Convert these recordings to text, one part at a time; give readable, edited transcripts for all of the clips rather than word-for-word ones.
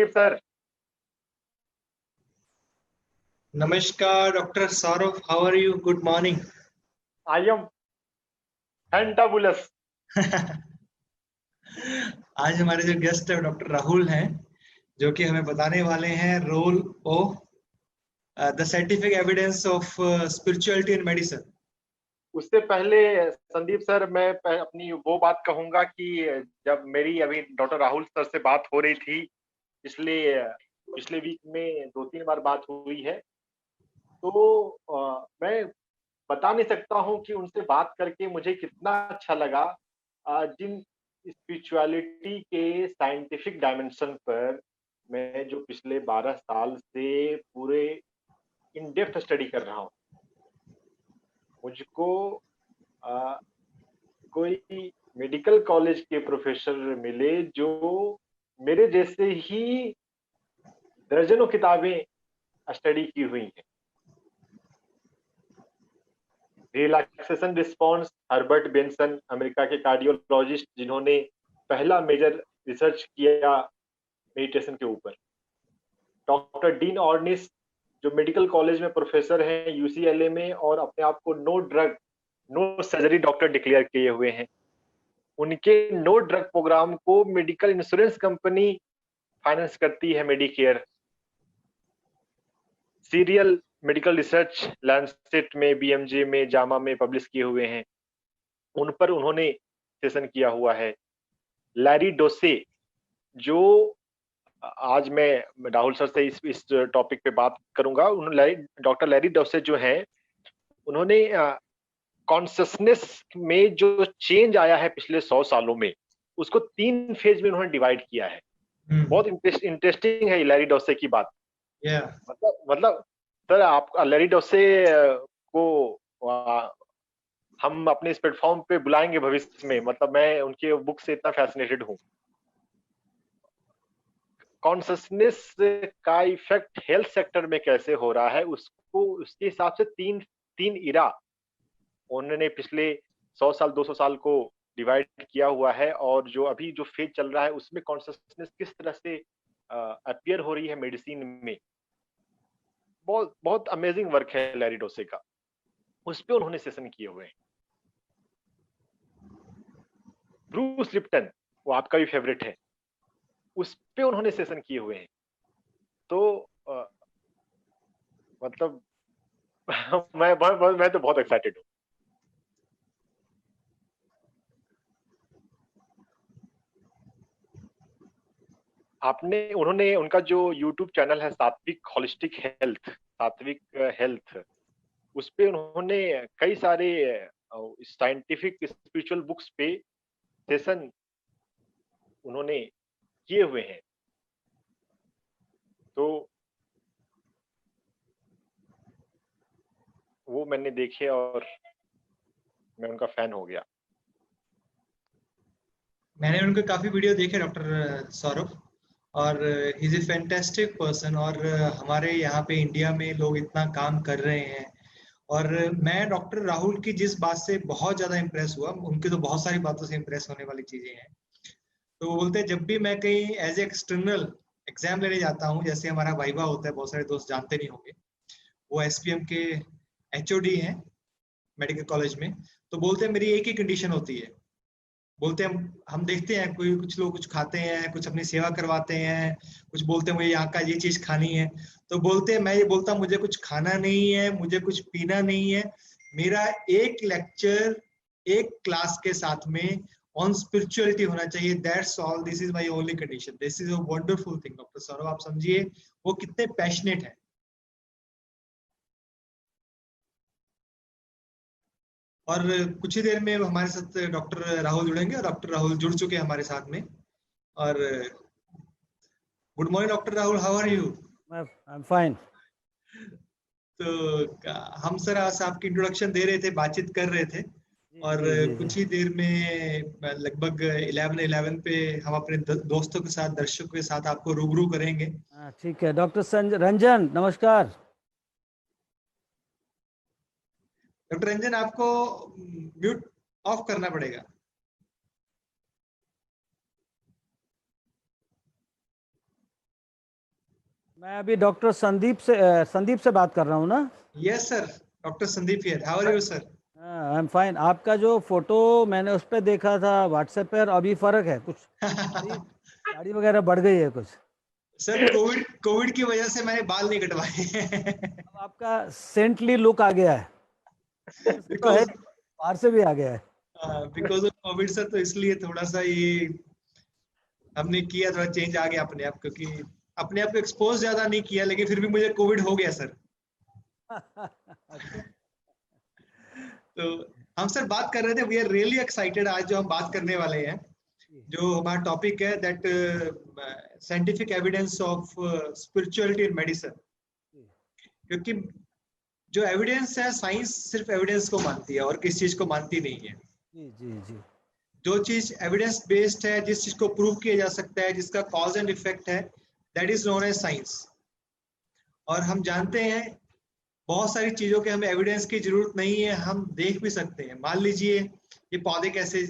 Sandeep sir. नमस्कार doctor Saurabh, how are you? Good morning. I am fantabulous. आज हमारे जो गेस्ट है डॉक्टर राहुल हैं, जो कि हमें बताने वाले हैं role of the scientific evidence of spirituality in medicine. उससे पहले संदीप सर, मैं अपनी वो बात कहूंगा कि जब मेरी अभी डॉक्टर राहुल सर से बात हो रही थी, पिछले वीक में 2-3 बार बात हुई है, तो मैं बता नहीं सकता हूँ कि उनसे बात करके मुझे कितना अच्छा लगा। जिन स्पिरिचुअलिटी के साइंटिफिक डायमेंशन पर मैं जो पिछले 12 साल से पूरे इन डेप्थ स्टडी कर रहा हूँ, मुझको कोई मेडिकल कॉलेज के प्रोफेसर मिले जो मेरे जैसे ही दर्जनों किताबें स्टडी की हुई हैं। Relaxation response, Herbert Benson, America के कार्डियोलॉजिस्ट जिन्होंने पहला मेजर रिसर्च किया मेडिटेशन के ऊपर। डॉक्टर डीन ऑर्निस जो मेडिकल कॉलेज में प्रोफेसर हैं यूसीएलए में, और अपने आप को no drug no surgery doctor declare किए हुए हैं। उनके नो ड्रग प्रोग्राम को मेडिकल इंश्योरेंस कंपनी फाइनेंस करती है, Medicare. Serial medical research Lancet में, बीएमजे में, जामा में पब्लिश किए हुए हैं। उन पर उन्होंने सेशन किया हुआ है। लैरी डोसे, जो आज मैं राहुल सर से इस टॉपिक पे बात करूंगा। डॉक्टर लैरी डोसे जो हैं, उन्होंने कॉन्शियसनेस में जो चेंज आया है पिछले 100 सालों में, उसको 3 फेज में उन्होंने डिवाइड किया है। बहुत इंटरेस्टिंग है लैरी डोसे की बात। मतलब सर, आप लैरी डोसे को हम अपने इस प्लेटफॉर्म पे बुलाएंगे भविष्य में। मतलब मैं उनके बुक से इतना फैसिनेटेड हूँ। कॉन्शियसनेस का इफेक्ट हेल्थ सेक्टर में कैसे हो रहा है, उसको उसके हिसाब से तीन इरा उन्होंने पिछले 100 साल 200 साल को डिवाइड किया हुआ है। और जो अभी जो फेज चल रहा है, उसमें कॉन्शियसनेस किस तरह से अपीयर हो रही है मेडिसिन में। बहुत बहुत अमेजिंग वर्क है लैरी डोसे का। उस पे उन्होंने सेशन किए हुए हैं। ब्रूस लिप्टन, वो आपका भी फेवरेट है, उस पे उन्होंने सेशन किए हुए हैं। तो मतलब मैं तो बहुत एक्साइटेड हूँ। उन्होंने उनका जो यूट्यूब चैनल है सात्विक होलिस्टिक हेल्थ, सात्विक हेल्थ, उस पे उन्होंने कई सारे साइंटिफिक स्पिरिचुअल बुक्स पे सेशन उन्होंने किए हुए हैं। तो वो मैंने देखे और मैं उनका फैन हो गया। मैंने उनके काफी वीडियो देखे डॉक्टर सौरभ, और he is a fantastic person. और हमारे यहाँ पे इंडिया में लोग इतना काम कर रहे हैं। और मैं डॉक्टर राहुल की जिस बात से बहुत ज्यादा इम्प्रेस हुआ, उनकी तो बहुत सारी बातों से इम्प्रेस होने वाली चीजें हैं। तो वो बोलते हैं जब भी मैं कहीं एज ए एक्सटर्नल एग्जाम लेने जाता हूँ, जैसे हमारा वाइवा होता है, बहुत सारे दोस्त जानते नहीं होंगे, वो एसपीएम के एचओडी हैं मेडिकल कॉलेज में। तो बोलते हैं मेरी एक ही कंडीशन होती है। बोलते हैं हम देखते हैं कोई कुछ लोग कुछ खाते हैं, कुछ अपनी सेवा करवाते हैं, कुछ बोलते हैं मुझे यहाँ का ये चीज खानी है। तो बोलते हैं, मैं ये बोलता हूँ मुझे कुछ खाना नहीं है, मुझे कुछ पीना नहीं है, मेरा एक लेक्चर एक क्लास के साथ में ऑन स्पिरिचुअलिटी होना चाहिए। That's all, this is my only condition. This is a wonderful thing. Doctor Saurabh, आप समझिए वो कितने पैशनेट है। और कुछ ही देर में हमारे साथ डॉक्टर राहुल जुड़ेंगे, और डॉक्टर राहुल जुड़ चुके हैं हमारे साथ में। और good morning doctor Rahul, how are you? I am fine. तो हम सर आज आपकी इंट्रोडक्शन दे रहे थे, बातचीत कर रहे थे, और कुछ ही देर में लगभग 11 पे हम अपने दोस्तों के साथ, दर्शकों के साथ आपको रूबरू करेंगे। ठीक है। डॉक्टर रंजन, नमस्कार। डॉक्टर रंजन, आपको म्यूट ऑफ करना पड़ेगा। मैं अभी डॉक्टर संदीप से बात कर रहा हूँ ना? Yes sir, doctor Sandeep here, how are you sir? I am fine. आपका जो फोटो मैंने उस पर देखा था व्हाट्सएप पर, अभी फर्क है कुछ? दाढ़ी दाढ़ी वगैरह बढ़ गई है कुछ? सर कोविड की वजह से मैंने बाल नहीं कटवाए। अब आपका सेंटली लुक आ गया है, अंदर से तो है, बिकॉज बाहर से भी आ गया है। बिकॉज ऑफ कोविड सर, तो इसलिए थोड़ा सा ये हमने किया, थोड़ा चेंज आ गया अपने आप, क्योंकि अपने आप को एक्सपोज ज्यादा नहीं किया, लेकिन फिर भी मुझे कोविड हो गया सर। अच्छा। तो हम सर बात कर रहे थे, वी आर रियली एक्साइटेड। आज जो हम बात करने वाले हैं, जो हमारा टॉपिक है, that scientific evidence of spirituality in medicine. क्योंकि जो एविडेंस है, साइंस सिर्फ एविडेंस को मानती है और किस चीज को मानती नहीं है। जी जी जी। जो चीज एविडेंस बेस्ड है, जिस चीज को प्रूव किया जा सकता है, जिसका कॉज एंड इफेक्ट है, that is known as science. और हम जानते हैं बहुत सारी चीजों के हमें एविडेंस की जरूरत नहीं है, हम देख भी सकते हैं। मान लीजिए ये पौधे कैसे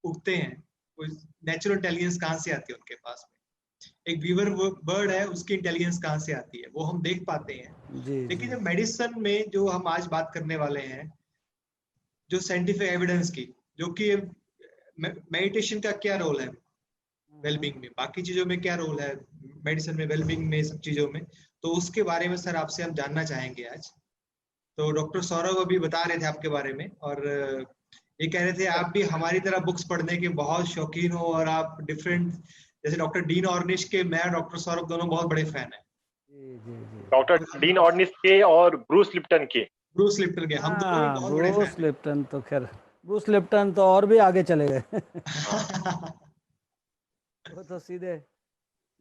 उगते हैं, कोई नेचुरल इंटेलिजेंस कहाँ से आती है उनके पास में। एक वीवर बर्ड है, उसकी इंटेलिजेंस कहाँ से आती है, वो हम देख पाते हैं। जी लेकिन जी। जब मेडिसिन में जो हम आज बात करने वाले हैं, जो साइंटिफिक एविडेंस की, जो कि मेडिटेशन का क्या रोल है वेलबींग में, बाकी चीजों में क्या रोल है मेडिसिन में, वेलबींग में, सब चीजों में, तो उसके बारे में सर आपसे हम जानना चाहेंगे आज। तो डॉक्टर सौरभ अभी बता रहे थे आपके बारे में, और ये कह रहे थे आप भी हमारी तरह बुक्स पढ़ने के बहुत शौकीन हो, और आप डिफरेंट, जैसे डॉक्टर डीन ऑर्निश के, मैं और डॉक्टर सौरभ दोनों बहुत बड़े फैन हैं। जी जी जी। डॉक्टर डीन ऑर्निस के और ब्रूस लिप्टन के। ब्रूस लिप्टन के, हम दोनों भी हाँ, बहुत बड़े ब्रूस फैन लिप्टन तो खैर, ब्रूस लिप्टन तो और भी आगे चले गए। हाँ। हैं। वो तो सीधे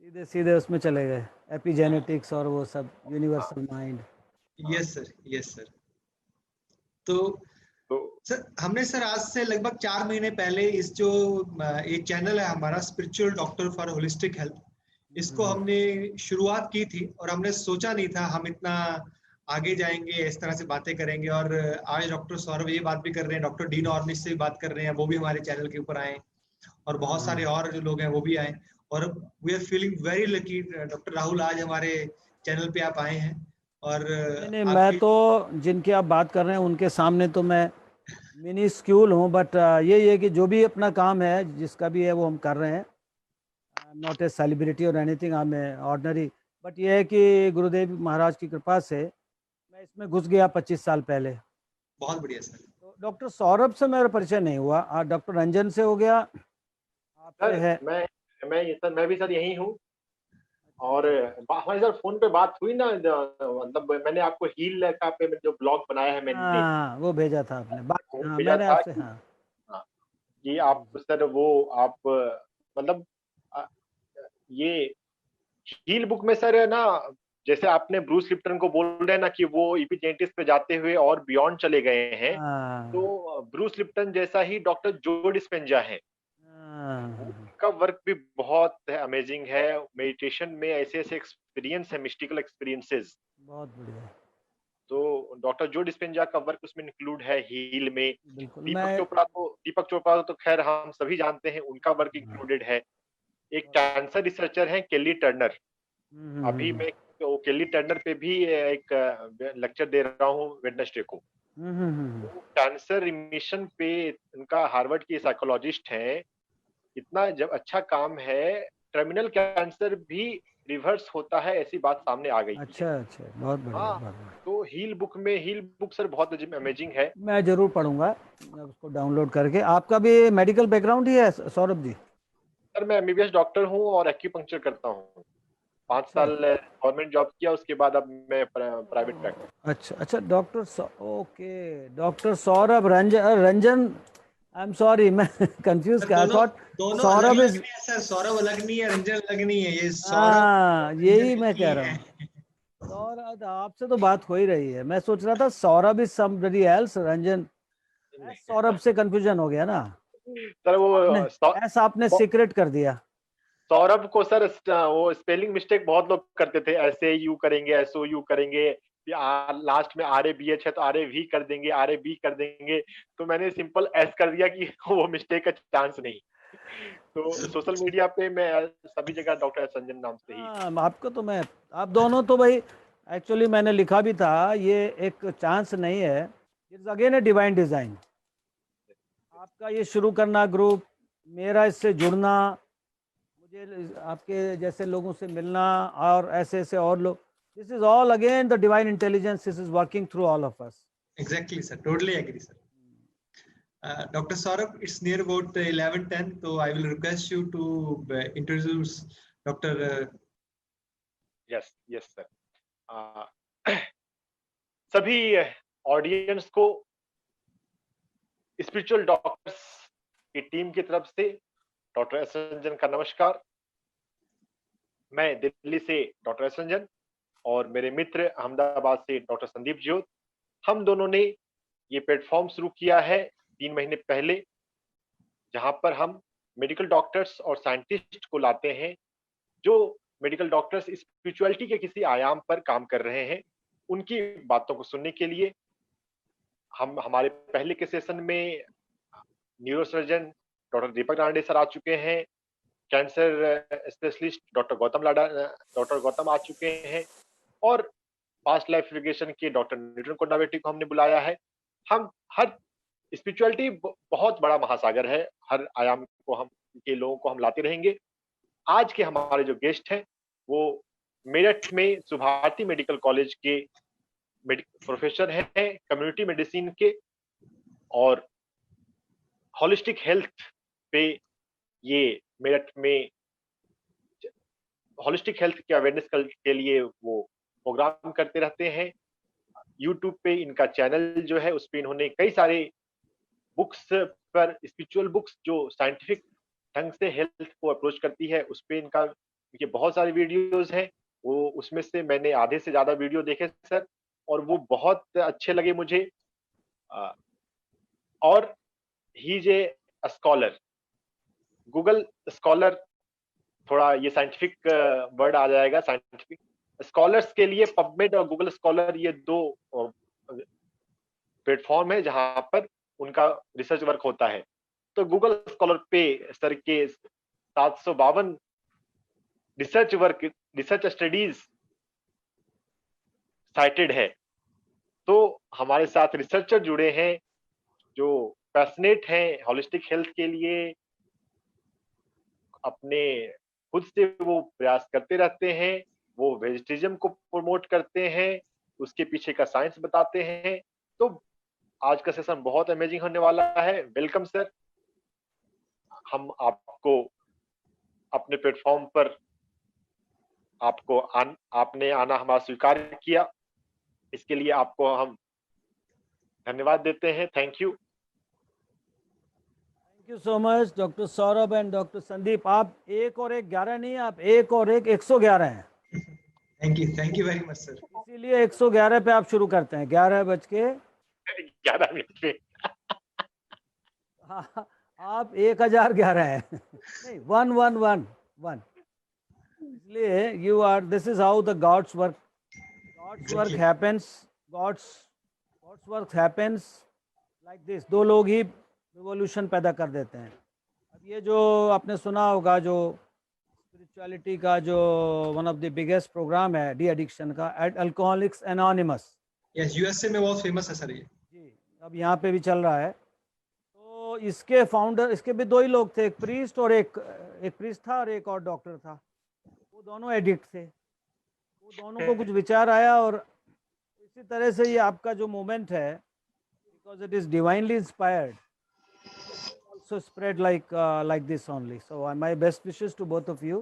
सीधे सीधे उसमें चले गए, एपिजेनेटिक्स और वो सब, universal mind. Yes sir, yes sir. तो तो सर हमने सर आज से लगभग 4 महीने पहले इस जो एक चैनल है हमारा, spiritual doctor for holistic health, इसको हमने शुरुआत की थी, और हमने सोचा नहीं था हम इतना आगे जाएंगे, इस तरह से बातें करेंगे। और आज डॉक्टर सौरभ ये बात भी कर रहे हैं, डॉक्टर डीन ऑर्निश से भी बात कर रहे हैं, वो भी हमारे चैनल के ऊपर आए, और बहुत सारे और जो लोग हैं वो भी आए। और we are feeling very lucky doctor Rahul, आज हमारे चैनल पे आप आए हैं। और नहीं नहीं, मैं आपकी तो जिनकी आप बात कर रहे हैं उनके सामने तो मैं मिनी स्क्यूल हूँ, बट यही है कि जो भी अपना काम है, जिसका भी है, वो हम कर रहे हैं। I am not a celebrity और anything, I am a ordinary. But ये है कि गुरुदेव महाराज की कृपा से मैं इसमें घुस गया 25 साल पहले। बहुत बढ़िया सर। तो डॉक्टर सौरभ से मेरा परिचय नहीं हुआ, डॉक्टर रंजन से हो गया, आपसे सर है। मैं भी सर यही हूँ। और अच्छा हमारी सर फोन पे बात हुई ना, मतलब मैंने आपको हील का पे जो ब्लॉग बनाया है मैंने, हाँ, वो भेजा था आपने बात, वो हाँ भेजा मैंने था आपसे, कि हाँ। हाँ, कि जी आप जी। सर वो आप मतलब अ, ये हील बुक में सर है ना, जैसे आपने ब्रूस लिप्टन को बोल रहे हैं ना कि वो इपिजेनेटिक्स पे जाते हुए और बियॉन्ड चले गए हैं, हाँ तो ब्रूस लिप्टन जैसा ही डॉक्टर जो डिस्पेंजा है, हाँ। उनका वर्क भी बहुत अमेजिंग है। मेडिटेशन में ऐसे ऐसे एक्सपीरियंस है, मिस्टिकल एक्सपीरियंसेस। बहुत बढ़िया। तो डॉक्टर जो डिस्पेंजा का वर्क उसमें इंक्लूड है हील में। बिल्कुल दीपक मैं, चोपड़ा तो दीपक चोपड़ा तो खैर हम सभी जानते हैं, उनका वर्क हाँ, इंक्लूडेड है। एक कैंसर रिसर्चर है केली टर्नर। अभी हम्म मैं तो केली टर्नर पे भी एक लेक्चर दे रहा हूँ वेडनेसडे को। हम्म। वो कैंसर रिमिशन पे, उनका हार्वर्ड की साइकोलॉजिस्ट है, इतना जब अच्छा काम है, टर्मिनल कैंसर भी रिवर्स होता है, ऐसी बात सामने आ गई है। अच्छा अच्छा, बहुत बढ़िया हाँ, बहुत बढ़िया। तो हील बुक सर बहुत अमेजिंग है। मैं जरूर पढ़ूंगा, मैं उसको डाउनलोड करके। आपका भी मेडिकल बैकग्राउंड ही है सौरभ जी? सर मैं एमबीबीएस डॉक्टर हूँ और एक्यूपंक्चर करता हूँ। 5 साल अच्छा गवर्नमेंट जॉब किया, उसके बाद अब मैं प्राइवेट प्रैक्टिस। अच्छा अच्छा। Okay, doctor Saurabh Ranjan Ranjan, I am sorry, मैं कंफ्यूज सर कर, आई दोनों थॉट दोनों अलग सौरभ अलग इज, नहीं है सर, सौरभ अलग नहीं है, रंजन अलग नहीं है, ये सौरभ हाँ और रंजन यही मैं एक ही कह रहा है। हूँ। सौरभ, आपसे तो बात हो ही रही है, मैं सोच रहा था Saurabh is somebody else, Ranjan. Saurabh से कंफ्यूजन हो गया ना, सर वो आपने, ऐसा आपने सीक्रेट कर दिया। सौरभ को सर वो स्पेलिंग मिस्टेक बहुत लोग करते थे, ऐसे यू करेंगे, एसओ यू करेंगे, लास्ट में आर ए बी एच है तो आर ए वी कर देंगे, आर ए बी कर देंगे। तो मैंने सिंपल एस कर दिया कि वो मिस्टेक का चांस नहीं। तो सोशल मीडिया पे मैं सभी जगह डॉक्टर एस रंजन नाम से ही। हाँ, आपको तो मैं, आप दोनों तो भाई, एक्चुअली मैंने लिखा भी था, ये एक चांस नहीं है, it's again a divine design. आपका ये शुरू करना ग्रुप, मेरा इससे जुड़ना, मुझे आपके जैसे लोगों से मिलना, और ऐसे ऐसे और लोग, this is all again the divine intelligence, this is working through all of us. Exactly, sir. Totally agree, sir. Dr. Saurabh, it's near about 11:10, so I will request you to introduce Dr. Yes yes sir. सभी audience को spiritual doctors की team की तरफ से doctor S Ranjan का नमस्कार। मैं दिल्ली से डॉक्टर एस रंजन और मेरे मित्र अहमदाबाद से डॉक्टर संदीप ज्योत, हम दोनों ने ये प्लेटफॉर्म शुरू किया है 3 महीने पहले, जहां पर हम मेडिकल डॉक्टर्स और साइंटिस्ट को लाते हैं जो मेडिकल डॉक्टर्स स्पिरिचुअलिटी के किसी आयाम पर काम कर रहे हैं, उनकी बातों को सुनने के लिए। हम हमारे पहले के सेशन में न्यूरोसर्जन डॉक्टर दीपक रांडे सर आ चुके हैं, कैंसर स्पेशलिस्ट डॉक्टर गौतम आ चुके हैं, और पास्ट लाइफ रिग्रेशन के डॉक्टर न्यूटन कोंडावेटी को हमने बुलाया है। हम हर स्पिरिचुअलिटी बहुत बड़ा महासागर है, हर आयाम को हम के लोगों को हम लाते रहेंगे। आज के हमारे जो गेस्ट हैं वो मेरठ में सुभारती मेडिकल कॉलेज के प्रोफेसर हैं कम्युनिटी मेडिसिन के, और होलिस्टिक हेल्थ पे ये मेरठ में होलिस्टिक हेल्थ के अवेयरनेस के लिए वो प्रोग्राम करते रहते हैं। यूट्यूब पे इनका चैनल जो है उस पे इन्होंने कई सारे बुक्स पर, स्पिरिचुअल बुक्स जो साइंटिफिक ढंग से हेल्थ को अप्रोच करती है, उस पे इनके बहुत सारे वीडियोस हैं। वो उसमें से मैंने आधे से ज्यादा वीडियो देखे सर, और वो बहुत अच्छे लगे मुझे। और he is a scholar, Google scholar, थोड़ा ये साइंटिफिक वर्ड आ जाएगा, साइंटिफिक स्कॉलर्स के लिए पबमेड और गूगल स्कॉलर ये 2 प्लेटफॉर्म है जहां पर उनका रिसर्च वर्क होता है। तो गूगल स्कॉलर पे सर के 752 रिसर्च स्टडीज साइटेड है। तो हमारे साथ रिसर्चर जुड़े हैं जो पैशनेट हैं होलिस्टिक हेल्थ के लिए, अपने खुद से वो प्रयास करते रहते हैं, वो वेजिटेरिज्म को प्रमोट करते हैं, उसके पीछे का साइंस बताते हैं। तो आज का सेशन बहुत अमेजिंग होने वाला है। वेलकम सर, हम आपको अपने प्लेटफॉर्म पर आपने आना हमारा स्वीकार किया, इसके लिए आपको हम धन्यवाद देते हैं। Thank you. Thank you so much doctor Saurabh and doctor Sandeep. आप 1 और 1 11 नहीं, आप 1 और 1 111 हैं। Thank you very much sir. इसीलिए 111 पे आप शुरू करते हैं, 11 पे। हाँ, आप 1011 हैं। नहीं, 1111, इसलिए you are, this is how the God's work happens, God's work happens like this. 2 लोग ही रिवॉल्यूशन पैदा कर देते हैं। अब ये जो आपने सुना होगा, जो स्पिरिचुअलिटी का जो one of the biggest program है डी एडिक्शन का, अल्कोहलिक्स एनोनिमस, यस, यूएसए में बहुत फेमस है सर ये जी, अब यहाँ पे भी चल रहा है। तो इसके फाउंडर, इसके भी 2 ही लोग थे, एक प्रीस्ट और एक प्रीस्ट था और एक और डॉक्टर था। वो दोनों एडिक्ट थे, वो दोनों को कुछ विचार आया, और इसी तरह से ये आपका जो मूवमेंट है, because it is divinely inspired, also spread like this only. So my best wishes to both of you.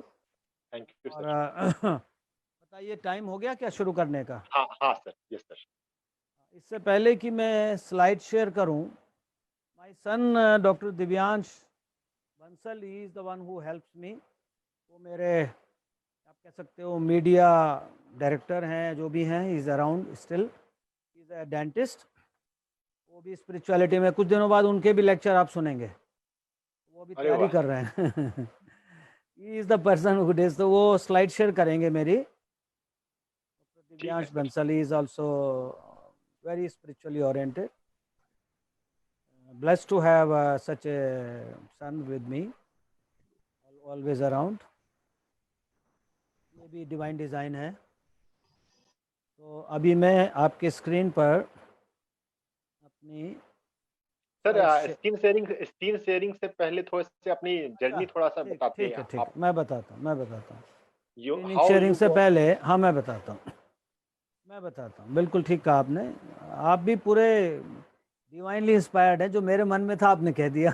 Thank you और सर। बताइए, टाइम हो गया क्या शुरू करने का? हाँ सर, यस सर। इससे पहले कि मैं स्लाइड शेयर करूं, my son doctor Divyansh Bansal, he is the one who helps me. वो मेरे, आप कह सकते हो, मीडिया डायरेक्टर हैं, जो भी हैं, ही is around still, he is a dentist. वो भी स्पिरिचुअलिटी में, कुछ दिनों बाद उनके भी लेक्चर आप सुनेंगे, वो भी तैयारी कर रहे हैं। He is the person who does, तो वो स्लाइड शेयर करेंगे मेरी। Divyansh Bansal is also very spiritually oriented, blessed to have such a son with me. Always around. ये भी डिवाइन डिज़ाइन है। तो अभी मैं आपके स्क्रीन पर अपनी सर स्लाइड स्क्रीन शेयरिंग से पहले थोड़े से अपनी अच्छा जर्नी थोड़ा सा ठीक बताते ठीक हैं है ठीक आप। है, मैं बताता हूँ। You screening how sharing you से गो। पहले हाँ मैं बताता हूँ, बिल्कुल ठीक कहा आपने। आप भी पूरे डिवाइनली इंस्पायर्ड है, जो मेरे मन में था आपने कह दिया।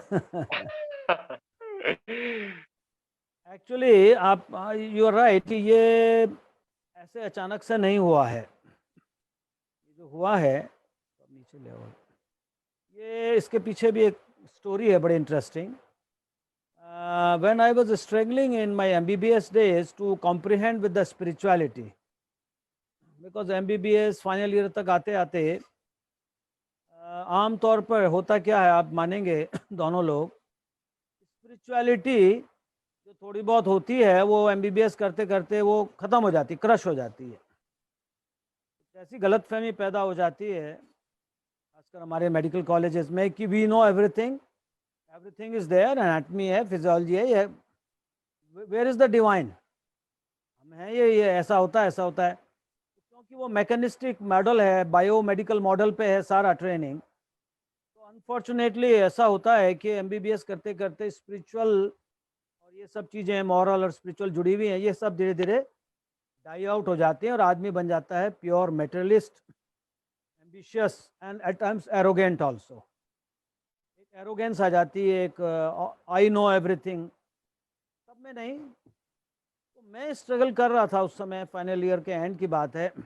एक्चुअली आप यू आर राइट कि ये ऐसे अचानक से नहीं हुआ है। ये जो हुआ है अब नीचे ले आओ। ये इसके पीछे भी एक स्टोरी है बड़ी interesting. When I was struggling in my MBBS days to comprehend with the spirituality, because MBBS final year तक आते आते आम तौर पर होता क्या है, आप मानेंगे दोनों लोग, स्पिरिचुअलिटी जो थोड़ी बहुत होती है वो MBBS करते करते वो ख़त्म हो जाती, क्रश हो जाती है। ऐसी गलतफहमी पैदा हो जाती है खासकर हमारे मेडिकल कॉलेजेस में कि we know everything, everything is there, anatomy है, फिजियोलॉजी है, ये वेयर इज द डिवाइन, हम हैं ये ऐसा होता है। क्योंकि वो मैकेनिस्टिक मॉडल है, बायोमेडिकल मॉडल पे है सारा ट्रेनिंग। तो अनफॉर्चुनेटली ऐसा होता है कि MBBS करते करते स्पिरिचुअल और ये सब चीज़ें मॉरल और स्पिरिचुअल जुड़ी हुई हैं, ये सब धीरे धीरे डाई आउट हो जाती हैं और आदमी बन जाता है pure materialist, ambitious and at times arrogant also. एक एरोगेंस आ जाती है, एक आई नो एवरीथिंग, सब में नहीं। तो मैं स्ट्रगल कर रहा था उस समय, फाइनल ईयर के एंड की बात है। I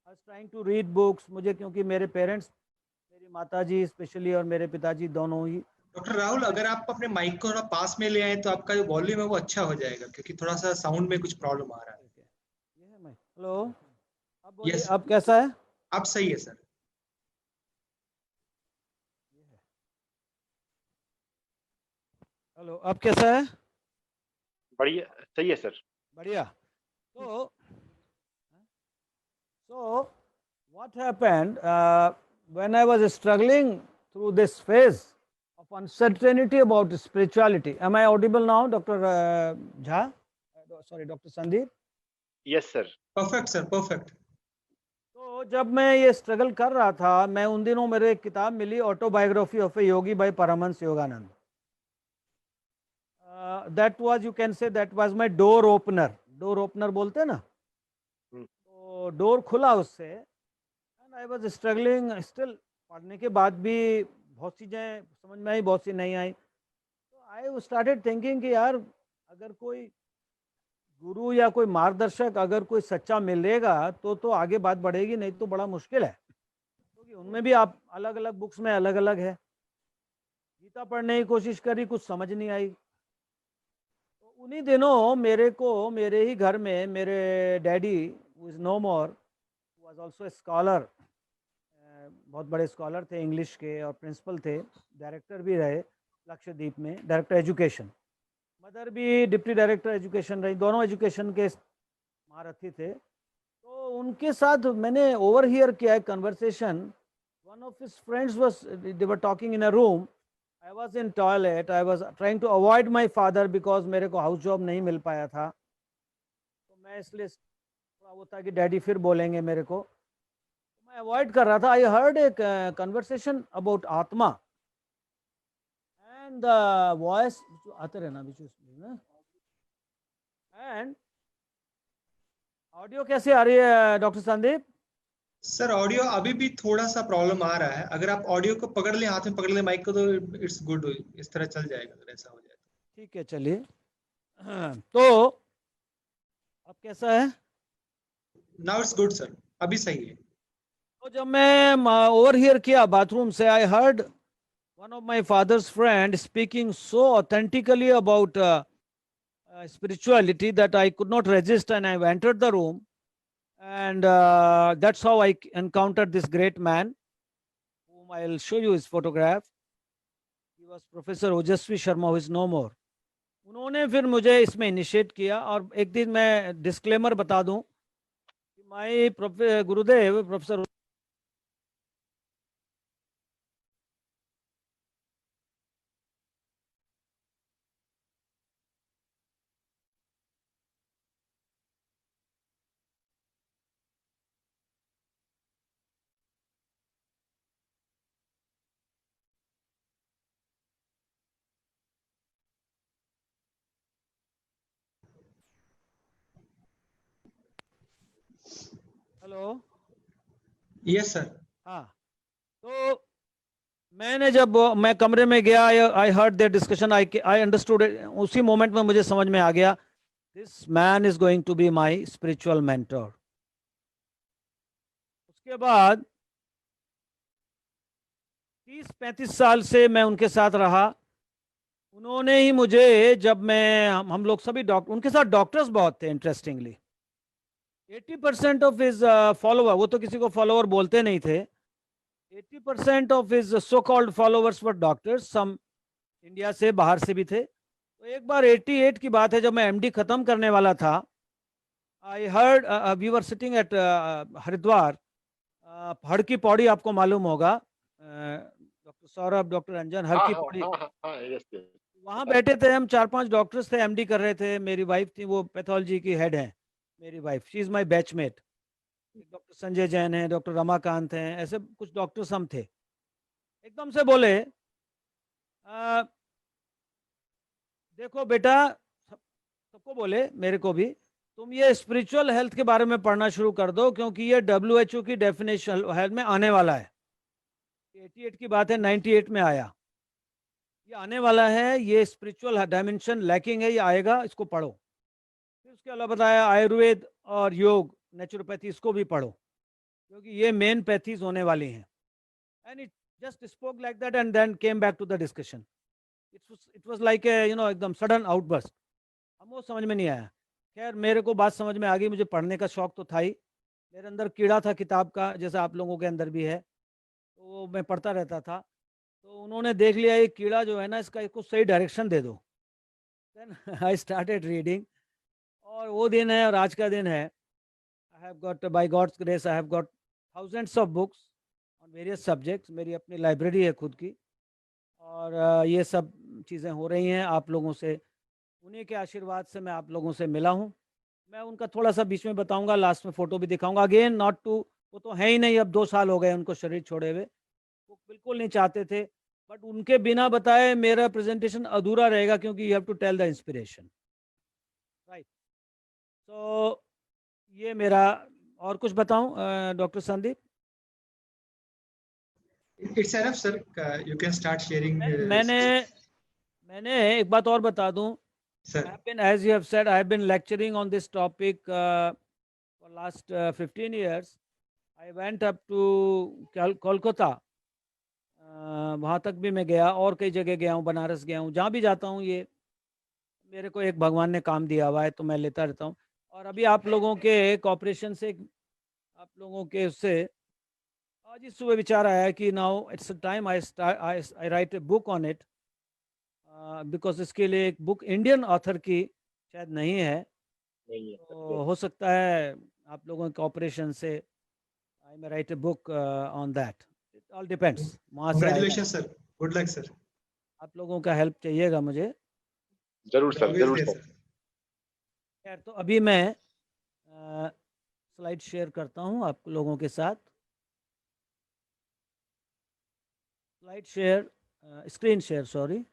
was trying to read books. मुझे क्योंकि मेरे पेरेंट्स, मेरी माताजी स्पेशली और मेरे पिताजी दोनों ही। डॉक्टर राहुल, अगर आप अपने माइक को थोड़ा पास में ले आए तो आपका जो वॉल्यूम है वो अच्छा हो जाएगा, क्योंकि थोड़ा सा साउंड में कुछ प्रॉब्लम आ रहा है। ठीक है, ये है मैं। हेलो, अब बोलिए, यस, अब कैसा है? आप सही है सर। हेलो, अब कैसा है? बढ़िया, सही है सर। बढ़िया। तो what happened when I was struggling through this phase of uncertainty about spirituality? Am I audible now, Dr. Jha? Sorry, Dr. Sandeep? Yes sir. Perfect sir, perfect. तो जब मैं ये स्ट्रगल कर रहा था, मैं उन दिनों मेरे एक किताब मिली, autobiography of a yogi by Paramahansa Yogananda. That was, you can say that was my door opener. Door opener बोलते हैं ना, तो डोर खुला उससे। And I was struggling still. पढ़ने के बाद भी बहुत चीज़ें समझ में आई, बहुत सी नहीं आई। तो आई स्टार्टेड थिंकिंग कि यार, अगर कोई गुरु या कोई मार्गदर्शक अगर कोई सच्चा मिलेगा तो आगे बात बढ़ेगी, नहीं तो बड़ा मुश्किल है। क्योंकि उनमें भी आप अलग अलग बुक्स में अलग अलग है। गीता पढ़ने की कोशिश करी, कुछ समझ नहीं आई। तो उन्हीं दिनों मेरे को मेरे ही घर में मेरे daddy, who is no more, was also a scholar, बहुत बड़े स्कॉलर थे, इंग्लिश के, और प्रिंसिपल थे, डायरेक्टर भी रहे लक्षद्वीप में, डायरेक्टर एजुकेशन। मदर भी डिप्टी डायरेक्टर एजुकेशन रही, दोनों एजुकेशन के महारथी थे। तो उनके साथ मैंने ओवर हियर किया है conversation. One of his friends was, they were talking in a room. I was in toilet, I was trying to avoid my father because मेरे को हाउस जॉब नहीं मिल पाया था। तो मैं इसलिए थोड़ा वो था कि डैडी फिर बोलेंगे मेरे को, तो मैं अवॉइड कर रहा था। I heard a conversation about आत्मा एंड द वॉइस आते रहना बीच में। एंड ऑडियो कैसे आ रही है डॉक्टर संदीप? सर ऑडियो अभी भी थोड़ा सा प्रॉब्लम आ रहा है। अगर आप ऑडियो को पकड़ ले, हाथ में पकड़ ले माइक को, तो इट्स गुड, इस तरह चल जाएगा अगर ऐसा हो जाए तो। ठीक है, चलिए। तो अब कैसा है? नाउ इट्स गुड सर, अभी सही है। तो जब मैं ओवर हियर किया बाथरूम से, I heard one of my father's friend speaking so authentically about spirituality that I could not resist, and I entered the room, and that's how I encountered this great man, whom I'll show you his photograph. He was Professor Ojasvi Sharma, who is no more. उन्होंने फिर मुझे इसमें initiate किया। और एक दिन मैं disclaimer बता दूं कि my Gurudev professor hello. Yes sir. हाँ, तो मैंने जब मैं कमरे में गया, I heard their discussion, I understood. उसी मोमेंट में मुझे समझ में आ गया, this man is going to be my spiritual mentor. उसके बाद 30-35 साल से मैं उनके साथ रहा। उन्होंने ही मुझे, जब मैं हम लोग सभी डॉक्टर, उनके साथ डॉक्टर्स बहुत थे इंटरेस्टिंगली। 80% ऑफ हिज फॉलोवर, वो तो किसी को फॉलोवर बोलते नहीं थे, 80% of his so called followers were doctors, some India से, बाहर से भी थे। तो एक बार 88 की बात है, जब मैं एमडी खत्म करने वाला था, I heard, we were sitting at Haridwar, Har ki Pauri आपको मालूम होगा, डॉक्टर सौरभ, डॉक्टर रंजन, हर हाँ की हाँ पौड़ी, हाँ हाँ हाँ, यस यस। वहाँ बैठे थे हम, 4-5 डॉक्टर्स थे, एमडी कर रहे थे। मेरी वाइफ थी, वो पैथोलॉजी की हेड है, मेरी wife, she is my batchmate. Doctor Sanjay Jain है, डॉक्टर रमाकांत हैं, ऐसे कुछ डॉक्टर्स हम थे। एकदम से बोले, "आ, देखो बेटा", सबको बोले, मेरे को भी, तुम ये स्पिरिचुअल हेल्थ के बारे में पढ़ना शुरू कर दो, क्योंकि ये WHO की डेफिनेशन हेल्थ में आने वाला है। 88 की बात है, 98 में आया, ये आने वाला है, ये स्पिरिचुअल डायमेंशन लैकिंग है, ये आएगा, इसको पढ़ो। फिर उसके अलावा बताया आयुर्वेद और योग, नेचुरोपैथी, इसको भी पढ़ो, क्योंकि ये मेन पैथीज होने वाली हैं। And it just spoke like that and then came back to the discussion. It was like a एकदम सडन आउटबर्स्ट। हमको समझ में नहीं आया। खैर, मेरे को बात समझ में आ गई, मुझे पढ़ने का शौक तो था ही, मेरे अंदर कीड़ा था किताब का, जैसा आप लोगों के अंदर भी है, तो वो मैं पढ़ता रहता था। तो उन्होंने देख लिया, ये कीड़ा जो है ना, इसका इसको सही डायरेक्शन दे दो। देन आई स्टार्टेड रीडिंग, और वो दिन है और आज का दिन है। I have got, by God's grace, I have got thousands of books on various subjects. मेरी अपनी लाइब्रेरी है खुद की, और ये सब चीज़ें हो रही हैं आप लोगों से, उन्हीं के आशीर्वाद से मैं आप लोगों से मिला हूँ। मैं उनका थोड़ा सा बीच में बताऊंगा, लास्ट में फोटो भी दिखाऊंगा। अगेन नॉट टू, वो तो है ही नहीं, अब 2 साल हो गए उनको शरीर छोड़े हुए, वो बिल्कुल नहीं चाहते थे, बट उनके बिना बताए मेरा प्रेजेंटेशन अधूरा रहेगा, क्योंकि you have to tell the inspiration, right. तो ये मेरा, और कुछ बताऊं doctor Sandeep? It's enough sir, you can start sharing. मैंने एक बात और बता दूं, sir. I have been, as you have said, I have been lecturing on this topic for last 15 years. I went up to Kolkata, वहाँ तक भी मैं गया, और कई जगह गया हूँ, बनारस गया हूँ, जहाँ भी जाता हूँ ये मेरे को एक भगवान ने काम दिया हुआ है, तो मैं लेता रहता हूँ। और अभी आप लोगों के कॉपरेशन से, आप लोगों के उससे आज ही सुबह विचार आया कि now it's time I right a book on it, because इसके लिए एक बुक इंडियन ऑथर की शायद नहीं है, नहीं है, तो हो सकता है आप लोगों के ऑपरेशन से I may write a book on that. It all depends, वहाँ से आएगा। Congratulation sir, good luck sir. आप लोगों का हेल्प चाहिएगा मुझे। जरूर सर, जरूर सर। खैर, तो अभी मैं स्लाइड शेयर करता हूँ आप लोगों के साथ। Slide share, screen share, sorry.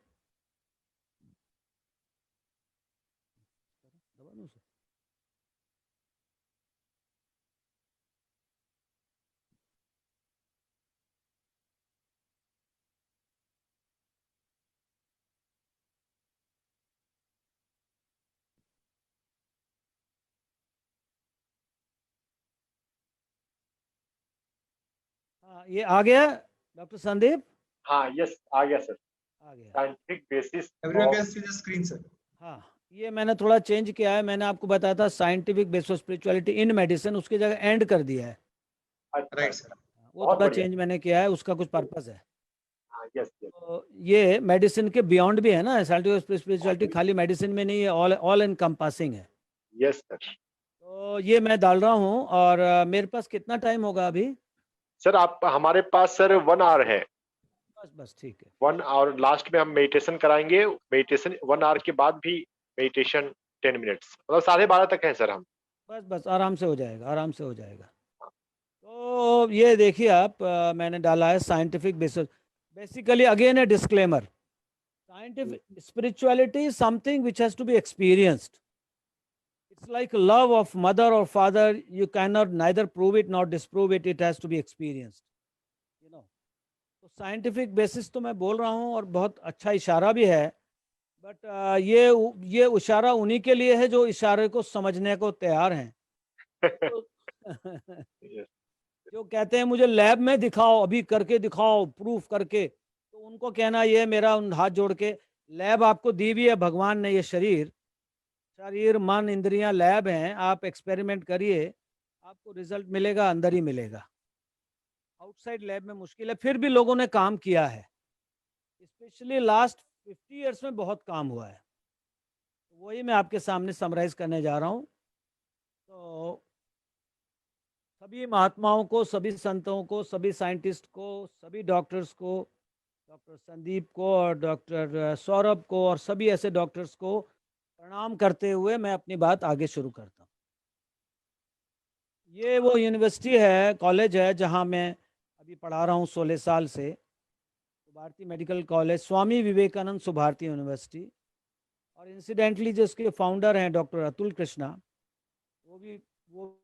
हाँ, ये आ गया डॉक्टर संदीप? हाँ यस, आ गया सर। आ गया। Scientific basis. Everyone can see the screen sir. हाँ, ये मैंने थोड़ा चेंज किया है, मैंने आपको बताया था scientific base of spirituality in medicine, उसकी जगह एंड कर दिया है। Right sir. वो थोड़ा चेंज मैंने किया है, उसका कुछ पर्पस है। Yes yes. तो ये मेडिसिन के बियॉन्ड भी है ना, साइंटिफिक स्पिरिचुअलिटी खाली मेडिसिन में नहीं है, ऑल एनकम्पासिंग है। Yes sir. तो ये मैं डाल रहा हूँ, और मेरे पास कितना टाइम होगा अभी? सर आप, हमारे पास सर 1 आवर है। बस ठीक है। 1 आवर, लास्ट में हम मेडिटेशन कराएंगे। मेडिटेशन 1 आवर के बाद भी मेडिटेशन 10 मिनट्स, मतलब 12:30 तक है सर हम। बस आराम से हो जाएगा, आराम से हो जाएगा। तो ये देखिए आप, मैंने डाला है scientific basis. Basically again a disclaimer, scientific spirituality is something which has to be experienced, It's like love of mother or father. You cannot neither prove it nor disprove it. It has to be experienced. You know. तो scientific basis तो मैं बोल रहा हूँ और बहुत अच्छा इशारा भी है, बट ये इशारा उन्हीं के लिए है जो इशारे को समझने को तैयार हैं। तो Yes. जो कहते हैं मुझे लैब में दिखाओ, अभी करके दिखाओ, प्रूफ करके, तो उनको कहना ये मेरा उन हाथ जोड़ के, लैब आपको दी हुई है भगवान ने, ये शरीर शरीर मन इंद्रियां लैब हैं, आप एक्सपेरिमेंट करिए, आपको रिजल्ट मिलेगा, अंदर ही मिलेगा। आउटसाइड लैब में मुश्किल है, फिर भी लोगों ने काम किया है, स्पेशली लास्ट 50 इयर्स में बहुत काम हुआ है। वही मैं आपके सामने समराइज करने जा रहा हूँ। तो सभी महात्माओं को, सभी संतों को, सभी साइंटिस्ट को, सभी डॉक्टर्स को, डॉक्टर संदीप को और डॉक्टर सौरभ को और सभी ऐसे डॉक्टर्स को प्रणाम करते हुए मैं अपनी बात आगे शुरू करता हूँ। ये वो यूनिवर्सिटी है, कॉलेज है, जहाँ मैं अभी पढ़ा रहा हूँ 16 साल से, Subharti medical college, Swami Vivekananda Subharti university. और इंसिडेंटली जो इसके फाउंडर हैं डॉक्टर अतुल कृष्णा, वो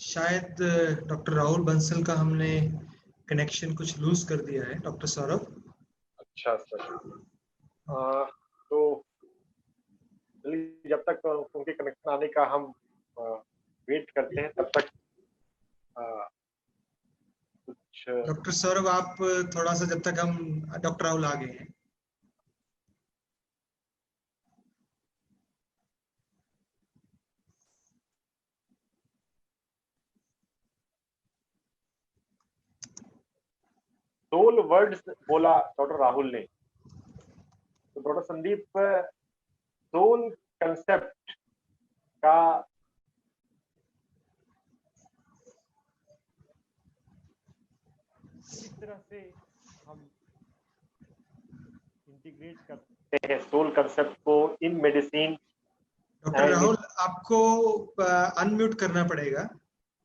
शायद डॉक्टर राहुल बंसल का हमने कनेक्शन कुछ लूज कर दिया है, डॉक्टर सौरभ। अच्छा सर। तो चलिए, जब तक उनके कनेक्शन आने का हम वेट करते हैं, तब तक कुछ डॉक्टर सौरभ, आप थोड़ा सा, जब तक हम डॉक्टर राहुल आ गए हैं। सोल वर्ड्स बोला डॉक्टर राहुल ने, तो डॉक्टर संदीप, सोल कंसेप्ट का किस तरह से हम इंटीग्रेट करते हैं सोल कंसेप्ट को इन मेडिसिन। डॉक्टर राहुल, आपको अनम्यूट करना पड़ेगा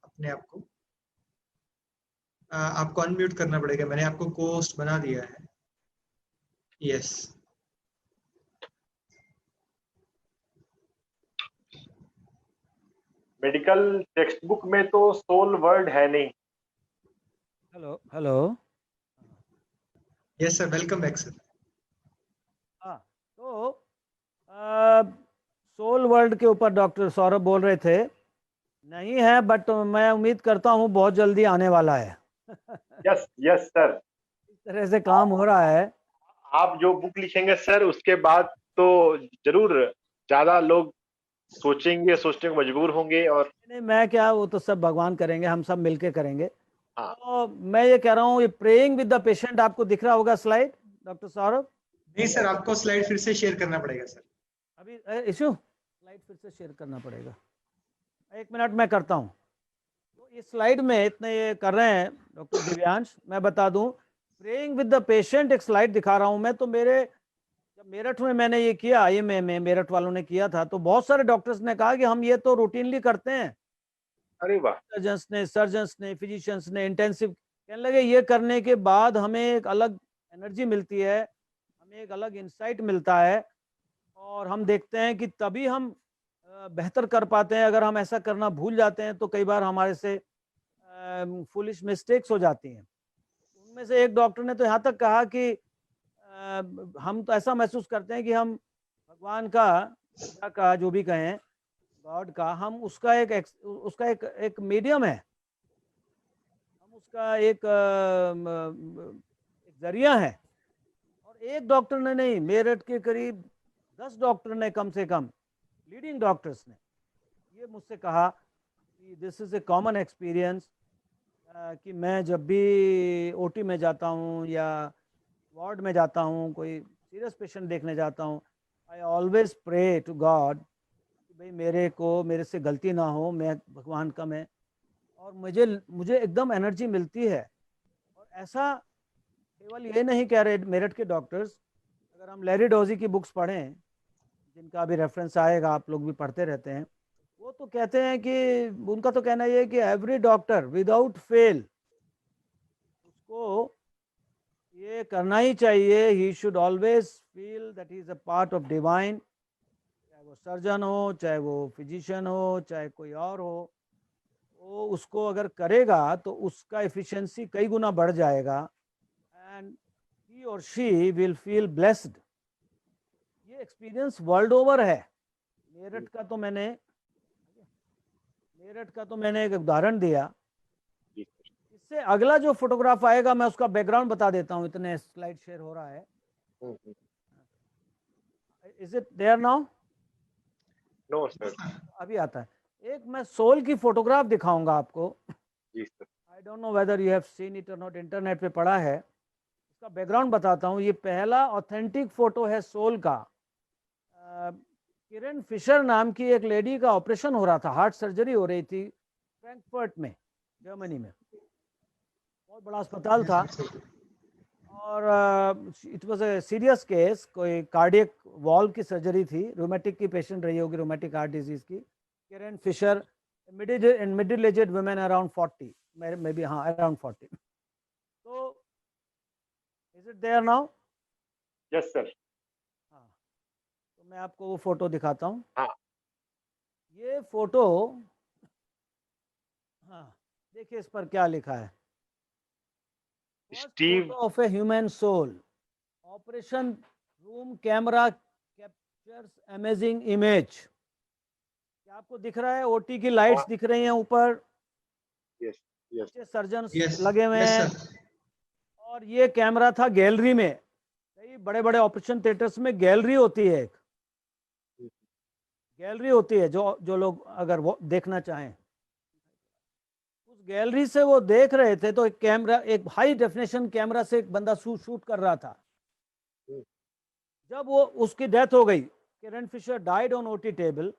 अपने आप को। आपको अनम्यूट करना पड़ेगा, मैंने आपको कोस्ट बना दिया है। यस। मेडिकल टेक्स्ट बुक में तो सोल वर्ड है नहीं। Hello. Yes sir, welcome back sir. हाँ, तो सोल वर्ल्ड के ऊपर डॉक्टर सौरभ बोल रहे थे, नहीं है, बट मैं उम्मीद करता हूँ बहुत जल्दी आने वाला है। यस यस सर, इस तरह से काम हो रहा है। आप जो बुक लिखेंगे सर, उसके बाद तो जरूर ज्यादा लोग सोचने को मजबूर होंगे। और नहीं, मैं क्या, वो तो सब भगवान करेंगे, हम सब मिलके करेंगे। हाँ। तो मैं ये कह रहा हूँ, ये प्रेइंग विद द पेशेंट आपको दिख रहा होगा स्लाइड, डॉक्टर सौरभ? नहीं सर, आपको स्लाइड फिर से शेयर करना पड़ेगा सर। अभी इशू स्लाइड फिर से शेयर करना पड़ेगा, 1 मिनट मैं करता हूँ। तो इस स्लाइड में इतने ये कर रहे हैं डॉक्टर दिव्यांश, मैं बता दूं, प्रेइंग विद द पेशेंट एक स्लाइड दिखा रहा हूं मैं। तो जब मेरठ में मैंने ये किया, IMA में मेरठ वालों ने किया था, तो बहुत सारे डॉक्टर्स ने कहा कि हम ये तो रूटीनली करते हैं। अरे वाह। सर्जन्स ने, फिजिशियंस ने, इंटेंसिव, कहने लगे ये करने के बाद हमें एक अलग एनर्जी मिलती है, हमें एक अलग इंसाइट मिलता है, और हम देखते हैं कि तभी हम बेहतर कर पाते हैं। अगर हम ऐसा करना भूल जाते हैं तो कई बार हमारे से फुलिश मिस्टेक्स हो जाती हैं। उनमें से एक डॉक्टर ने तो यहाँ तक कहा कि हम तो ऐसा महसूस करते हैं कि हम भगवान का, खुदा का, जो भी कहें, गॉड का, हम उसका एक मीडियम है, हम उसका एक जरिया है। और एक डॉक्टर ने नहीं, मेरठ के करीब 10 डॉक्टर ने, कम से कम लीडिंग डॉक्टर्स ने ये मुझसे कहा कि this is a common experience, कि मैं जब भी OT में जाता हूँ या वार्ड में जाता हूँ, कोई सीरियस पेशेंट देखने जाता हूँ, I always pray to God कि भाई मेरे से गलती ना हो, मैं भगवान का मैं, और मुझे मुझे एकदम एनर्जी मिलती है। और ऐसा केवल ये नहीं कह रहे मेरठ के डॉक्टर्स, अगर हम लैरी डोजी की बुक्स पढ़ें, जिनका भी रेफरेंस आएगा, आप लोग भी पढ़ते रहते हैं, वो तो कहते हैं कि उनका तो कहना ये है कि एवरी डॉक्टर विदाउट फेल उसको ये करना ही चाहिए, he should always feel that he is a part of divine, चाहे वो सर्जन हो, चाहे वो फिजिशियन हो, चाहे कोई और हो, वो उसको अगर करेगा तो उसका एफिशिएंसी कई गुना बढ़ जाएगा, एंड ही और शी विल फील ब्लेस्ड। ये एक्सपीरियंस वर्ल्ड ओवर है। मेरठ का तो मैंने एक उदाहरण दिया। जी इससे अगला जो फोटोग्राफ आएगा, मैं उसका बैकग्राउंड बता देता हूँ, इतने स्लाइड शेयर हो रहा है। Is it there now? No sir. अभी आता है। एक मैं सोल की फोटोग्राफ दिखाऊंगा आपको। जी sir. I don't know whether you have seen it or not, internet पे पड़ा है। इसका बैकग्राउंड बताता हूँ। ये पहला ऑथेंटिक फोटो है सोल का। किरण फिशर नाम की एक लेडी का ऑपरेशन हो रहा था, हार्ट सर्जरी हो रही थी फ्रैंकफर्ट में, जर्मनी में। बहुत बड़ा अस्पताल था, और it was a serious case. कोई कार्डियक वॉल की सर्जरी थी, रोमेटिक की पेशेंट रही होगी, रोमेटिक हार्ट डिजीज की। Kiran Fisher, middle aged women around 40, maybe, हाँ अराउंड 40। तो is it there now? Yes sir. हाँ, तो मैं आपको वो फोटो दिखाता हूँ। हाँ। ये फोटो, हाँ देखिए इस पर क्या लिखा है। Steve. Photo of a human soul, operation room camera captures amazing image. क्या आपको दिख रहा है? ओटी की लाइट्स दिख रही हैं ऊपर, यस यस सर्जन यस लगे हुए यस हैं। सर। और ये कैमरा था गैलरी में। कई बड़े बड़े ऑपरेशन थिएटर्स में गैलरी होती है, एक गैलरी होती है, जो जो लोग अगर वो देखना चाहें, उस गैलरी से वो देख रहे थे। तो एक कैमरा, एक हाई डेफिनेशन कैमरा से एक बंदा शूट कर रहा था। जब वो उसकी डेथ हो गई, Kiran Fisher died on OT table,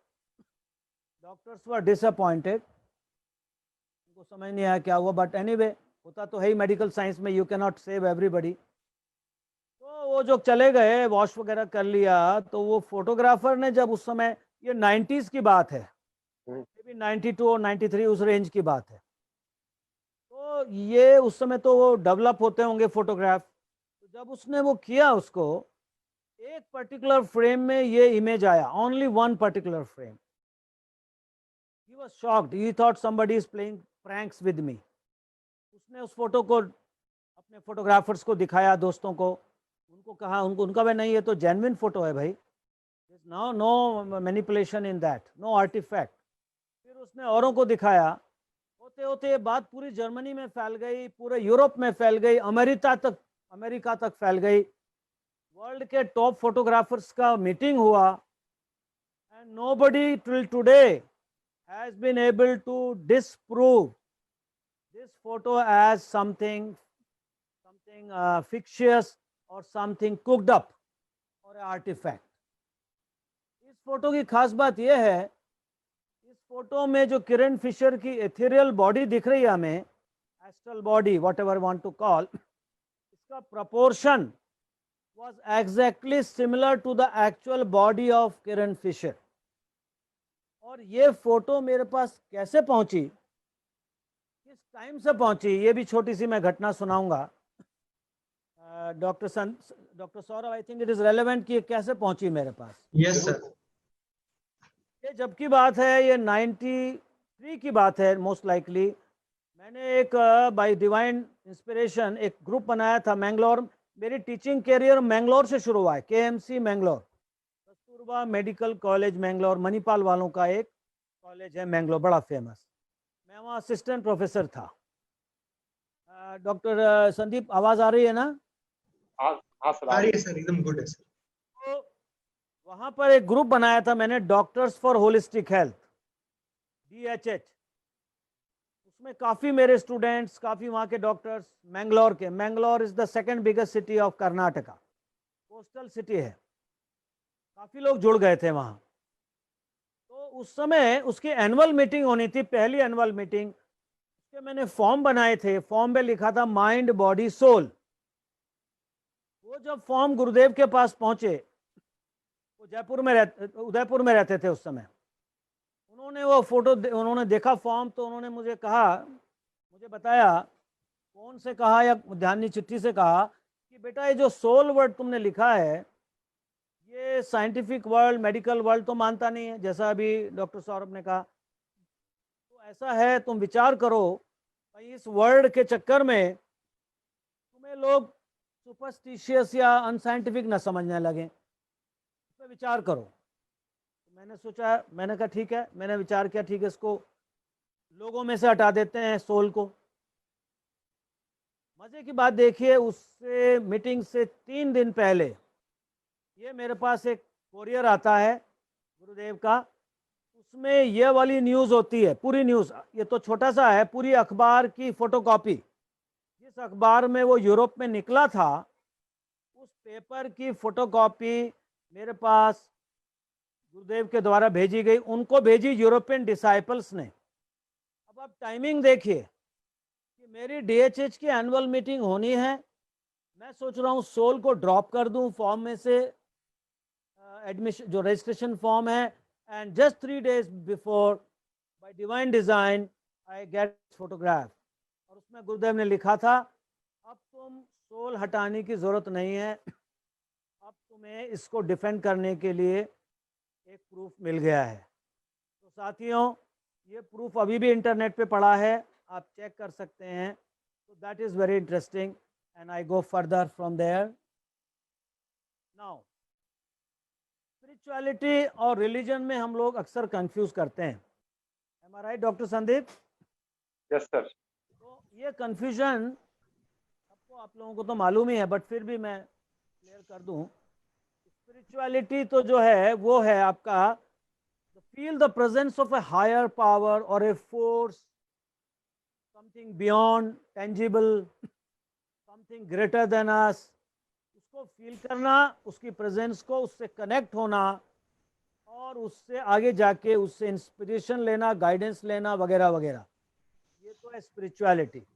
doctors were disappointed, उनको समझ नहीं आया क्या हुआ, बट एनीवे होता तो है ही मेडिकल साइंस में, you can not save everybody. तो वो जो चले गए, वॉश वगैरह कर लिया, तो वो फोटोग्राफर ने जब उस समय, ये 90s की बात है, 92 और 93 उस रेंज की बात है। तो ये उस समय तो वो डेवलप होते होंगे फोटोग्राफ। तो जब उसने वो किया, उसको एक पर्टिकुलर फ्रेम में ये इमेज आया, only one particular frame. He was shocked, he thought somebody is playing pranks with me. उसने उस फोटो को अपने फोटोग्राफर्स को दिखाया, दोस्तों को, उनको कहा, उनका भाई नहीं, ये तो जेन्युइन फोटो है भाई, no no manipulation in that, no artifact. फिर उसने औरों को दिखाया। होते होते ये बात पूरी जर्मनी में फैल गई, पूरे यूरोप में फैल गई, अमेरिका तक फैल गई। वर्ल्ड के टॉप फोटोग्राफर्स का मीटिंग हुआ, and nobody till today has been able to disprove this photo as something fictitious or something cooked up or an artifact। इस फोटो की खास बात यह है, इस फोटो में जो किरण फिशर की एथेरियल बॉडी दिख रही है हमें, astral body, whatever want to call, इसका proportion was exactly similar to the actual body of Kiran Fisher. और ये फोटो मेरे पास कैसे पहुंची, किस टाइम से पहुंची, ये भी छोटी सी मैं घटना सुनाऊंगा। Doctor Saurabh, I think it is relevant कि कैसे पहुंची मेरे पास। Yes sir. ये जब की बात है, ये 93 की बात है मोस्ट लाइकली। मैंने एक बाय डिवाइन इंस्पिरेशन एक ग्रुप बनाया था मैंगलोर। मेरी टीचिंग कैरियर मैंगलोर से शुरू हुआ है, KMC Mangalore, Kasturba medical college Mangalore, Manipal वालों का एक कॉलेज है मैंगलोर, बड़ा फेमस। मैं वहाँ असिस्टेंट प्रोफेसर था। डॉक्टर संदीप, आवाज़ आ रही है ना? हाँ सर। आ रही है सर, एकदम गुड है सर। तो वहां पर एक ग्रुप बनाया था मैंने, doctors for holistic health, DHH। उसमें काफी मेरे स्टूडेंट्स, काफी वहां के डॉक्टर्स, मैंगलोर के। Mangalore is the second biggest city of Karnataka, coastal city है, काफी लोग जुड़ गए थे वहां। तो उस समय उसकी एनुअल मीटिंग होनी थी, पहली एनुअल मीटिंग। उसके मैंने फॉर्म बनाए थे, फॉर्म पे लिखा था माइंड बॉडी सोल। वो जब फॉर्म गुरुदेव के पास पहुंचे, वो उदयपुर में रहते थे उस समय। उन्होंने वो फोटो उन्होंने देखा फॉर्म, तो उन्होंने मुझे कहा, मुझे बताया, फोन से कहा या ध्यानी चिट्ठी से कहा कि बेटा ये जो सोल वर्ड तुमने लिखा है, ये साइंटिफिक वर्ल्ड, मेडिकल वर्ल्ड तो मानता नहीं है, जैसा अभी डॉक्टर सौरभ ने कहा। तो ऐसा है, तुम विचार करो, भाई इस वर्ड के चक्कर में तुम्हें लोग सुपरस्टिशियस या अनसाइंटिफिक न समझने लगे, इस पर विचार करो। तो मैंने सोचा, मैंने कहा ठीक है, मैंने विचार किया ठीक है, इसको लोगों में से हटा देते हैं सोल को। मजे की बात देखिए, उससे मीटिंग से 3 दिन पहले ये मेरे पास एक कोरियर आता है गुरुदेव का, उसमें ये वाली न्यूज़ होती है, पूरी न्यूज़, ये तो छोटा सा है, पूरी अखबार की फोटोकॉपी। जिस अखबार में वो यूरोप में निकला था, उस पेपर की फोटोकॉपी मेरे पास गुरुदेव के द्वारा भेजी गई, उनको भेजी यूरोपियन डिसाइपल्स ने। अब आप टाइमिंग देखिए कि मेरी डीएचएच की एनुअल मीटिंग होनी है, मैं सोच रहा हूँ सोल को ड्रॉप कर दूं फॉर्म में से, एडमिशन जो रजिस्ट्रेशन फॉर्म है, and just 3 days before bye divine design I get photograph. और उसमें गुरुदेव ने लिखा था, अब तुम सोल हटाने की जरूरत नहीं है, अब तुम्हें इसको डिफेंड करने के लिए एक प्रूफ मिल गया है। तो साथियों, ये प्रूफ अभी भी इंटरनेट पे पड़ा है, आप चेक कर सकते हैं। तो that is very interesting and I go further from there. Now spirituality और रिलीजन में हम लोग अक्सर कंफ्यूज करते हैं, am I right doctor Sandeep? Yes sir. तो ये कंफ्यूजन सबको, आप लोगों को तो मालूम ही है, बट फिर भी मैं क्लियर कर दूं। स्पिरिचुअलिटी तो जो है वो है आपका feel the presence of a higher power और a force, something beyond tangible, something greater than us, उसको फील करना, उसकी प्रेजेंस को, उससे कनेक्ट होना, और उससे आगे जाके उससे इंस्पिरेशन लेना, गाइडेंस लेना, वगैरह वगैरह। ये तो है स्पिरिचुअलिटी।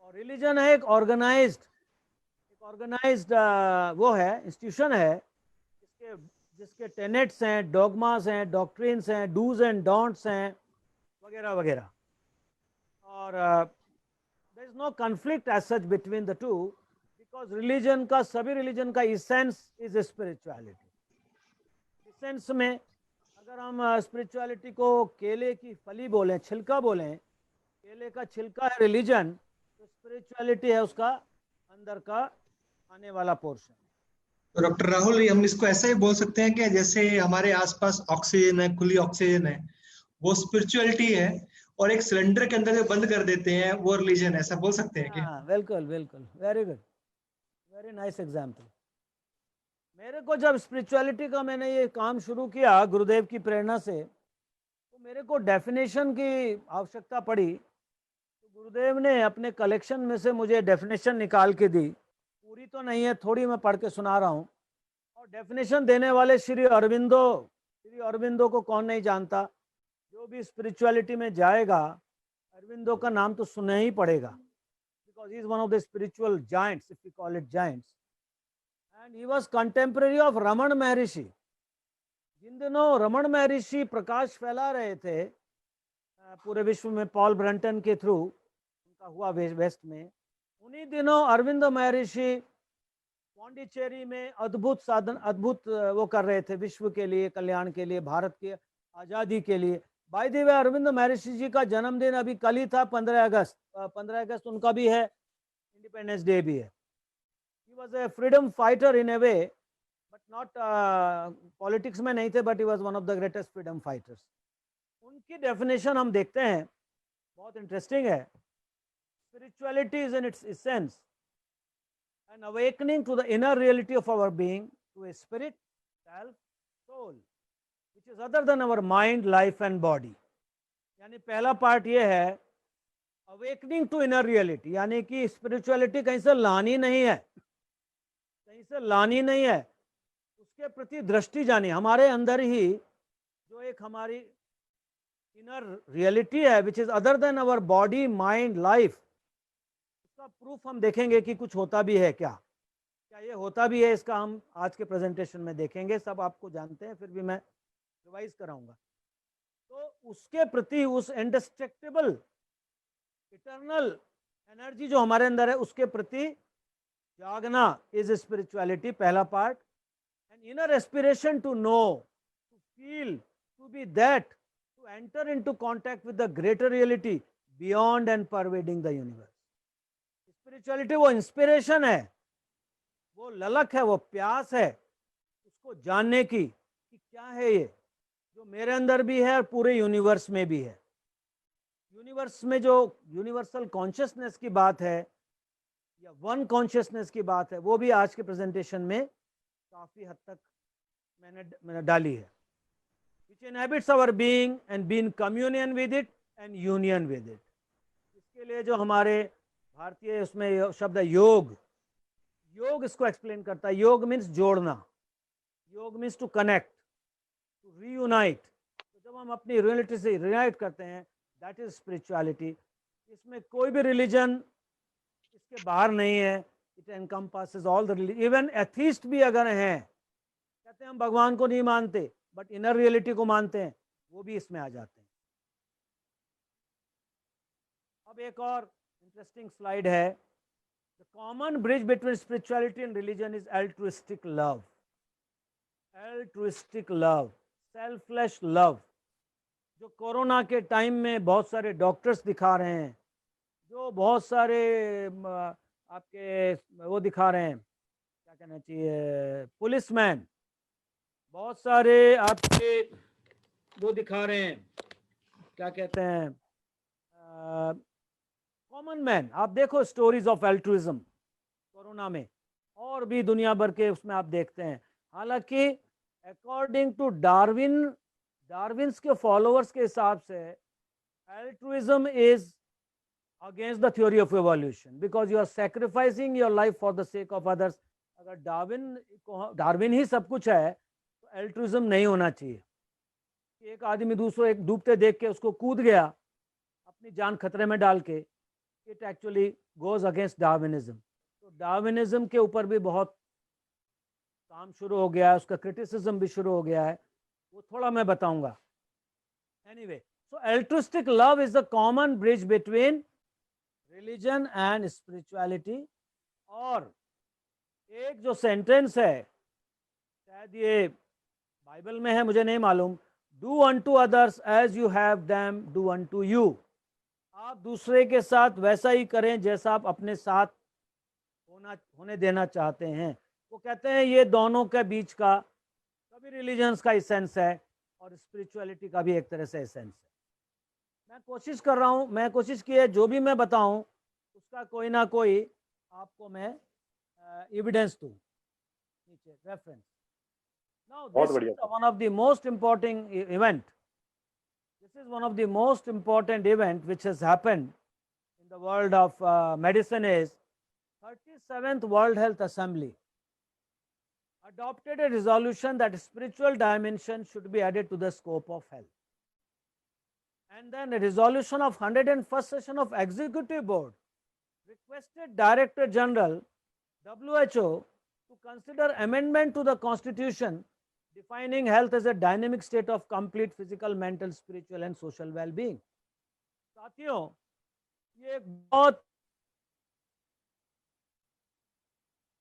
और रिलीजन है एक ऑर्गेनाइज्ड वो है, इंस्टीट्यूशन है, जिसके टेनेट्स हैं, डॉगमास हैं, डॉक्ट्रिन्स हैं, डूज एंड डोंट्स हैं, वगैरह वगैरह। और there is no conflict as such between the two, because religion का, सभी रिलीजन का इसेंस इज स्पिरिचुअलिटी। इसेंस में अगर हम स्पिरिचुअलिटी को केले की फली बोलें, छिलका बोलें, केले का छिलका है रिलीजन, तो स्पिरिचुअलिटी है उसका अंदर का आने वाला पोर्शन। तो डॉक्टर राहुल, हम इसको ऐसा ही बोल सकते हैं कि जैसे हमारे आसपास ऑक्सीजन है, खुली ऑक्सीजन है, वो स्पिरिचुअलिटी है, और एक सिलेंडर के अंदर जो बंद कर देते हैं वो रिलीजन, ऐसा बोल सकते हैं क्या? बिल्कुल बिल्कुल, very good, very nice example. मेरे को जब स्पिरिचुअलिटी का मैंने ये काम शुरू किया गुरुदेव की प्रेरणा से, तो मेरे को डेफिनेशन की आवश्यकता पड़ी। तो गुरुदेव ने अपने कलेक्शन में से मुझे डेफिनेशन निकाल के दी, पूरी तो नहीं है, थोड़ी मैं पढ़ के सुना रहा हूँ। और डेफिनेशन देने वाले श्री अरविंदो को कौन नहीं जानता? जो भी स्पिरिचुअलिटी में जाएगा, अरविंदो का नाम तो सुनना ही पड़ेगा, because he is one of the spiritual giants, if we call it giants, and he was contemporary of Raman Maharshi. जिन दिनों रमन महर्षि प्रकाश फैला रहे थे पूरे विश्व में, पॉल ब्रंटन के थ्रू उनका हुआ वेस्ट में, उन्हीं दिनों अरविंद महर्षि पौंडीचेरी में अद्भुत साधन, अद्भुत वो कर रहे थे विश्व के लिए, कल्याण के लिए, भारत के आज़ादी के लिए। बाय द वे, अरविंद महर्षि जी का जन्मदिन अभी कल ही था, 15 अगस्त। 15 अगस्त उनका भी है, इंडिपेंडेंस डे भी है। He was a freedom fighter in A way, but not politics में नहीं थे, but he was one of the greatest freedom fighters. उनकी डेफिनेशन हम देखते हैं, बहुत इंटरेस्टिंग है। Spirituality is in its essence an awakening to the inner reality of our being, to a spirit, self, soul, which is other than our mind, life and body. यानी पहला part ये है, awakening to inner reality, यानी कि spirituality कहीं से लानी नहीं है, कहीं से लानी नहीं है, उसके प्रति दृष्टि जानिए। हमारे अंदर ही जो एक हमारी इनर रियलिटी है which is other than our body mind life, उसका प्रूफ हम देखेंगे कि कुछ होता भी है क्या ये होता भी है, इसका हम आज के प्रेजेंटेशन में देखेंगे। सब आपको जानते हैं, फिर भी मैं रिवाइज कराऊंगा। तो उसके प्रति, उस इंडिस्ट्रक्टिबल इटर्नल एनर्जी जो हमारे अंदर है, उसके प्रति जागना इज स्पिरिचुअलिटी, पहला part. An inner aspiration to know, to feel, to be that, to enter into contact with the greater reality beyond and pervading the universe. Spirituality वो इंस्पिरेशन है, वो ललक है, वो प्यास है उसको जानने की कि क्या है ये जो मेरे अंदर भी है और पूरे यूनिवर्स में भी है। यूनिवर्स में जो यूनिवर्सल कॉन्शियसनेस की बात है या वन कॉन्शियसनेस की बात है, वो भी आज के प्रेजेंटेशन में काफी हद तक मैंने डाली है। Which inhabits our being and be in communion with it and union with it. इसके लिए जो हमारे भारतीय उसमें शब्द है योग, योग इसको एक्सप्लेन करता है। योग मीन्स जोड़ना, yoga means to connect, to reunite. तो जब हम अपनी रियलिटी से रीयूनाइट करते हैं, दैट इज स्पिरिचुअलिटी। इसमें कोई भी रिलीजन इसके बाहर नहीं है। It encompasses all the religion. Even atheist भी अगर हैं, कहते हैं हम भगवान को नहीं मानते बट इनर रियलिटी को मानते हैं, वो भी इसमें आ जाते हैं। अब एक और इंटरेस्टिंग स्लाइड है। The common bridge between spirituality and religion is altruistic love. Altruistic love, selfless love, जो कोरोना के टाइम में बहुत सारे डॉक्टर्स दिखा रहे हैं, जो बहुत सारे आपके वो दिखा रहे हैं, क्या कहना चाहिए, पुलिसमैन, बहुत सारे आपके वो दिखा रहे हैं, क्या कहते हैं, कॉमन मैन। आप देखो स्टोरीज ऑफ एल्ट्रुइज्म कोरोना में, और भी दुनिया भर के उसमें आप देखते हैं। हालांकि अकॉर्डिंग टू डार्विन्स के फॉलोअर्स के हिसाब से altruism is against the theory of evolution, because you are sacrificing your life for the sake of others. अगर डार्विन ही सब कुछ है तो एल्ट्रुइज्म नहीं होना चाहिए। एक आदमी दूसरों एक डूबते देख के उसको कूद गया अपनी जान खतरे में डाल के, it actually goes against Darwinism. तो डार्विनिज्म के ऊपर भी बहुत काम शुरू हो गया है, उसका क्रिटिसिज्म भी शुरू हो गया है, वो थोड़ा मैं बताऊंगा। Anyway, so altruistic love is the common bridge between religion and spirituality. और एक जो सेंटेंस है, शायद ये बाइबल में है, मुझे नहीं मालूम, do unto others as you have them do unto you. आप दूसरे के साथ वैसा ही करें जैसा आप अपने साथ होने देना चाहते हैं। वो कहते हैं ये दोनों के बीच का, सभी रिलीजन्स का एसेंस है और स्पिरिचुअलिटी का भी एक तरह से एसेंस है। मैं कोशिश कर रहा हूँ, मैं कोशिश की है जो भी मैं बताऊँ उसका कोई ना कोई आपको मैं एविडेंस दूँ, नीचे reference. Now this is one of the most important event. This is one of the most important event which has happened in the world of medicine is 37th World Health Assembly adopted a resolution that spiritual dimension should be added to the scope of health. And then a resolution of 101st session of Executive Board requested Director General WHO to consider amendment to the Constitution defining health as a dynamic state of complete physical, mental, spiritual and social well-being. साथियों, ये बहुत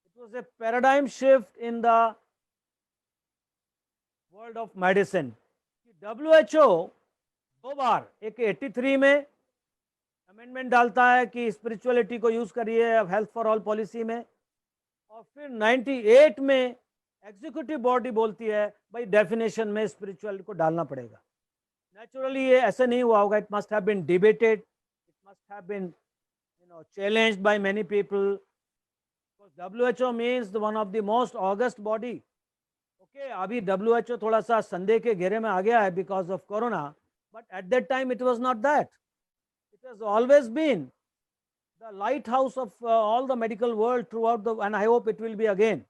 it was a paradigm shift in the world of medicine. WHO दो बार, एक 83 में amendment डालता है कि spirituality को यूज करिए हेल्थ फॉर ऑल पॉलिसी में, और फिर 98 में एग्जीक्यूटिव बॉडी बोलती है भाई डेफिनेशन में स्पिरिचुअल को डालना पड़ेगा। नेचुरली ये ऐसे नहीं हुआ होगा, it must have been debated, it must have been challenged by many people. WHO means one of the most august body. Okay, अभी WHO थोड़ा सा संदेह के घेरे में आ गया है because of corona, but at that time it was not that. It has always been the lighthouse of all the medical world throughout the, and I hope it will be again.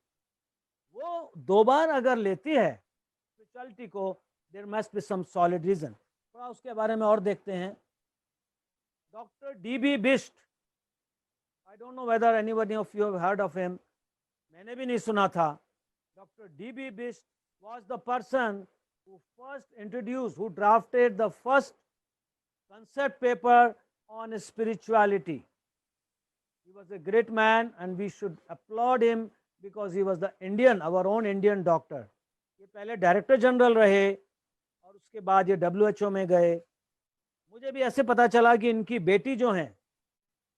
वो दो बार अगर लेती है spirituality को, there must be some solid reason. थोड़ा उसके बारे में और देखते हैं। Doctor D B Bisht, I don't know whether anybody of you have heard of him, मैंने भी नहीं सुना था। Doctor D B Bisht was the person who first introduced, who drafted the first concept paper on spirituality. He was a great man and we should applaud him because he was the Indian, our own Indian doctor. ये पहले director general रहे और उसके बाद ये WHO में गए। मुझे भी ऐसे पता चला कि इनकी बेटी जो है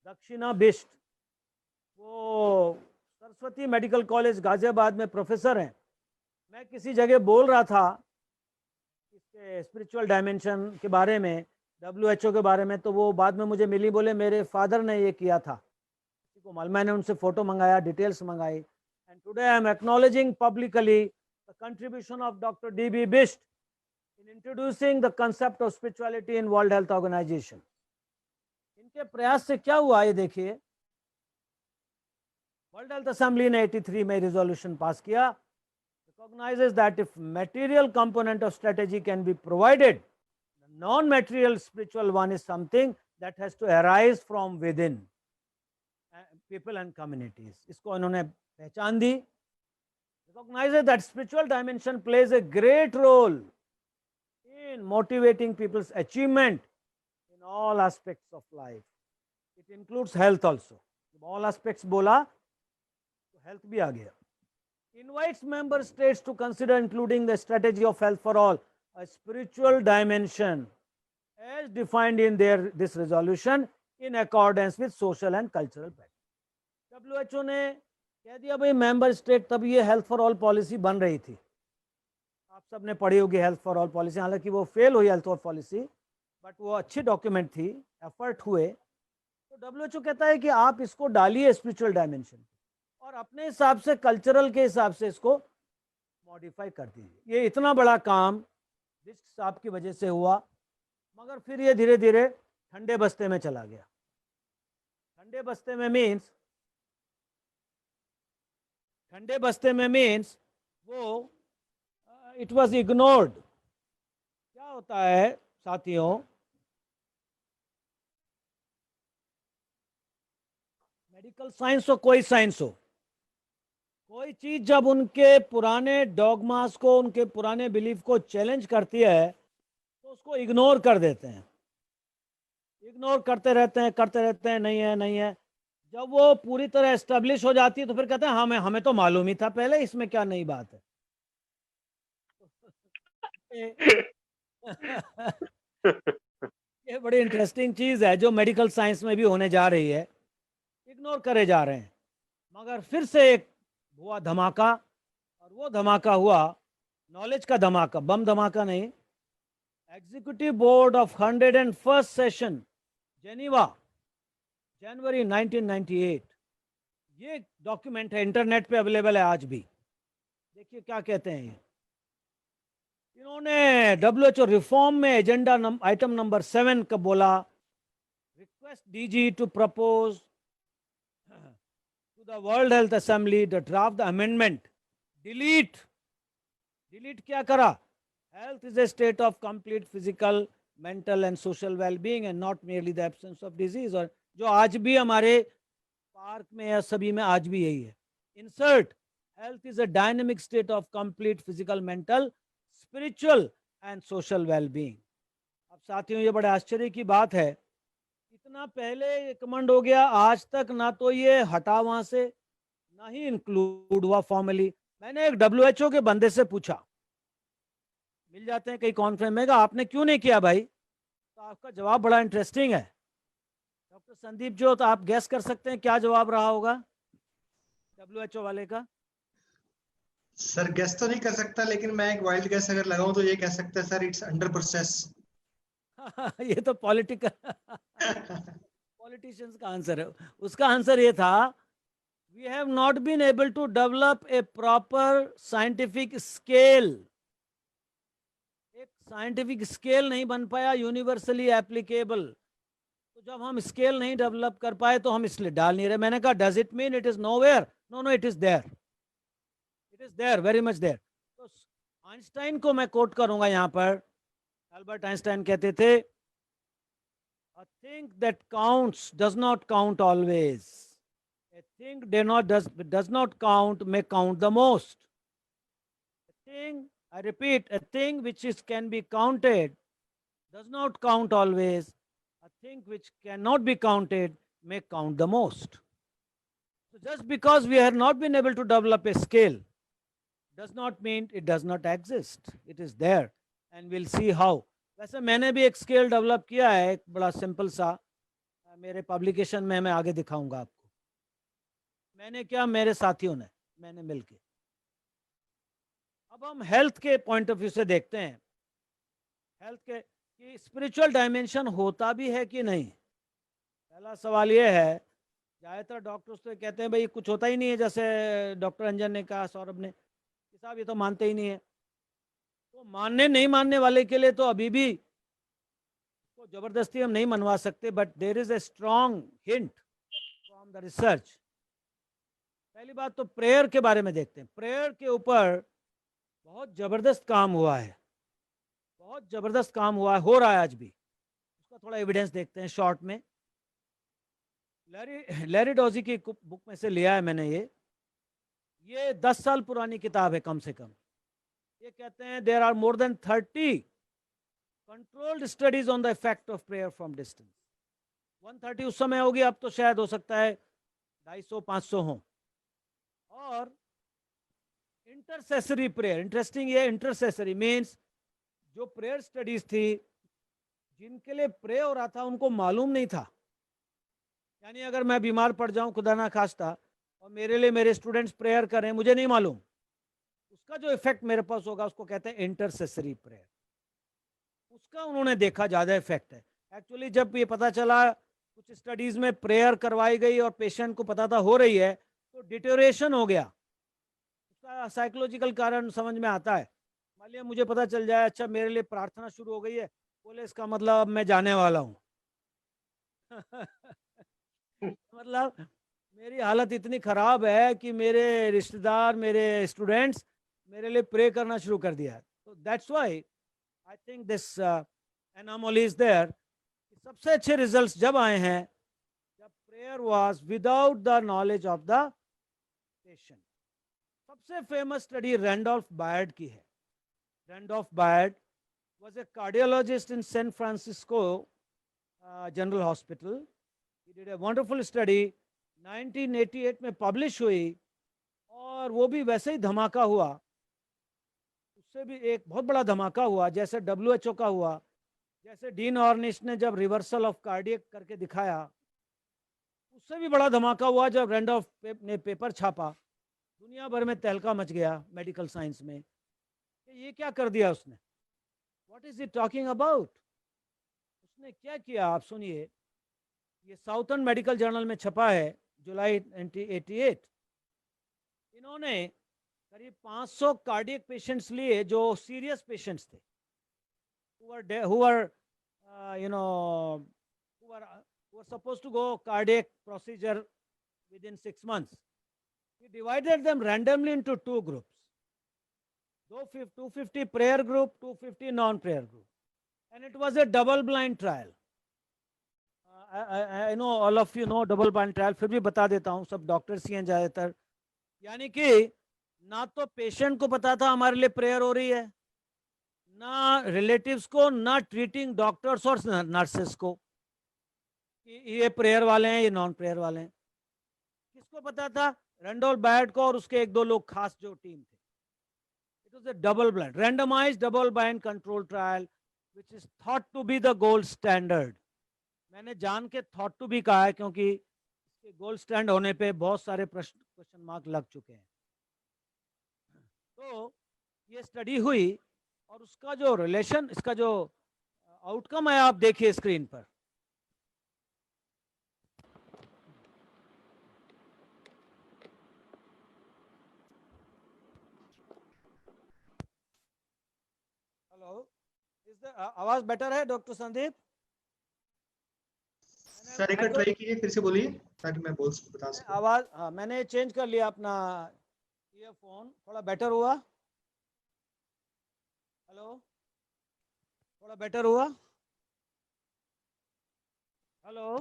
दक्षिणा बिस्ट, वो सरस्वती मेडिकल कॉलेज गाजियाबाद में प्रोफेसर हैं। मैं किसी जगह बोल रहा था इसके स्पिरिचुअल डायमेंशन के बारे में, WHO के बारे में, तो वो बाद में मुझे मिली, बोले मेरे फादर ने ये किया था। को मालूम, मैंने उनसे फोटो मंगाया, डिटेल्स मंगाई। And today I am acknowledging publicly the contribution of doctor D B Bisht in introducing the concept of spirituality in World Health Organization. इनके प्रयास से क्या हुआ ये देखिए। वर्ल्ड हेल्थ असेंबली ने 83 में रिजोल्यूशन पास किया, recognizes that if material component of strategy can be provided, the non-material spiritual one is something that has to arise from within people and communities. इसको इन्होंने पहचान दी। Recognizes that spiritual dimension plays a great role in motivating people's achievement in all aspects of life. It includes health also. All aspects बोला तो health भी आ गया। Invites member states to consider including the strategy of health for all, a spiritual dimension, as defined in this resolution in accordance with social and cultural practice. WHO ने कह दिया भाई member state, तब ये health for all policy बन रही थी। आप सबने पढ़ी होगी हेल्थ फॉर ऑल पॉलिसी, हालांकि वो फेल हुई हेल्थ फॉर पॉलिसी, बट वो अच्छी डॉक्यूमेंट थी, एफर्ट हुए। तो WHO कहता है कि आप इसको डालिए स्पिरिचुअल डायमेंशन और अपने हिसाब से, कल्चरल के हिसाब से इसको मॉडिफाई कर दीजिए। ये इतना बड़ा काम बिस्ट साहब की वजह से हुआ, मगर फिर ये धीरे धीरे ठंडे बस्ते में चला गया। ठंडे बस्ते में मीन्स वो इट वाज इग्नोर्ड। क्या होता है साथियों, मेडिकल साइंस हो कोई साइंस हो, कोई चीज जब उनके पुराने डॉगमास को, उनके पुराने बिलीफ को चैलेंज करती है तो उसको इग्नोर कर देते हैं, इग्नोर करते रहते हैं, नहीं है। जब वो पूरी तरह एस्टेब्लिश हो जाती है तो फिर कहते हैं हमें तो मालूम ही था पहले, इसमें क्या नई बात है। ये बड़ी इंटरेस्टिंग चीज है जो मेडिकल साइंस में भी होने जा रही है। इग्नोर करे जा रहे हैं, मगर फिर से एक हुआ धमाका, और वो धमाका हुआ नॉलेज का धमाका, बम धमाका नहीं। Executive board of 101st session Geneva, जनवरी 1998। ये डॉक्यूमेंट है, इंटरनेट पे अवेलेबल है आज भी। देखिए क्या कहते हैं ये। इन्होंने WHO रिफॉर्म में एजेंडा आइटम नंबर 7 का बोला, request DG to propose to the World Health Assembly to draft the amendment. Delete क्या करा? Health is a state of complete physical, mental and social well-being and not merely the absence of disease. और जो आज भी हमारे park में या सभी में आज भी यही है। Insert, health is a dynamic state of complete physical, mental, spiritual and social well-being. अब साथियों ये बड़े आश्चर्य की बात है, इतना पहले कमांड हो गया, आज तक ना तो ये हटा वहां से, ना ही इंक्लूड हुआ फॉर्मली। मैंने एक WHO के बंदे से पूछा, मिल जाते हैं कई कॉन्फ्रेंस में, आपने क्यों नहीं किया भाई? तो आपका जवाब बड़ा इंटरेस्टिंग है। डॉक्टर संदीप जो, तो आप गैस कर सकते हैं क्या जवाब रहा होगा WHO वाले का? सर गैस तो नहीं कर सकता, लेकिन मैं एक वाइल्ड गैस अगर लगाऊं तो ये कह सकते हैं सर, इट्स अंडर प्रोसेस। ये तो पॉलिटिशियंस का आंसर है। उसका आंसर ये था, we have not been able to develop a proper scientific scale. एक साइंटिफिक स्केल नहीं बन पाया यूनिवर्सली एप्लीकेबल। तो जब हम स्केल नहीं डेवलप कर पाए तो हम इसलिए डाल नहीं रहे। मैंने कहा does it mean it is nowhere? No, it is there, it is there, very much there. तो आइंस्टाइन को मैं कोट करूंगा यहाँ पर। अल्बर्ट आइंस्टाइन कहते थे, a thing that counts does not count always. A thing does not count may count the most. A thing, I repeat, a thing which can be counted does not count always. A thing which cannot be counted may count the most. So just because we have not been able to develop a skill does not mean it does not exist. It is there, and we'll see how. वैसे मैंने भी एक skill develop किया है, एक बड़ा simple सा, मेरे पब्लिकेशन में मैं आगे दिखाऊंगा आपको। मैंने क्या, मेरे साथियों ने, मैंने मिलके। अब हम हेल्थ के पॉइंट ऑफ व्यू से देखते हैं, हेल्थ के कि स्पिरिचुअल डायमेंशन होता भी है कि नहीं। पहला सवाल ये है, ज़्यादातर डॉक्टर्स तो कहते हैं भाई कुछ होता ही नहीं है, जैसे डॉक्टर अंजन ने कहा, सौरभ ने, साहब ये तो मानते ही नहीं है। तो मानने नहीं मानने वाले के लिए तो अभी भी तो जबरदस्ती हम नहीं मनवा सकते, but there is a strong hint from the research. पहली बात तो प्रेयर के बारे में देखते हैं। प्रेयर के ऊपर बहुत जबरदस्त काम हुआ है, बहुत जबरदस्त काम हुआ है, हो रहा है आज भी। उसका थोड़ा एविडेंस देखते हैं शॉर्ट में। लैरी डॉजी की बुक में से लिया है मैंने ये 10 साल पुरानी किताब है कम से कम। ये कहते हैं there are more than 30 controlled studies on the effect of prayer from distance. 130 उस समय होगी, अब तो शायद हो सकता है 250-500 हो। और इंटरसेसरी प्रेयर, इंटरेस्टिंग ये इंटरसेसरी मीन्स जो प्रेयर स्टडीज थी, जिनके लिए प्रे हो रहा था उनको मालूम नहीं था। यानी अगर मैं बीमार पड़ जाऊं खुदा ना खास्ता और मेरे लिए मेरे स्टूडेंट्स प्रेयर करें, मुझे नहीं मालूम, उसका जो इफेक्ट मेरे पास होगा उसको कहते हैं इंटरसेसरी प्रेयर। उसका उन्होंने देखा ज़्यादा इफेक्ट है। एक्चुअली जब ये पता चला, कुछ स्टडीज में प्रेयर करवाई गई और पेशेंट को पता था हो रही है, तो डिटेरियोरेशन हो गया। उसका साइकोलॉजिकल कारण समझ में आता है। मान लिया मुझे पता चल जाए, अच्छा मेरे लिए प्रार्थना शुरू हो गई है, बोले इसका मतलब अब मैं जाने वाला हूँ। मतलब मेरी हालत इतनी खराब है कि मेरे रिश्तेदार, मेरे स्टूडेंट्स मेरे लिए प्रे करना शुरू कर दिया है। तो that's why I think this anomaly is there. सबसे अच्छे रिजल्ट्स जब आए हैं जब prayer was without the knowledge of the patient. सबसे फेमस स्टडी रैंडोल्फ बायर्ड की है। Randolph Byrd was a cardiologist in San Francisco general hospital. He did a wonderful study, 1988 में पब्लिश हुई, और वो भी वैसे ही धमाका हुआ। उससे भी एक बहुत बड़ा धमाका हुआ, जैसे WHO का हुआ, जैसे डीन ऑर्निश ने जब रिवर्सल ऑफ कार्डियक करके दिखाया, उससे भी बड़ा धमाका हुआ जब रैंडोल्फ ने पेपर छापा। दुनिया भर में तहलका मच गया मेडिकल साइंस में, ये क्या कर दिया उसने, what is he talking about. उसने क्या किया आप सुनिए। ये साउथर्न मेडिकल जर्नल में छपा है, जुलाई 1988। इन्होंने करीब 500 कार्डियक पेशेंट्स लिए जो सीरियस पेशेंट्स थे, who were supposed to go cardiac procedure within 6 months. He divided them randomly into 2 groups, 250 prayer group, 250 non-prayer group, and it was a double-blind trial. I know all of you know double blind trial, फिर भी बता देता हूँ, सब doctors ही हैं ज़्यादातर। यानी कि ना तो पेशेंट को पता था हमारे लिए प्रेयर हो रही है, ना रिलेटिव्स को, ना ट्रीटिंग डॉक्टर्स और नर्सेस को कि ये प्रेयर वाले हैं, ये नॉन प्रेयर वाले हैं। किसको पता था? रैंडोल्फ बायर्ड को और उसके 1-2 लोग खास जो टीम थे। It was a double blind randomised double blind control trial which is thought to be the gold standard. मैंने जान के थॉट टू भी कहा है क्योंकि इसके गोल्ड स्टैंड होने पे बहुत सारे क्वेश्चन मार्क लग चुके हैं। तो ये स्टडी हुई और उसका जो रिलेशन, इसका जो आउटकम है आप देखिए स्क्रीन पर। हेलो, आवाज बेटर है डॉक्टर संदीप? सर एक ट्राई कीजिए, फिर से बोलिए ताकि मैं बता सकूं। आवाज, हाँ मैंने चेंज कर लिया अपना ईयरफोन थोड़ा बेटर हुआ? हेलो, थोड़ा बेटर हुआ? हेलो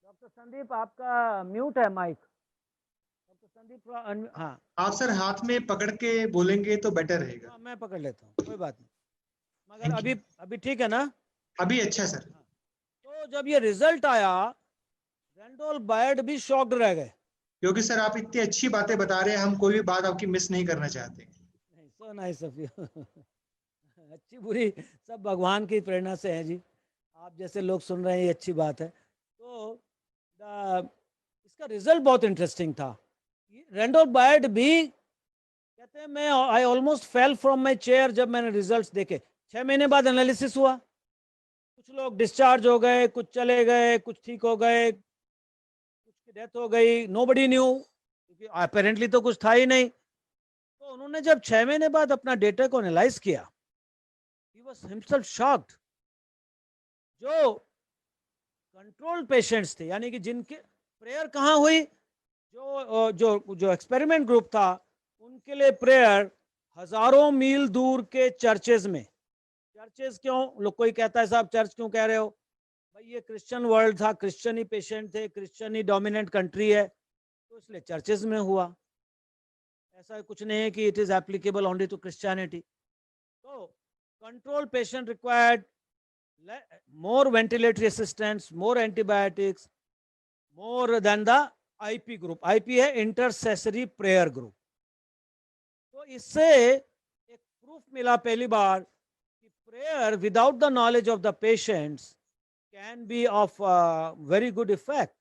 डॉक्टर संदीप, आपका म्यूट है माइक। डॉक्टर संदीप थोड़ा हाँ आप सर हाथ में पकड़ के बोलेंगे तो बेटर रहेगा। हाँ, मैं पकड़ लेता हूँ, कोई बात नहीं। मगर Thank you. अभी ठीक है ना? अभी अच्छा सर। हाँ। तो जब ये रिजल्ट आया, रैंडोल बायर्ड भी शॉक्ड रह गए। क्योंकि सर आप इतनी अच्छी बातें बता रहे हैं, हम कोई भी बात आपकी मिस नहीं करना चाहते। नहीं, सो नाइस ऑफ यू। अच्छी बुरी सब भगवान की प्रेरणा से है जी। आप जैसे लोग सुन रहे हैं, ये अच्छी बात है। तो इसका रिजल्ट बहुत इंटरेस्टिंग था। रैंडोल बायर्ड भी कहते हैं, मैं I almost fell from my chair जब मैंने रिजल्ट्स देखे। 6 महीने बाद एनालिसिस हुआ, कुछ लोग डिस्चार्ज हो गए, कुछ चले गए, कुछ ठीक हो गए, कुछ की डेथ हो गई, नोबडी न्यू, क्योंकि अपेरेंटली तो कुछ था ही नहीं। तो उन्होंने जब 6 महीने बाद अपना डेटा को एनालाइज किया, he was himself shocked। जो कंट्रोल पेशेंट्स थे, यानी कि जिनके प्रेयर कहाँ हुई, जो जो जो एक्सपेरिमेंट ग्रुप था, उनके लिए प्रेयर हजारों मील दूर के चर्चेज में। चर्चेज क्यों? लोग कोई कहता है साहब चर्च क्यों कह रहे हो? भाई ये क्रिश्चियन वर्ल्ड था, क्रिश्चियन ही पेशेंट थे, क्रिश्चियन ही डोमिनेंट कंट्री है, तो इसलिए चर्चेज में हुआ। ऐसा कुछ नहीं है कि it is applicable only to Christianity. तो control patient required more ventilatory assistance, more antibiotics, more than the IP group। IP है intercessory prayer group। तो इससे एक प्रूफ मिला पहली बार कि prayer without the knowledge of the patients can be of very good effect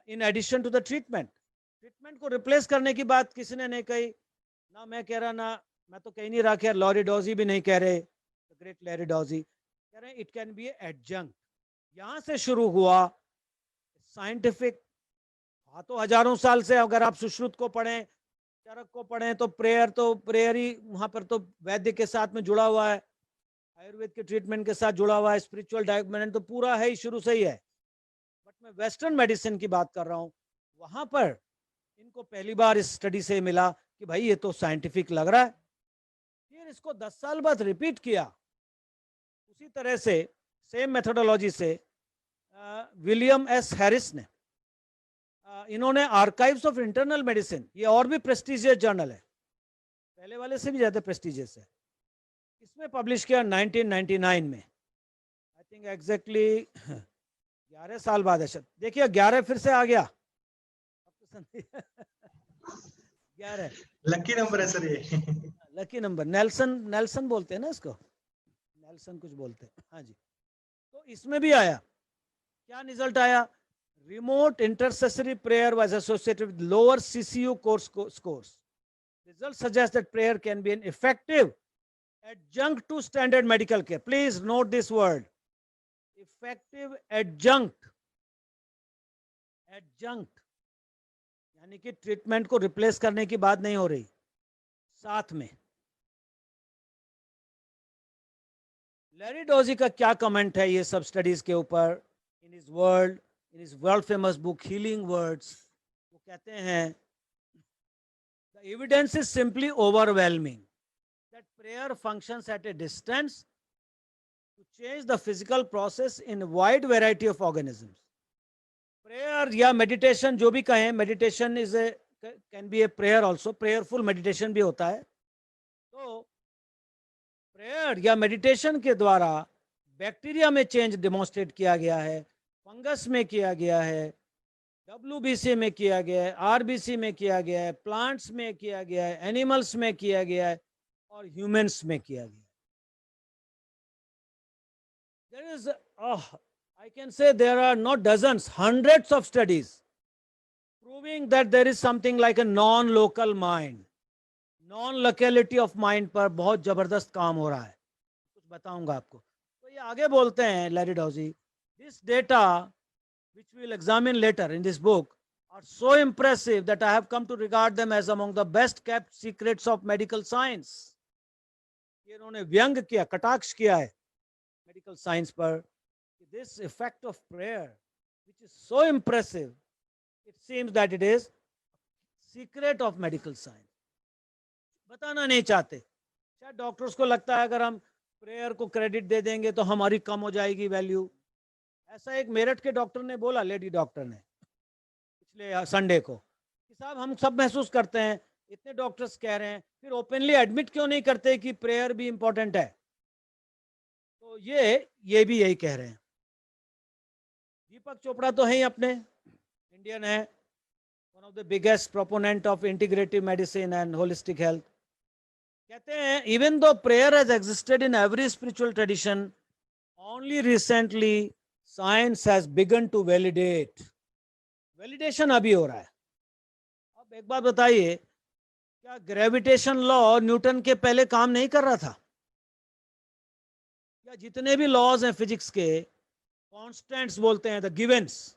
in addition to the treatment। Treatment को replace करने की बात किसी ने नहीं कही, ना मैं कह रहा, ना मैं तो कह नहीं रहा, खैर लॉरी डॉजी भी नहीं कह रहे, ग्रेट लॉरी डॉजी कह रहे हैं इट कैन बी एडजंक्ट। यहां से शुरू हुआ साइंटिफिक। हाँ, तो हजारों साल से अगर आप सुश्रुत को पढ़ें, चरक को पढ़ें, तो प्रेयर ही वहां पर तो वैद्य के साथ में जुड़ा हुआ है, आयुर्वेद के ट्रीटमेंट के साथ जुड़ा हुआ है, स्पिरिचुअल डेवलपमेंट तो पूरा है ही, शुरू से ही है। बट मैं वेस्टर्न मेडिसिन की बात कर रहा हूँ। वहां पर इनको पहली बार इस स्टडी से मिला कि भाई ये तो साइंटिफिक लग रहा है। फिर इसको 10 साल बाद रिपीट किया उसी तरह से, सेम मेथोडोलॉजी से, विलियम एस हैरिस ने। इन्होंने आर्काइव्स ऑफ इंटरनल मेडिसिन, ये और भी प्रेस्टिजियस जर्नल है, पहले वाले से भी ज्यादा प्रेस्टिजियस है, इसमें पब्लिश किया 1999 में। आई थिंक एग्जैक्टली 11 साल बाद है। देखिए 11 फिर से आ गया। 11 लकी नंबर है सर ये। Lucky number. नेल्सन बोलते हैं ना इसको, नेल्सन कुछ बोलते हैं, हाँ जी। तो इसमें भी आया, क्या रिजल्ट आया? Remote intercessory prayer was associated with lower CCU course scores. Result suggest that prayer can be an effective adjunct to standard medical care। Please note this word, effective adjunct। adjunct यानी कि treatment को replace करने की बात नहीं हो रही, साथ में। लैरी डॉजी का क्या कमेंट है ये सब स्टडीज के ऊपर? In his world famous book healing words, वो कहते हैं the evidence is simply overwhelming that prayer functions at a distance to change the physical process in a wide variety of organisms। prayer या meditation जो भी कहें, meditation is a can be a prayer also, prayerful meditation भी होता है। तो prayer या meditation के द्वारा बैक्टीरिया में चेंज डेमोन्स्ट्रेट किया गया है, फंगस में किया गया है, WBC में किया गया है, RBC में किया गया है, प्लांट्स में किया गया है, एनिमल्स में किया गया है, और ह्यूमंस में किया गया। There is, I can say there are not dozens, hundreds of studies proving that there is something like a non-local mind, non-locality of mind पर बहुत जबरदस्त काम हो रहा है। कुछ बताऊंगा आपको। तो ये आगे बोलते हैं Larry Doge, this data which we will examine later in this book are so impressive that I have come to regard them as among the best kept secrets of medical science। इन्होंने व्यंग किया, कटाक्ष किया है medical science पर। This effect of prayer which is so impressive, it seems that it is secret of medical science, बताना नहीं चाहते। शायद डॉक्टर्स को लगता है अगर हम प्रेयर को क्रेडिट दे देंगे तो हमारी कम हो जाएगी वैल्यू। ऐसा एक मेरठ के डॉक्टर ने बोला, लेडी डॉक्टर ने, पिछले संडे को, कि साहब हम सब महसूस करते हैं, इतने डॉक्टर्स कह रहे हैं, फिर ओपनली एडमिट क्यों नहीं करते कि प्रेयर भी इंपॉर्टेंट है। तो ये भी यही कह रहे हैं। दीपक चोपड़ा तो है ही अपने, इंडियन है, one of the biggest proponent of integrative medicine and holistic health. कहते हैं even though prayer has existed in every spiritual tradition, only recently science has begun to validate. Validation अभी हो रहा है। अब एक बात बताइए, क्या ग्रेविटेशन लॉ न्यूटन के पहले काम नहीं कर रहा था? या जितने भी लॉज हैं फिजिक्स के, कांस्टेंट्स बोलते हैं, द गिवेंस,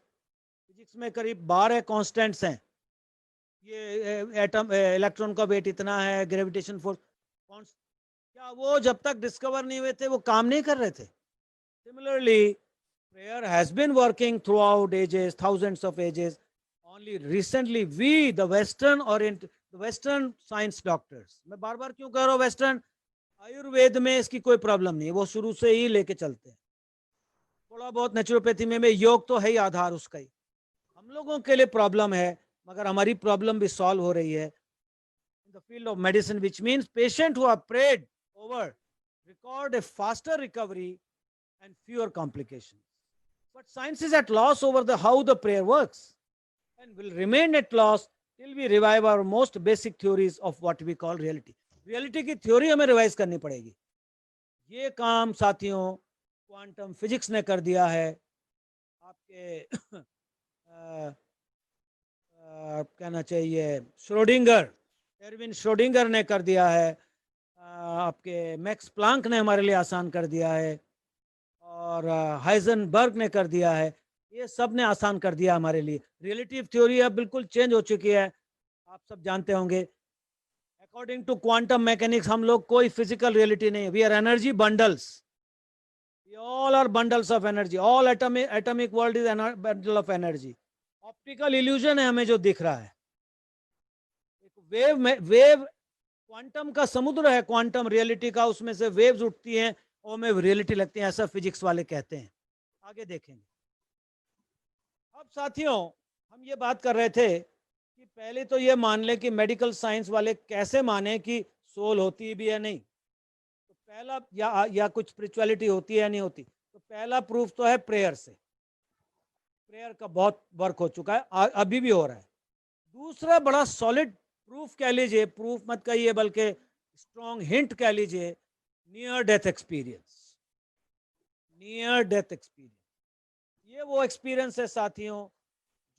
फिजिक्स में करीब 12 कांस्टेंट्स हैं। ये एटम, इलेक्ट्रॉन का वेट इतना है, ग्रेविटेशन फोर्स, क्या वो जब तक डिस्कवर नहीं हुए थे वो काम नहीं कर रहे थे? Similarly prayer has been working throughout ages, thousands of ages. Only recently we, the western science doctors, मैं बार बार क्यों कह रहा हूँ वेस्टर्न, आयुर्वेद में इसकी कोई प्रॉब्लम नहीं है, वो शुरू से ही लेके चलते हैं। थोड़ा बहुत नेचुरोपैथी में योग तो है ही आधार उसका ही। हम लोगों के लिए प्रॉब्लम है, मगर हमारी प्रॉब्लम भी सॉल्व हो रही है in the field of medicine, which means patient who are prayed over record a faster recovery and fewer complications. But science is at loss over how the prayer works and will remain at loss till we revive our most basic theories of what we call reality. Reality की theory हमें revise करनी पड़ेगी। ये काम साथियों quantum physics ने कर दिया है, आपके कहना चाहिए श्रोडिंगर, एरविन श्रोडिंगर ने कर दिया है, आपके मैक्स प्लांक ने हमारे लिए आसान कर दिया है, और हाइजनबर्ग ने कर दिया है। ये सब ने आसान कर दिया हमारे लिए। रिलेटिव थ्योरी अब बिल्कुल चेंज हो चुकी है, आप सब जानते होंगे। अकॉर्डिंग टू क्वांटम मैकेनिक्स हम लोग कोई फिजिकल रियलिटी नहीं है, we are energy bundles, we all are bundles of energy, all atomic world is bundle of energy. Optical illusion है हमें जो दिख रहा है, वेव क्वांटम का समुद्र है, क्वांटम रियलिटी का, उसमें से वेव्स उठती हैं और में रियलिटी लगती है, ऐसा फिजिक्स वाले कहते हैं। आगे देखेंगे। अब साथियों हम ये बात कर रहे थे कि पहले तो ये मान ले कि मेडिकल साइंस वाले कैसे माने कि सोल होती भी है नहीं, तो पहला या कुछ स्पिरिचुअलिटी होती है या नहीं होती, तो पहला प्रूफ तो है प्रेयर से। प्रेयर का बहुत वर्क हो चुका है, अभी भी हो रहा है। दूसरा बड़ा सॉलिड प्रूफ कह लीजिए, प्रूफ मत कहिए बल्कि स्ट्रॉन्ग हिंट कह लीजिए, near death experience. Near death experience, ये वो एक्सपीरियंस है साथियों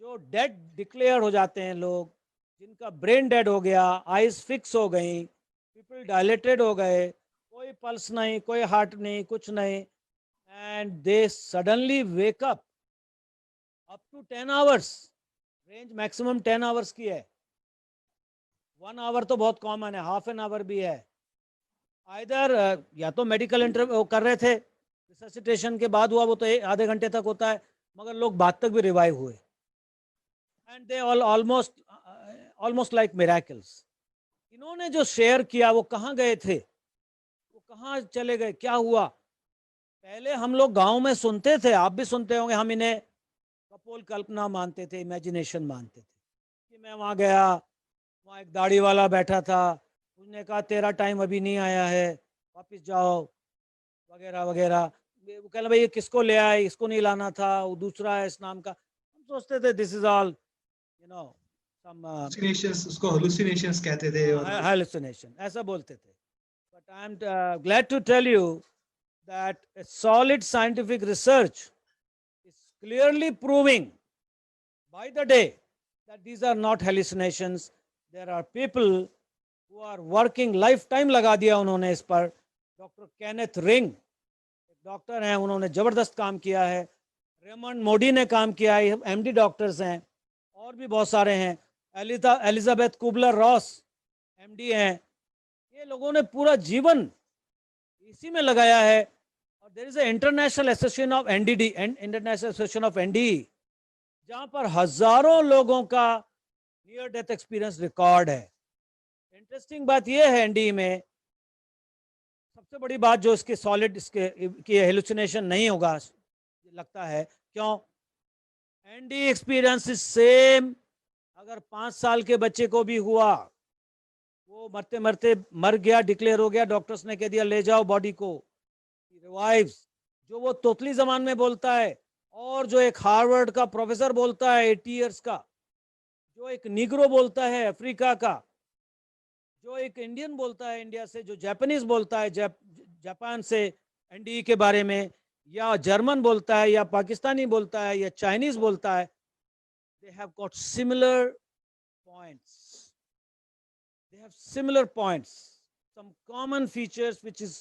जो डेड डिक्लेयर हो जाते हैं लोग, जिनका ब्रेन डेड हो गया, आईज फिक्स हो गई, पीपल डायलेटेड हो गए, कोई पल्स नहीं, कोई हार्ट नहीं, कुछ नहीं, and they suddenly wake up to 10 hours. Range maximum 10 hours की है, 1 आवर तो बहुत कॉमन है, हाफ एन आवर भी है। आइदर या तो मेडिकल इंटरव्यू कर रहे थे, रिससिटेशन के बाद हुआ, वो तो आधे घंटे तक होता है, मगर लोग बाद तक भी रिवाइव हुए, and they almost like miracles. इन्होंने जो शेयर किया वो कहाँ गए थे, वो कहाँ चले गए, क्या हुआ? पहले हम लोग गांव में सुनते थे, आप भी सुनते होंगे, हम इन्हें कपोल कल्पना मानते थे, इमेजिनेशन मानते थे कि मैं वहाँ गया, वहाँ एक दाढ़ी वाला बैठा था, उसने कहा तेरा टाइम अभी नहीं आया है, वापस जाओ, वगैरह वगैरह। वो कहना भाई ये किसको ले आए, इसको नहीं लाना था, वो दूसरा है इस नाम का। हम सोचते थे this is all you know some hallucinations, उसको hallucinations कहते थे, hallucination ऐसा बोलते थे। But I am glad to tell you that a solid scientific research is clearly proving by the day that these are not hallucinations. There are people who are working, lifetime लगा दिया उन्होंने इस पर। Doctor Kenneth ring doctor हैं, उन्होंने जबरदस्त काम किया है। रेमंड मोडी ने काम किया है, एमडी डॉक्टर्स हैं, और भी बहुत सारे हैं। एलिजाबेथ कुबलर रॉस एमडी हैं। ये लोगों ने पूरा जीवन इसी में लगाया है। और there is a international association of NDE, international association of ND, जहाँ पर हजारों लोगों का नियर डेथ एक्सपीरियंस रिकॉर्ड है। इंटरेस्टिंग बात यह है एनडी में, सबसे बड़ी बात जो इसके सॉलिड इसके की हेलुसिनेशन नहीं होगा लगता है, क्यों? ND experience is same. अगर 5 साल के बच्चे को भी हुआ, वो मरते मरते मर गया, डिक्लेयर हो गया, डॉक्टर्स ने कह दिया ले जाओ बॉडी को, रिवाइव्स। जो वो तोतली जबान में बोलता है, और जो एक हार्वर्ड का प्रोफेसर बोलता है 80 इयर्स का, जो एक निग्रो बोलता है अफ्रीका का, जो एक इंडियन बोलता है इंडिया से, जो जापानीज बोलता है जापान से एनडीई के बारे में, या जर्मन बोलता है, या पाकिस्तानी बोलता है, या चाइनीज बोलता है, they have got similar points. They have similar points, some common features which is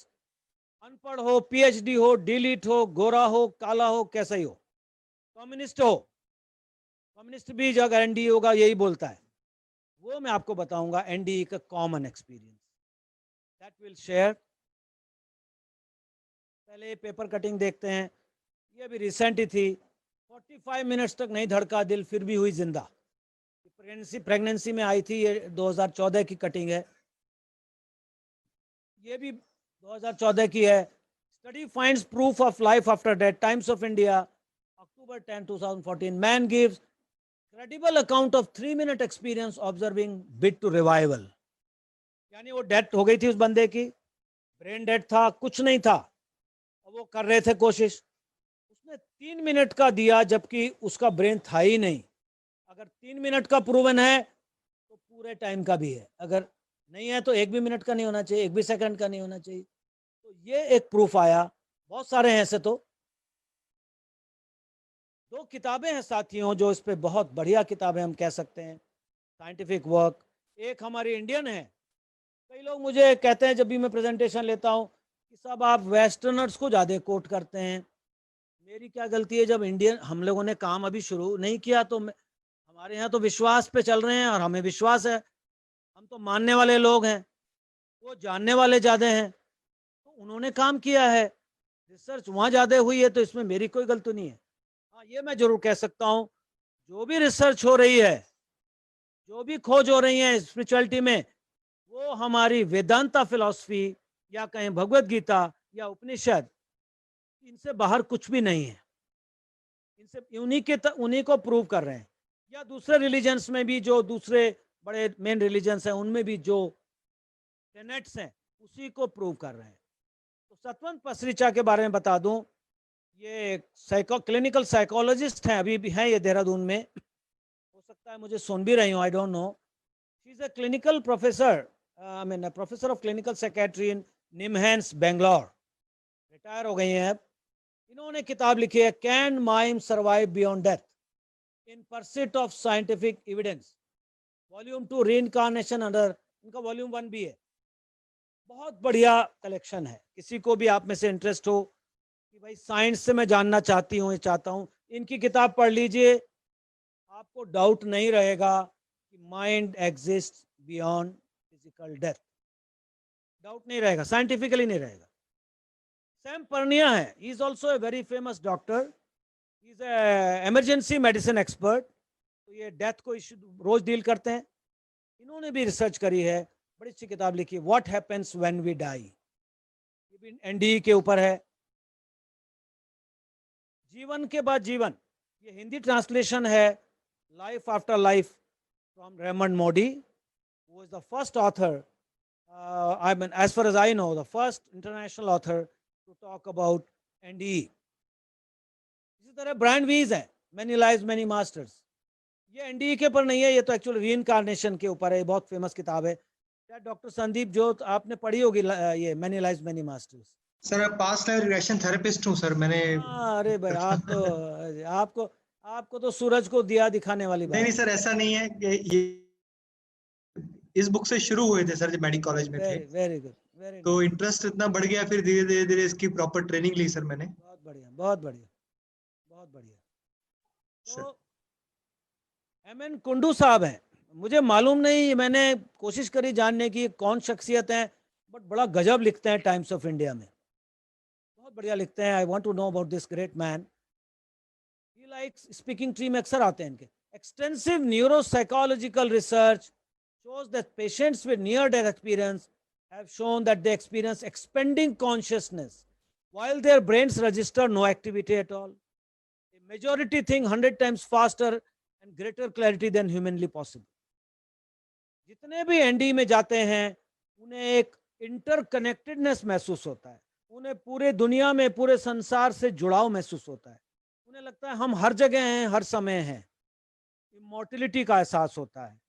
अनपढ़ हो, पीएचडी हो, डिलीट हो, गोरा हो, काला हो, कैसा ही हो, कम्युनिस्ट हो, कम्युनिस्ट भी अगर एनडीए होगा यही बोलता है। वो मैं आपको बताऊंगा एनडीए का common experience, that will share. पहले पेपर कटिंग देखते हैं, ये भी रिसेंट ही थी। 45 मिनट्स तक नहीं धड़का दिल, फिर भी हुई जिंदा। प्रेगनेंसी में आई थी, ये 2014 की कटिंग है, ये भी 2014 की है। Study finds proof of life after death, Times of India, October 10, 2014। Man gives credible account of 3-minute experience observing bit to revival. यानी वो डेथ हो गई थी उस बंदे की, ब्रेन डेड था, कुछ नहीं था, और वो कर रहे थे कोशिश। उसने 3 मिनट का दिया, जबकि उसका ब्रेन था ही नहीं। अगर 3 मिनट का प्रूवन है तो पूरे टाइम का भी है, अगर नहीं है तो 1 भी मिनट का नहीं होना चाहिए, 1 भी सेकंड का नहीं होना चाहिए। तो ये एक प्रूफ आया। बहुत सारे हैं ऐसे। तो 2 किताबें हैं साथियों जो इस पे बहुत बढ़िया किताबें हम कह सकते हैं, साइंटिफिक वर्क। एक हमारी इंडियन है। कई लोग मुझे कहते हैं जब भी मैं प्रेजेंटेशन लेता हूँ कि साहब आप वेस्टर्नर्स को ज़्यादा कोट करते हैं। मेरी क्या गलती है? जब इंडियन हम लोगों ने काम अभी शुरू नहीं किया तो हमारे यहाँ तो विश्वास पे चल रहे हैं, और हमें विश्वास है, हम तो मानने वाले लोग हैं, वो जानने वाले ज़्यादा हैं, तो उन्होंने काम किया है, रिसर्च वहाँ ज़्यादा हुई है, तो इसमें मेरी कोई गलती नहीं है। हाँ, ये मैं जरूर कह सकता हूँ, जो भी रिसर्च हो रही है, जो भी खोज हो रही है स्पिरिचुअलिटी में, वो हमारी वेदांता फिलॉसफी या कहें भगवत गीता या उपनिषद, इनसे बाहर कुछ भी नहीं है। इनसे उन्हीं को प्रूव कर रहे हैं। या दूसरे रिलीजन्स में भी, जो दूसरे बड़े मेन रिलीजन्स हैं, उनमें भी जो टेनेट्स हैं उसी को प्रूव कर रहे हैं। तो सतवंत पसरीचा के बारे में बता दूं, ये क्लिनिकल साइकोलॉजिस्ट हैं, अभी भी हैं ये देहरादून में, हो सकता है मुझे सुन भी रही हूँ, I don't know. She is a clinical professor, I mean professor of clinical psychiatry in NIMHANS Bangalore, retire हो गई हैं अब। इन्होंने किताब लिखी है can mind survive beyond death in pursuit of scientific evidence, volume 2, reincarnation under, इनका वॉल्यूम 1 भी है। बहुत बढ़िया कलेक्शन है। किसी को भी आप में से इंटरेस्ट हो कि भाई साइंस से मैं जानना चाहती हूँ, चाहता हूँ, इनकी किताब पढ़ लीजिए, आपको डाउट नहीं रहेगा कि mind exist beyond physical death. Doubt नहीं रहेगा, साइंटिफिकली नहीं रहेगा। सैम पर्निया है, he is also a very famous doctor, he is emergency medicine expert. तो ये डेथ को रोज डील करते हैं। इन्होंने भी रिसर्च करी है, बड़ी अच्छी किताब लिखी है, what happens when we die, ये भी एनडीई के ऊपर है। जीवन के बाद जीवन, ये हिंदी ट्रांसलेशन है, life after life from Raymond Modi, who is the first author, I mean, as far as I know, the first international author to talk about NDE. इसी तरह ब्रायन वीज है, Many Lives Many Masters, ये NDE के ऊपर नहीं है, ये तो एक्चुअली रीइंकार्नेशन के ऊपर है, बहुत फेमस किताब है। क्या डॉक्टर संदीप जो आपने पढ़ी होगी ये Many Lives Many Masters? Sir past life regression therapist हूँ सर मैंने। अरे भाई आप तो आपको तो सूरज को दिया दिखाने वाली बात। नहीं सर ऐसा नहीं है कि ये इस बुक से शुरू हुए थे सर जब मेडिकल कॉलेज में थे। वेरी गुड, वेरी तो इंटरेस्ट इतना बढ़ गया, फिर धीरे धीरे इसकी प्रॉपर ट्रेनिंग ली सर मैंने। बहुत बढ़िया, बहुत बढ़िया, बहुत बढ़िया। तो एमएन कुंडू साहब हैं, मुझे मालूम नहीं, मैंने कोशिश करी जानने की कौन शख्सियत है, बट बड़ा गजब लिखते हैं टाइम्स ऑफ इंडिया में, बहुत बढ़िया लिखते हैं। I want to know about this great man. He likes speaking tree में अक्सर आते हैं इनके। extensive neuropsychological research shows that patients with near-death experience have shown that they experience expanding consciousness while their brains register no activity at all. A majority think 100 times faster and greater clarity than humanly possible. जितने भी ND में जाते हैं उन्हें एक interconnectedness महसूस होता है, उन्हें पूरे दुनिया में पूरे संसार से जुड़ाव महसूस होता है, उन्हें लगता है हम हर जगह हैं, हर समय हैं, इमॉर्टिलिटी का एहसास होता है।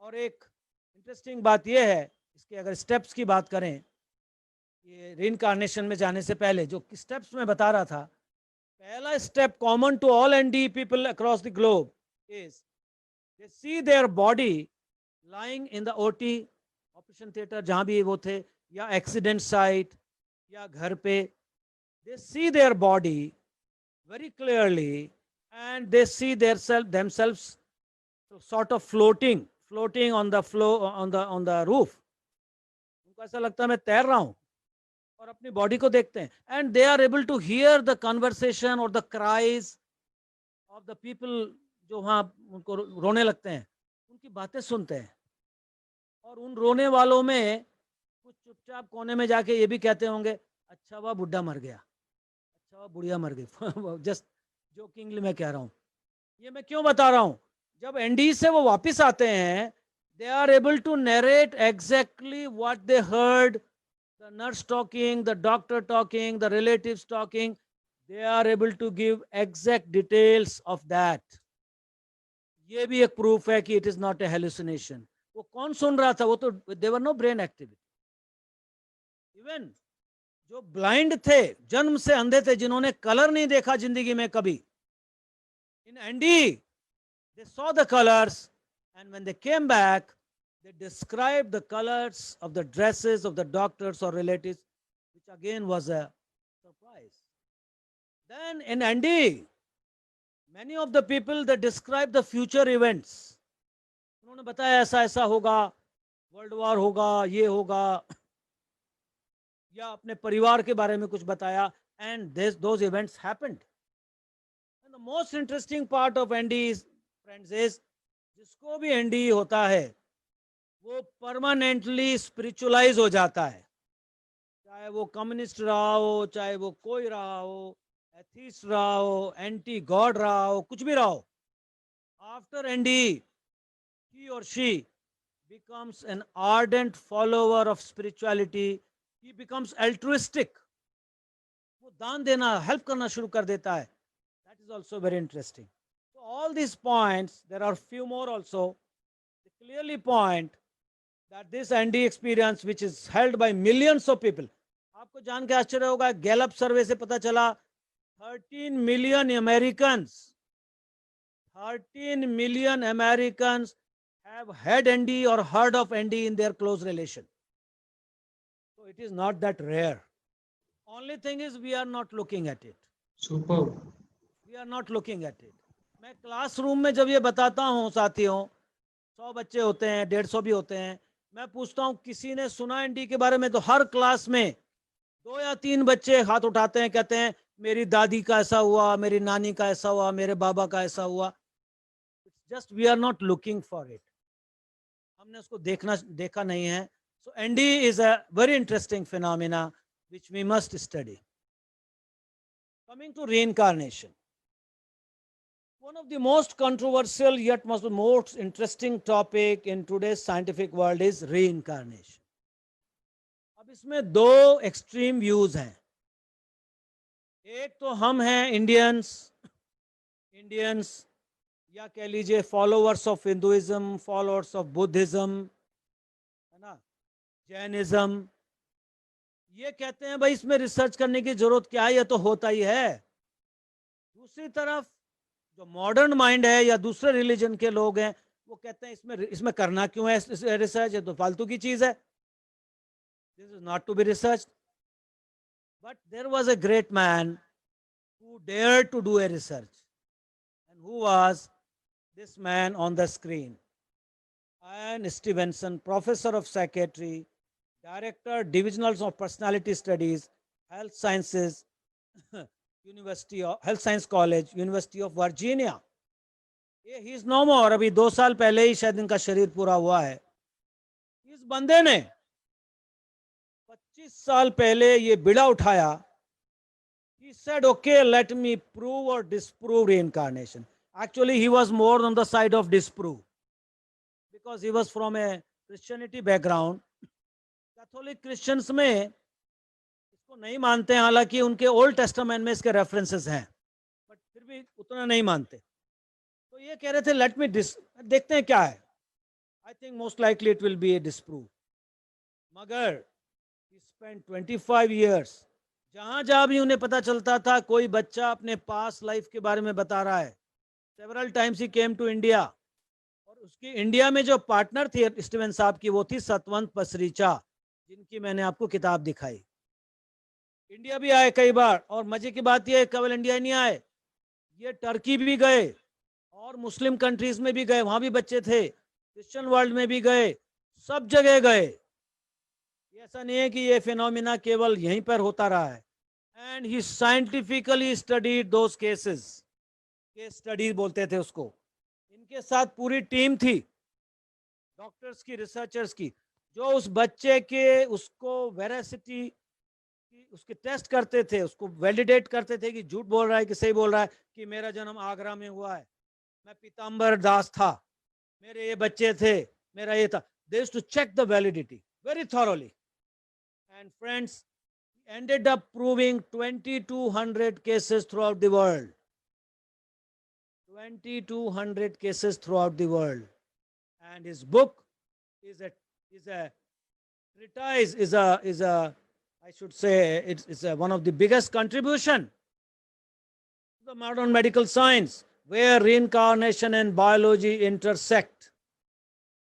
और एक इंटरेस्टिंग बात यह है, इसके अगर स्टेप्स की बात करें, ये रीइंकार्नेशन में जाने से पहले जो स्टेप्स मैं बता रहा था, पहला step common to all ND people across the globe is they see their body lying in the OT operation theatre जहां भी वो थे, या एक्सीडेंट साइट, या घर पे, they see their body very clearly and they see themselves sort of floating on the floor, on the roof. उनको ऐसा लगता है मैं तैर रहा हूं, और अपनी बॉडी को देखते हैं, and they are able to hear the conversation or the cries of the people जो वहां उनको रोने लगते हैं, उनकी बातें सुनते हैं। और उन रोने वालों में कुछ चुपचाप कोने में जाके ये भी कहते होंगे, अच्छा वह बुढ़ा मर गया, अच्छा वह बुढ़िया मर गई। जस्ट जोकिंगली मैं कह रहा हूँ। ये मैं क्यों बता रहा हूँ, जब एनडी से वो वापस आते हैं, they are able to narrate exactly what they heard, the nurse talking, the doctor talking, the relatives talking, they are able to give exact details of that. ये भी एक प्रूफ है कि it is not a hallucination. वो कौन सुन रहा था, वो तो there no brain activity. Even जो ब्लाइंड थे, जन्म से अंधे थे, जिन्होंने कलर नहीं देखा जिंदगी में कभी, in NDE they saw the colours and when they came back they described the colors of the dresses of the doctors or relatives, which again was a surprise. Then in ND, many of the people that describe the future events, उन्होंने बताया ऐसा ऐसा होगा, world war होगा, ये होगा, या अपने परिवार के बारे में कुछ बताया, and those events happened. And the most interesting part of ND, friends, is जिसको भी ND होता है वो परमानेंटली स्पिरिचुअलाइज हो जाता है, चाहे वो कम्युनिस्ट रहा हो, चाहे वो कोई रहा हो, एथीस्ट रहा हो, एंटी गॉड रहा हो, कुछ भी रहा हो। After ND he or she becomes an ardent follower of spirituality, he becomes altruistic, वो दान देना, हेल्प करना शुरू कर देता है। That is also very interesting. So all these points, there are few more also, they clearly point that this ND experience, which is held by millions of people, आपको जान के आश्चर्य होगा, गैलप सर्वे से पता चला 13 million Americans have had ND or heard of ND in their close relation. So it is not that rare. Only thing is we are not looking at it. Superb. We are not looking at it. मैं classroom में जब ये बताता हूँ साथियों, 100 बच्चे होते हैं, 150 भी होते हैं, मैं पूछता हूँ किसी ने सुना एनडी के बारे में, तो हर क्लास में 2 या 3 बच्चे हाथ उठाते हैं, कहते हैं मेरी दादी का ऐसा हुआ, मेरी नानी का ऐसा हुआ, मेरे बाबा का ऐसा हुआ। Just we are not looking for it, हमने उसको देखा नहीं है। So NDE is a very interesting phenomena which we must study. Coming to reincarnation, one of the most controversial yet most interesting topic in today's scientific world is reincarnation. अब इसमें 2 extreme views हैं। एक तो हम हैं Indians या कह लीजिए followers of Hinduism, followers of Buddhism, है ना, जैनिज्म, ये कहते हैं भाई इसमें रिसर्च करने की जरूरत क्या है, ये तो होता ही है। दूसरी तरफ जो मॉडर्न माइंड है या दूसरे रिलीजन के लोग हैं, वो कहते हैं इसमें करना क्यों है रिसर्च, ये तो फालतू की चीज है, this is not to be research. But there was a great man who dared to do a research, and who was this man on the screen? Ian Stevenson, professor of psychiatry, Director, Divisional of Personality Studies, Health Sciences, Health Science College, University of Virginia. ये he is no मोर, अभी 2 साल पहले ही शायद इनका शरीर पूरा हुआ है। इस बंदे ने 25 साल पहले ये बिड़ा उठाया। He said, okay, let me prove or disprove reincarnation. Actually, he was more on the side of disprove because he was from a Christianity background. Catholic Christians में इसको नहीं मानते हैं, हालांकि उनके ओल्ड टेस्टामेंट में इसके रेफरेंसेस हैं, बट फिर भी उतना नहीं मानते। तो ये कह रहे थे लेट मी देखते हैं क्या है। I think most likely it will be A disprove. मगर he spent 25 years, जहां जहां भी उन्हें पता चलता था कोई बच्चा अपने पास लाइफ के बारे में बता रहा है, several times he came to India. और उसकी इंडिया में जो पार्टनर थी स्टीवन साहब की, वो थी सतवंत पसरीचा, जिनकी मैंने आपको किताब दिखाई। इंडिया भी आए कई बार, और मजे की बात यह केवल इंडिया ही नहीं आए, ये टर्की भी गए और मुस्लिम कंट्रीज में भी गए, वहां भी बच्चे थे, क्रिश्चियन वर्ल्ड में भी गए, सब जगह गए। ऐसा नहीं है कि ये फिनोमिना केवल यहीं पर होता रहा है। And he scientifically studied those cases, case study बोलते थे उसको। इनके साथ पूरी टीम थी, डॉक्टर्स की, रिसर्चर्स की, जो उस बच्चे के उसको वेरासिटी उसके टेस्ट करते थे, उसको वैलिडेट करते थे कि झूठ बोल रहा है कि सही बोल रहा है, कि मेरा जन्म आगरा में हुआ है, मैं पीताम्बर दास था, मेरे ये बच्चे थे, मेरा ये था। They used to check the validity very thoroughly. And friends, ended up proving 2200 cases throughout the world. 2200 cases throughout the world. And his book is a treatise, is a I should say it's one of the biggest contribution to the modern medical science, where reincarnation and biology intersect.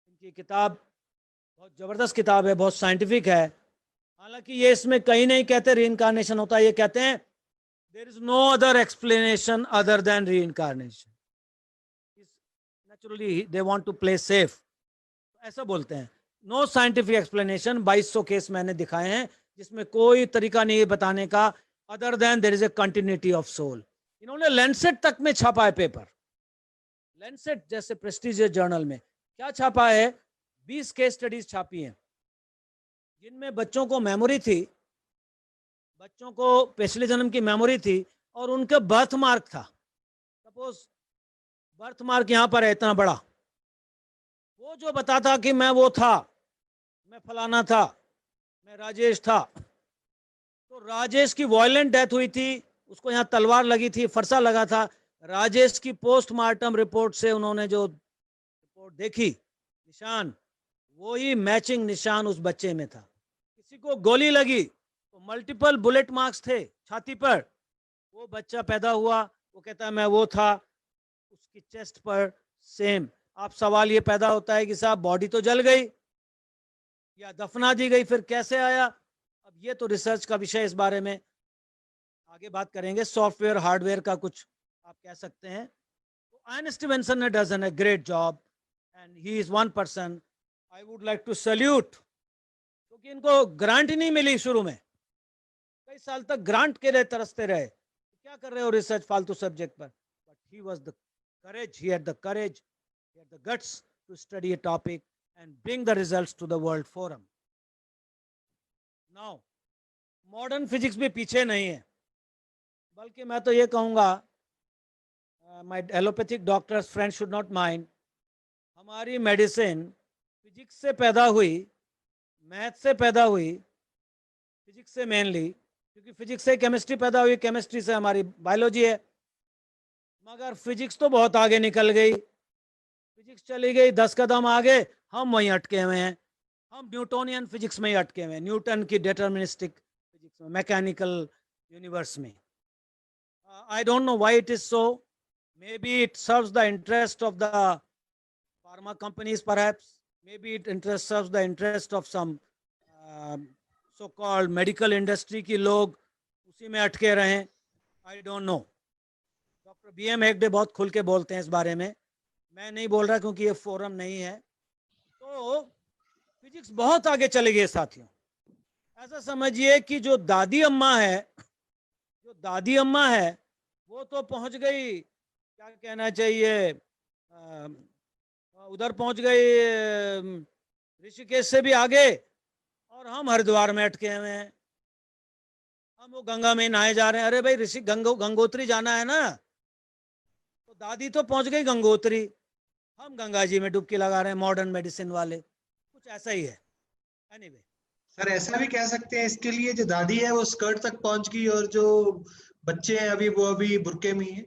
इनकी किताब बहुत जबरदस्त किताब है, बहुत scientific है। हालांकि ये इसमें कहीं नहीं कहते रीइंकारनेशन होता है, ये कहते हैं there is no other explanation other than reincarnation. Naturally they want to play safe, ऐसा बोलते हैं। No scientific explanation. 2200 केस मैंने दिखाए हैं जिसमें कोई तरीका नहीं है बताने का other than there is a continuity of soul. इन्होंने लैंसेट तक में छापा है पेपर, लैंसेट जैसे प्रेस्टीजियस जर्नल में क्या छापा है, 20 केस स्टडीज छापी हैं, जिनमें बच्चों को मेमोरी थी, बच्चों को पिछले जन्म की मेमोरी थी, और उनका बर्थ मार्क था। सपोज बर्थ मार्क यहाँ पर है इतना बड़ा, वो जो बताता कि मैं वो था, मैं फलाना था, मैं राजेश था। तो राजेश की वायलेंट डेथ हुई थी, उसको यहाँ तलवार लगी थी, फरसा लगा था। राजेश की पोस्टमार्टम रिपोर्ट से उन्होंने जो रिपोर्ट देखी, निशान वही मैचिंग निशान उस बच्चे में था। किसी को गोली लगी तो मल्टीपल बुलेट मार्क्स थे छाती पर, वो बच्चा पैदा हुआ, वो कहता है मैं वो था, उसकी चेस्ट पर सेम। आप सवाल ये पैदा होता है कि साहब बॉडी तो जल गई या दफना दी गई, फिर कैसे आया? अब ये तो रिसर्च का विषय, इस बारे में आगे बात करेंगे। सॉफ्टवेयर हार्डवेयर का कुछ आप कह सकते हैं। तो आयन स्टीवेंसन ने done a great job and he is one person I would like to salute, क्योंकि इनको ग्रांट ही नहीं मिली शुरू में, कई साल तक ग्रांट के लिए तरसते रहे, क्या कर रहे हो रिसर्च फालतू सब्जेक्ट पर। But he was the courage, he had the courage, he had the guts to study a topic and bring the results to the world forum. Now modern physics भी पीछे नहीं है, बल्कि मैं तो ये कहूँगा, my allopathic doctors friend should not mind, हमारी मेडिसिन फिजिक्स से पैदा हुई, मैथ से पैदा हुई, फिजिक्स से मेनली, क्योंकि फिजिक्स से केमिस्ट्री पैदा हुई, केमिस्ट्री से हमारी बायोलॉजी है। मगर फिजिक्स तो बहुत आगे निकल गई, फिजिक्स चली गई 10 कदम आगे, हम वहीं अटके हुए हैं। हम न्यूटोनियन फिजिक्स में ही अटके हुए हैं, न्यूटन की डिटर्मिनिस्टिक फिजिक्स में, मैकेनिकल यूनिवर्स में। आई don't know why it is so, may be it serves the interest of the pharma companies perhaps, maybe it serves the interest of some so called medical industry की लोग उसी में अटके रहें, I don't know। Doctor BM Hegde बहुत खुल के बोलते हैं इस बारे में, मैं नहीं बोल रहा क्योंकि ये फोरम नहीं है। तो फिजिक्स बहुत आगे चली गई साथियों। ऐसा समझिए कि जो दादी अम्मा है, वो तो पहुंच गई, क्या कहना चाहिए, उधर पहुंच गए ऋषिकेश से भी आगे, और हम हरिद्वार में अटके हुए हैं। हम वो गंगा में नहाए जा रहे हैं। अरे भाई ऋषि गंगोत्री जाना है ना, तो दादी तो पहुंच गई गंगोत्री, हम गंगा जी में डुबकी लगा रहे हैं मॉडर्न मेडिसिन वाले। कुछ ऐसा ही है। एनीवे सर ऐसा भी कह सकते हैं इसके लिए, जो दादी है वो स्कर्ट तक पहुंच गई और जो बच्चे हैं अभी वो अभी बुरके में ही है।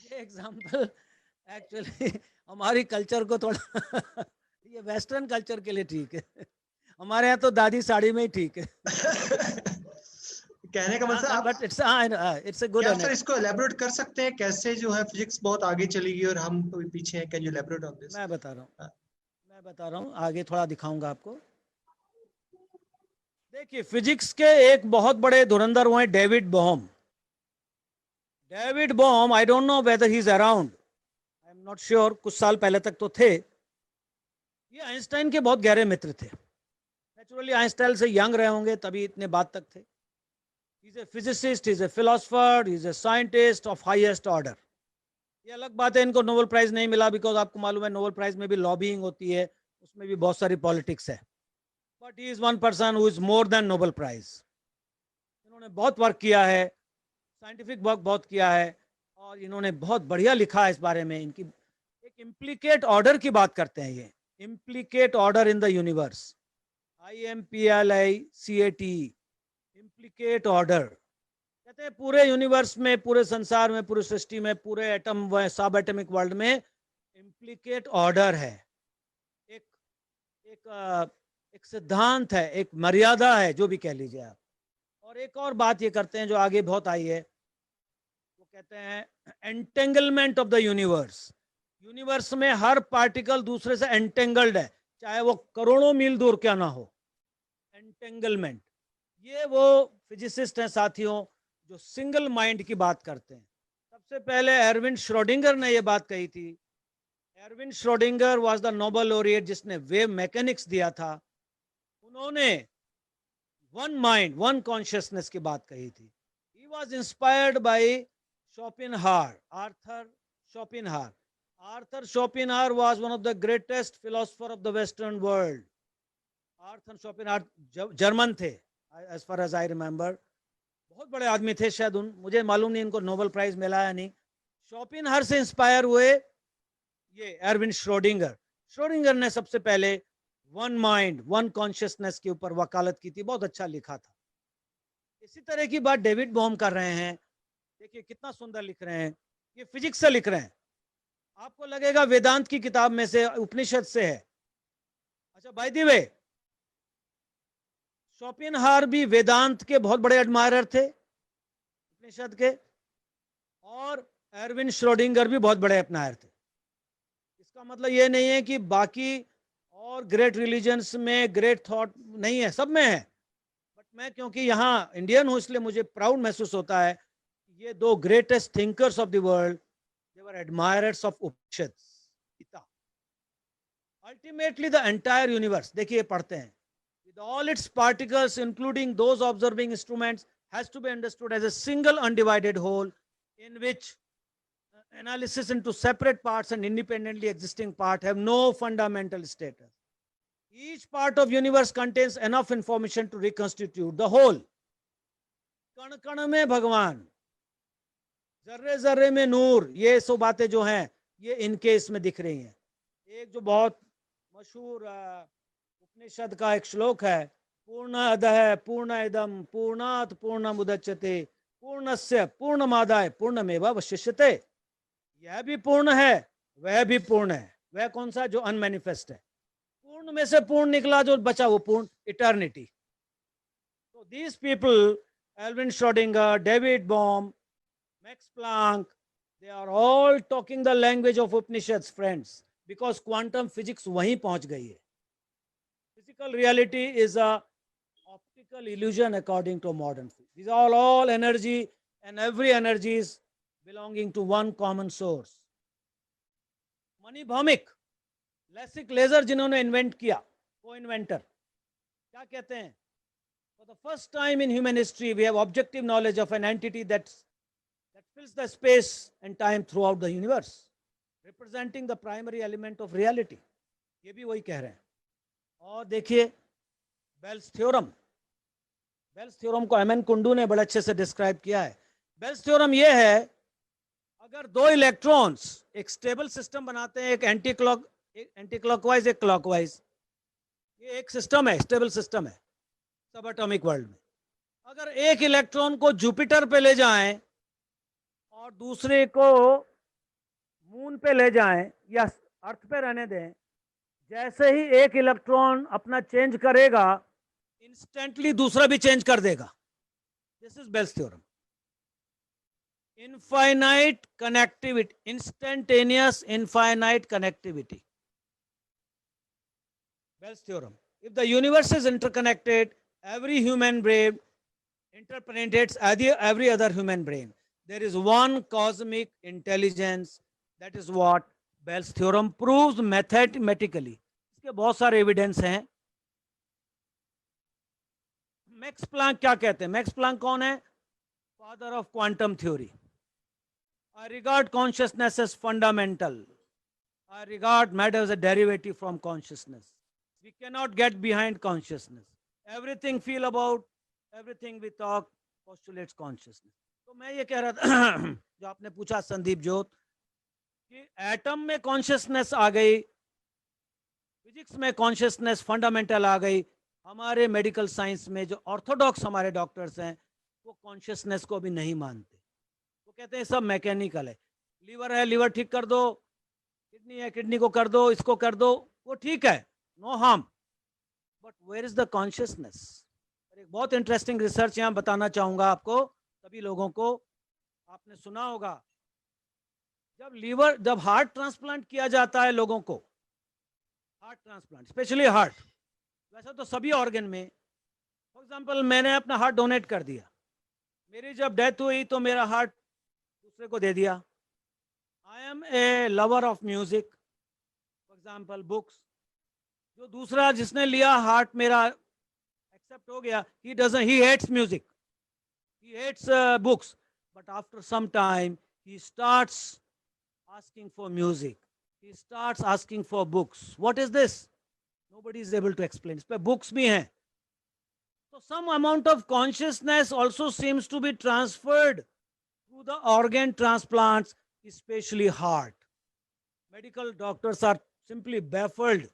ये एग्जाम्पल एक्चुअली हमारी कल्चर को थोड़ा ये वेस्टर्न कल्चर के लिए ठीक है, हमारे यहाँ तो दादी साड़ी में ही ठीक है। कहने का मतलब आप बट इट्स अ गुड क्या सर इसको एलेबोरेट कर सकते हैं कैसे जो है फिजिक्स बहुत आगे चली गई और हम पीछे हैं? Can you elaborate on this? मैं बता रहा हूँ आगे थोड़ा दिखाऊंगा आपको। देखिए फिजिक्स के एक बहुत बड़े धुरंधर हुए David Bohm. David Bohm, I don't know whether he is around, I am not sure, कुछ साल पहले तक तो थे। ये आइंस्टाइन के बहुत गहरे मित्र थे। नेचुरली आइंस्टाइन से यंग रहे होंगे तभी इतने बाद तक थे। He is a physicist, he is a philosopher, he is a scientist of highest order. ये अलग बात है इनको नोबेल प्राइज नहीं मिला, बिकॉज आपको मालूम है नोबेल प्राइज में भी लॉबिंग होती है, उसमें भी बहुत सारी पॉलिटिक्स है। But he is one person who is more than Nobel prize. इन्होंने बहुत वर्क किया है, साइंटिफिक वर्क बहुत किया है, और इन्होंने बहुत बढ़िया लिखा है इस बारे में। इनकी एक इम्प्लीकेट ऑर्डर की बात करते हैं, ये implicate order in the universe, IMPLICAT, implicate order. कहते हैं पूरे यूनिवर्स में, पूरे संसार में, पूरी सृष्टि में, पूरे एटम व सब एटॉमिक वर्ल्ड में इम्प्लीकेट ऑर्डर है। एक एक एक सिद्धांत है, एक मर्यादा है, जो भी कह लीजिए आप। और एक और बात ये करते हैं जो आगे बहुत आई है, वो कहते हैं entanglement of the universe. Universe में हर पार्टिकल दूसरे से एंटेंगल्ड है, चाहे वो करोड़ों मील दूर क्या ना हो। एंटेंगलमेंट, ये वो फिजिसिस्ट हैं साथियों जो सिंगल माइंड की बात करते हैं। सबसे पहले एरविन श्रोडिंगर ने ये बात कही थी। Erwin Schrodinger was the Nobel laureate जिसने वेव मैकेनिक्स दिया था। उन्होंने वन माइंड वन कॉन्शियसनेस की बात कही थी। He was inspired by Schopenhauer, Arthur Schopenhauer. Arthur Schopenhauer was one of the greatest philosopher of the western world. Arthur Schopenhauer German थे, as far as I remember. बहुत बड़े आदमी थे, शायद मुझे मालूम नहीं इनको नोबेल प्राइज मिला या नहीं। शोपेनहावर से इंस्पायर हुए ये एरविन श्रोडिंगर। श्रोडिंगर ने सबसे पहले वन माइंड वन कॉन्शियसनेस के ऊपर वकालत की थी, बहुत अच्छा लिखा था। इसी तरह की बात डेविड बॉम कर रहे हैं। देखिए कितना सुंदर लिख रहे हैं, ये फिजिक्स से लिख रहे हैं। आपको लगेगा वेदांत की किताब में से, उपनिषद से है। अच्छा बाय द वे, शोपेनहावर भी वेदांत के बहुत बड़े एडमायरर थे, उपनिषद के, और एरविन श्रोडिंगर भी बहुत बड़े एडमायर थे। इसका मतलब ये नहीं है कि बाकी और ग्रेट रिलीजन्स में ग्रेट थॉट नहीं है, सब में है। बट मैं क्योंकि यहाँ इंडियन हूँ इसलिए मुझे प्राउड महसूस होता है, ये दो greatest thinkers of the world, they were admirers of Upanishad. Ultimately the entire universe, देखिए पढ़ते हैं, with all its particles including those observing instruments has to be understood as a single undivided whole in which analysis into separate parts and independently existing part have no fundamental status. Each part of universe contains enough information to reconstitute the whole. कण कण में भगवान, जर्रे जर्रे में नूर, ये सब बातें जो हैं ये इनके इसमें दिख रही हैं। एक जो बहुत मशहूर उपनिषद का एक श्लोक है, पूर्णमदः पूर्णमिदं पूर्णात् पूर्णमुदच्यते पूर्णस्य पूर्णमादाय पूर्णमेवावशिष्यते। यह भी पूर्ण है, वह भी पूर्ण है। वह कौन सा? जो अनमैनिफेस्ट है। पूर्ण में से पूर्ण निकला, जो बचा वो पूर्ण, eternity. So these people, Alvin Schrödinger, David Bohm, Max Planck, they are all talking the language of Upanishads, friends, because quantum physics वहीं पहुंच गई है। Physical reality is a optical illusion according to modern physics. These are all energy, and every energy is belonging to one common source. Mani Bhaumik, LASIK laser जिन्होंने invent किया, को inventor क्या कहते हैं? For the first time in human history, we have objective knowledge of an entity that fills the space and time throughout the universe. Representing the primary element of reality, ये भी वही कह रहे हैं। और देखिए बेल्स थ्योरम, बेल्स थ्योरम को M N Kundu ने बड़े अच्छे से डिस्क्राइब किया है। बेल्स थ्योरम ये है, अगर दो इलेक्ट्रॉन्स एक स्टेबल सिस्टम बनाते हैं, एक एंटी क्लॉकवाइज एक क्लॉकवाइज, ये एक सिस्टम है, स्टेबल सिस्टम है सब एटॉमिक वर्ल्ड में। अगर एक इलेक्ट्रॉन को जुपिटर पे ले जाएं और दूसरे को मून पे ले जाएं या अर्थ पे रहने दें, जैसे ही एक इलेक्ट्रॉन अपना चेंज करेगा, इंस्टेंटली दूसरा भी चेंज कर देगा। This is Bell's theorem. Infinite connectivity, instantaneous infinite connectivity, Bell's theorem. If the universe is interconnected, every human brain interpenetrates every other human brain. There is one cosmic intelligence. That is what Bell's theorem proves mathematically. इसके बहुत सारे evidence हैं। Max Planck क्या कहते हैं? Max Planck कौन है? Father of quantum theory. I regard consciousness as fundamental. I regard matter as a derivative from consciousness. We cannot get behind consciousness. Everything feel about, everything we talk postulates consciousness. तो मैं ये कह रहा था जो आपने पूछा संदीप जोत, कि एटम में कॉन्शियसनेस आ गई, फिजिक्स में कॉन्शियसनेस फंडामेंटल आ गई। हमारे मेडिकल साइंस में जो ऑर्थोडॉक्स हमारे डॉक्टर्स हैं वो कॉन्शियसनेस को भी नहीं मानते। वो कहते हैं सब मैकेनिकल है। लीवर है, लीवर ठीक कर दो, किडनी है, किडनी को कर दो, इसको कर दो, वो ठीक है, no harm, but where is the consciousness? एक बहुत इंटरेस्टिंग रिसर्च यहाँ बताना चाहूंगा आपको, सभी लोगों को। आपने सुना होगा जब हार्ट ट्रांसप्लांट किया जाता है लोगों को, हार्ट ट्रांसप्लांट स्पेशली हार्ट, वैसे तो सभी ऑर्गन में, फॉर एग्जांपल मैंने अपना हार्ट डोनेट कर दिया, मेरी जब डेथ हुई तो मेरा हार्ट दूसरे को दे दिया। I am a lover of music, for example books, जो दूसरा जिसने लिया हार्ट मेरा एक्सेप्ट हो गया, he hates music, he hates books, but after some time he starts asking for music, he starts asking for books. What is this? Nobody is able to explain. इस पे books भी हैं। So some amount of consciousness also seems to be transferred through the organ transplants, especially heart. Medical doctors are simply baffled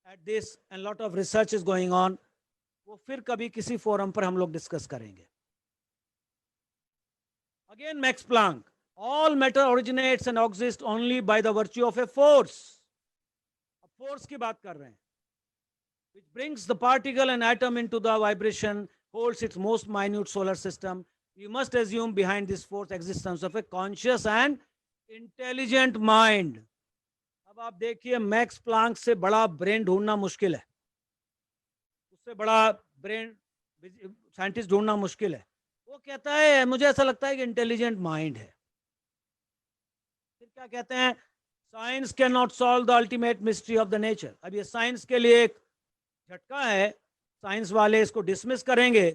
at this, and lot of research is going on. वो फिर कभी किसी forum पर हम लोग discuss करेंगे। Again Max Planck, all matter originates and exists only by the virtue of a force. अब force की बात कर रहे हैं, which brings the particle and atom into the vibration, holds its most minute solar system. We must assume behind this force existence of a conscious and intelligent mind. अब आप देखिए max Planck से बड़ा ब्रेन ढूंढना मुश्किल है, उससे बड़ा ब्रेन साइंटिस्ट ढूंढना मुश्किल है। वो कहता है, मुझे ऐसा लगता है कि इंटेलिजेंट माइंड है। फिर क्या कहते हैं? Science can not solve the ultimate mystery of the nature. अब ये साइंस के लिए एक झटका है, साइंस वाले इसको डिसमिस करेंगे,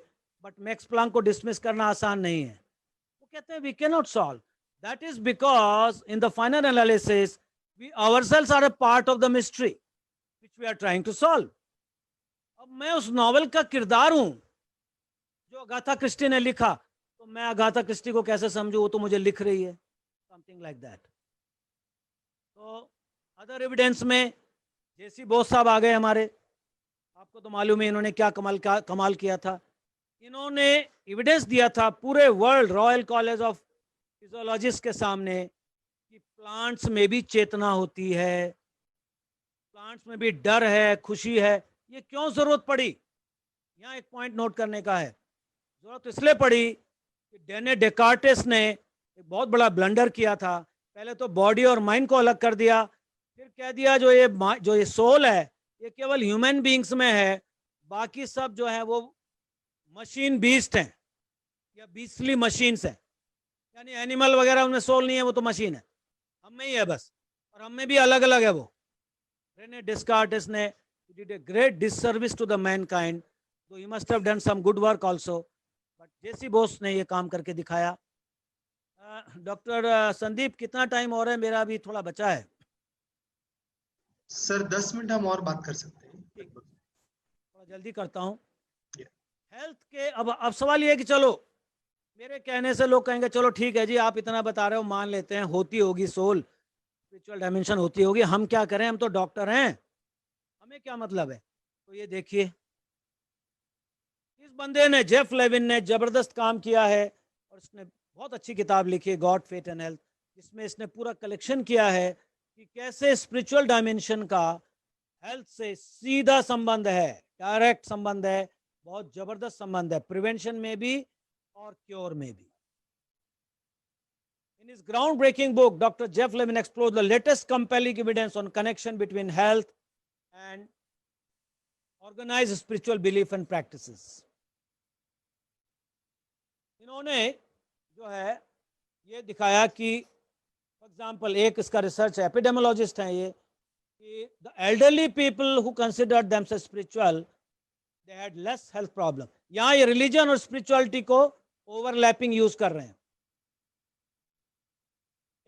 बट मैक्स प्लांक को डिसमिस करना आसान नहीं है। वो कहते हैं we can not solve, that is because in the final analysis we ourselves are a part of the mystery which we are trying to solve. अब मैं उस नॉवेल का किरदार हूं जो अगाथा क्रिस्टी ने लिखा, तो मैं अगाथा क्रिस्टी को कैसे समझूं? वो तो मुझे लिख रही है, समथिंग लाइक दैट। तो अदर एविडेंस में जेसी बोस साहब आ गए हमारे, आपको तो मालूम है इन्होंने क्या कमाल किया था। इन्होंने एविडेंस दिया था पूरे world, royal college of physiologist के सामने, कि प्लांट्स में भी चेतना होती है, प्लांट्स में भी डर है, खुशी है। ये क्यों जरूरत पड़ी? यहाँ एक पॉइंट नोट करने का है। जरूरत इसलिए पड़ी कि डेने डेकार्टिस ने एक बहुत बड़ा ब्लंडर किया था। पहले तो बॉडी और माइंड को अलग कर दिया, फिर कह दिया जो ये सोल है ये केवल ह्यूमन बीइंग्स में है, बाकी सब जो है वो मशीन बीस्ट हैं या बीस्टली मशीन्स हैं, यानी एनिमल वगैरह उनमें सोल नहीं है, वो तो मशीन है, हम में ही है बस, और हम में भी अलग अलग है वो। रेने डेस्कार्टिस ने did a great disservice to the mankind, though he must have done some good work also, but जेसी बोस ने ये काम करके दिखाया। डॉक्टर संदीप, कितना टाइम और है? मेरा अभी थोड़ा बचा है। सर 10 मिनट हम और बात कर सकते हैं। ठीक, थोड़ा जल्दी करता हूँ। Yeah. हेल्थ के अब सवाल ये है कि चलो, मेरे कहने से लोग कहेंगे चलो ठीक है जी, आप इतना बता रहे हो, मान लेते हैं होती होगी सोल, स्पिरिचुअल डायमेंशन होती होगी, हम क्या करें, हम तो डॉक्टर हैं, हमें क्या मतलब है? तो ये देखिए, इस बंदे ने, जेफ लेविन ने जबरदस्त काम किया है और इसने बहुत अच्छी किताब लिखी है, गॉड, फेथ एंड हेल्थ, जिसमें इसने पूरा कलेक्शन किया है कि कैसे स्पिरिचुअल डायमेंशन का हेल्थ से सीधा संबंध है, डायरेक्ट संबंध है, बहुत जबरदस्त संबंध है, प्रिवेंशन में भी और क्योर में भी। In his groundbreaking book, Dr. Jeff Levin explores the latest compelling evidence on connection between health and organized spiritual belief and practices. इन्होंने जो है ये दिखाया कि, फॉर एग्जाम्पल, एक इसका रिसर्च है, एपिडेमोलॉजिस्ट हैं ये, कि the elderly people who considered themselves spiritual, they had less health problem. यहाँ ये रिलीजन और स्पिरिचुअलिटी को ओवरलैपिंग यूज कर रहे हैं।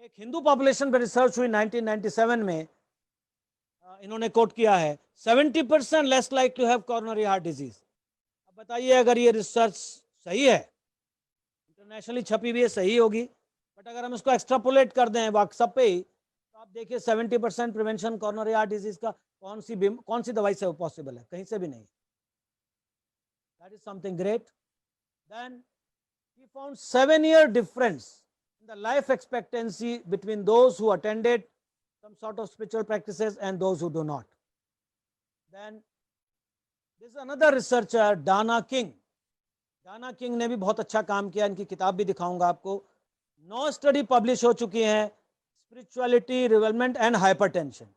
एक हिंदू पॉपुलेशन पर रिसर्च हुई 1997 में, इन्होंने कोट किया है 70% less like to have coronary heart disease. अब बताइए, अगर ये रिसर्च सही है, इंटरनेशनली छपी हुई है, सही होगी, बट अगर हम इसको एक्स्ट्रापोलेट कर दें व्हाट्सएप पे ही, तो आप देखिए 70% प्रिवेंशन कोरोनरी हार्ट डिजीज का कौन सी दवाई से पॉसिबल है? कहीं से भी नहीं। That is something great. Then he found 7-year difference in the life expectancy between those who attended some sort of spiritual practices and those who do not. Then this is another researcher, Dana King. Dana King ने भी बहुत अच्छा काम किया, इनकी किताब भी दिखाऊंगा आपको। 9 स्टडी पब्लिश हो चुकी हैं, स्पिरिचुअलिटी, रिवेलमेंट एंड हाइपरटेंशन।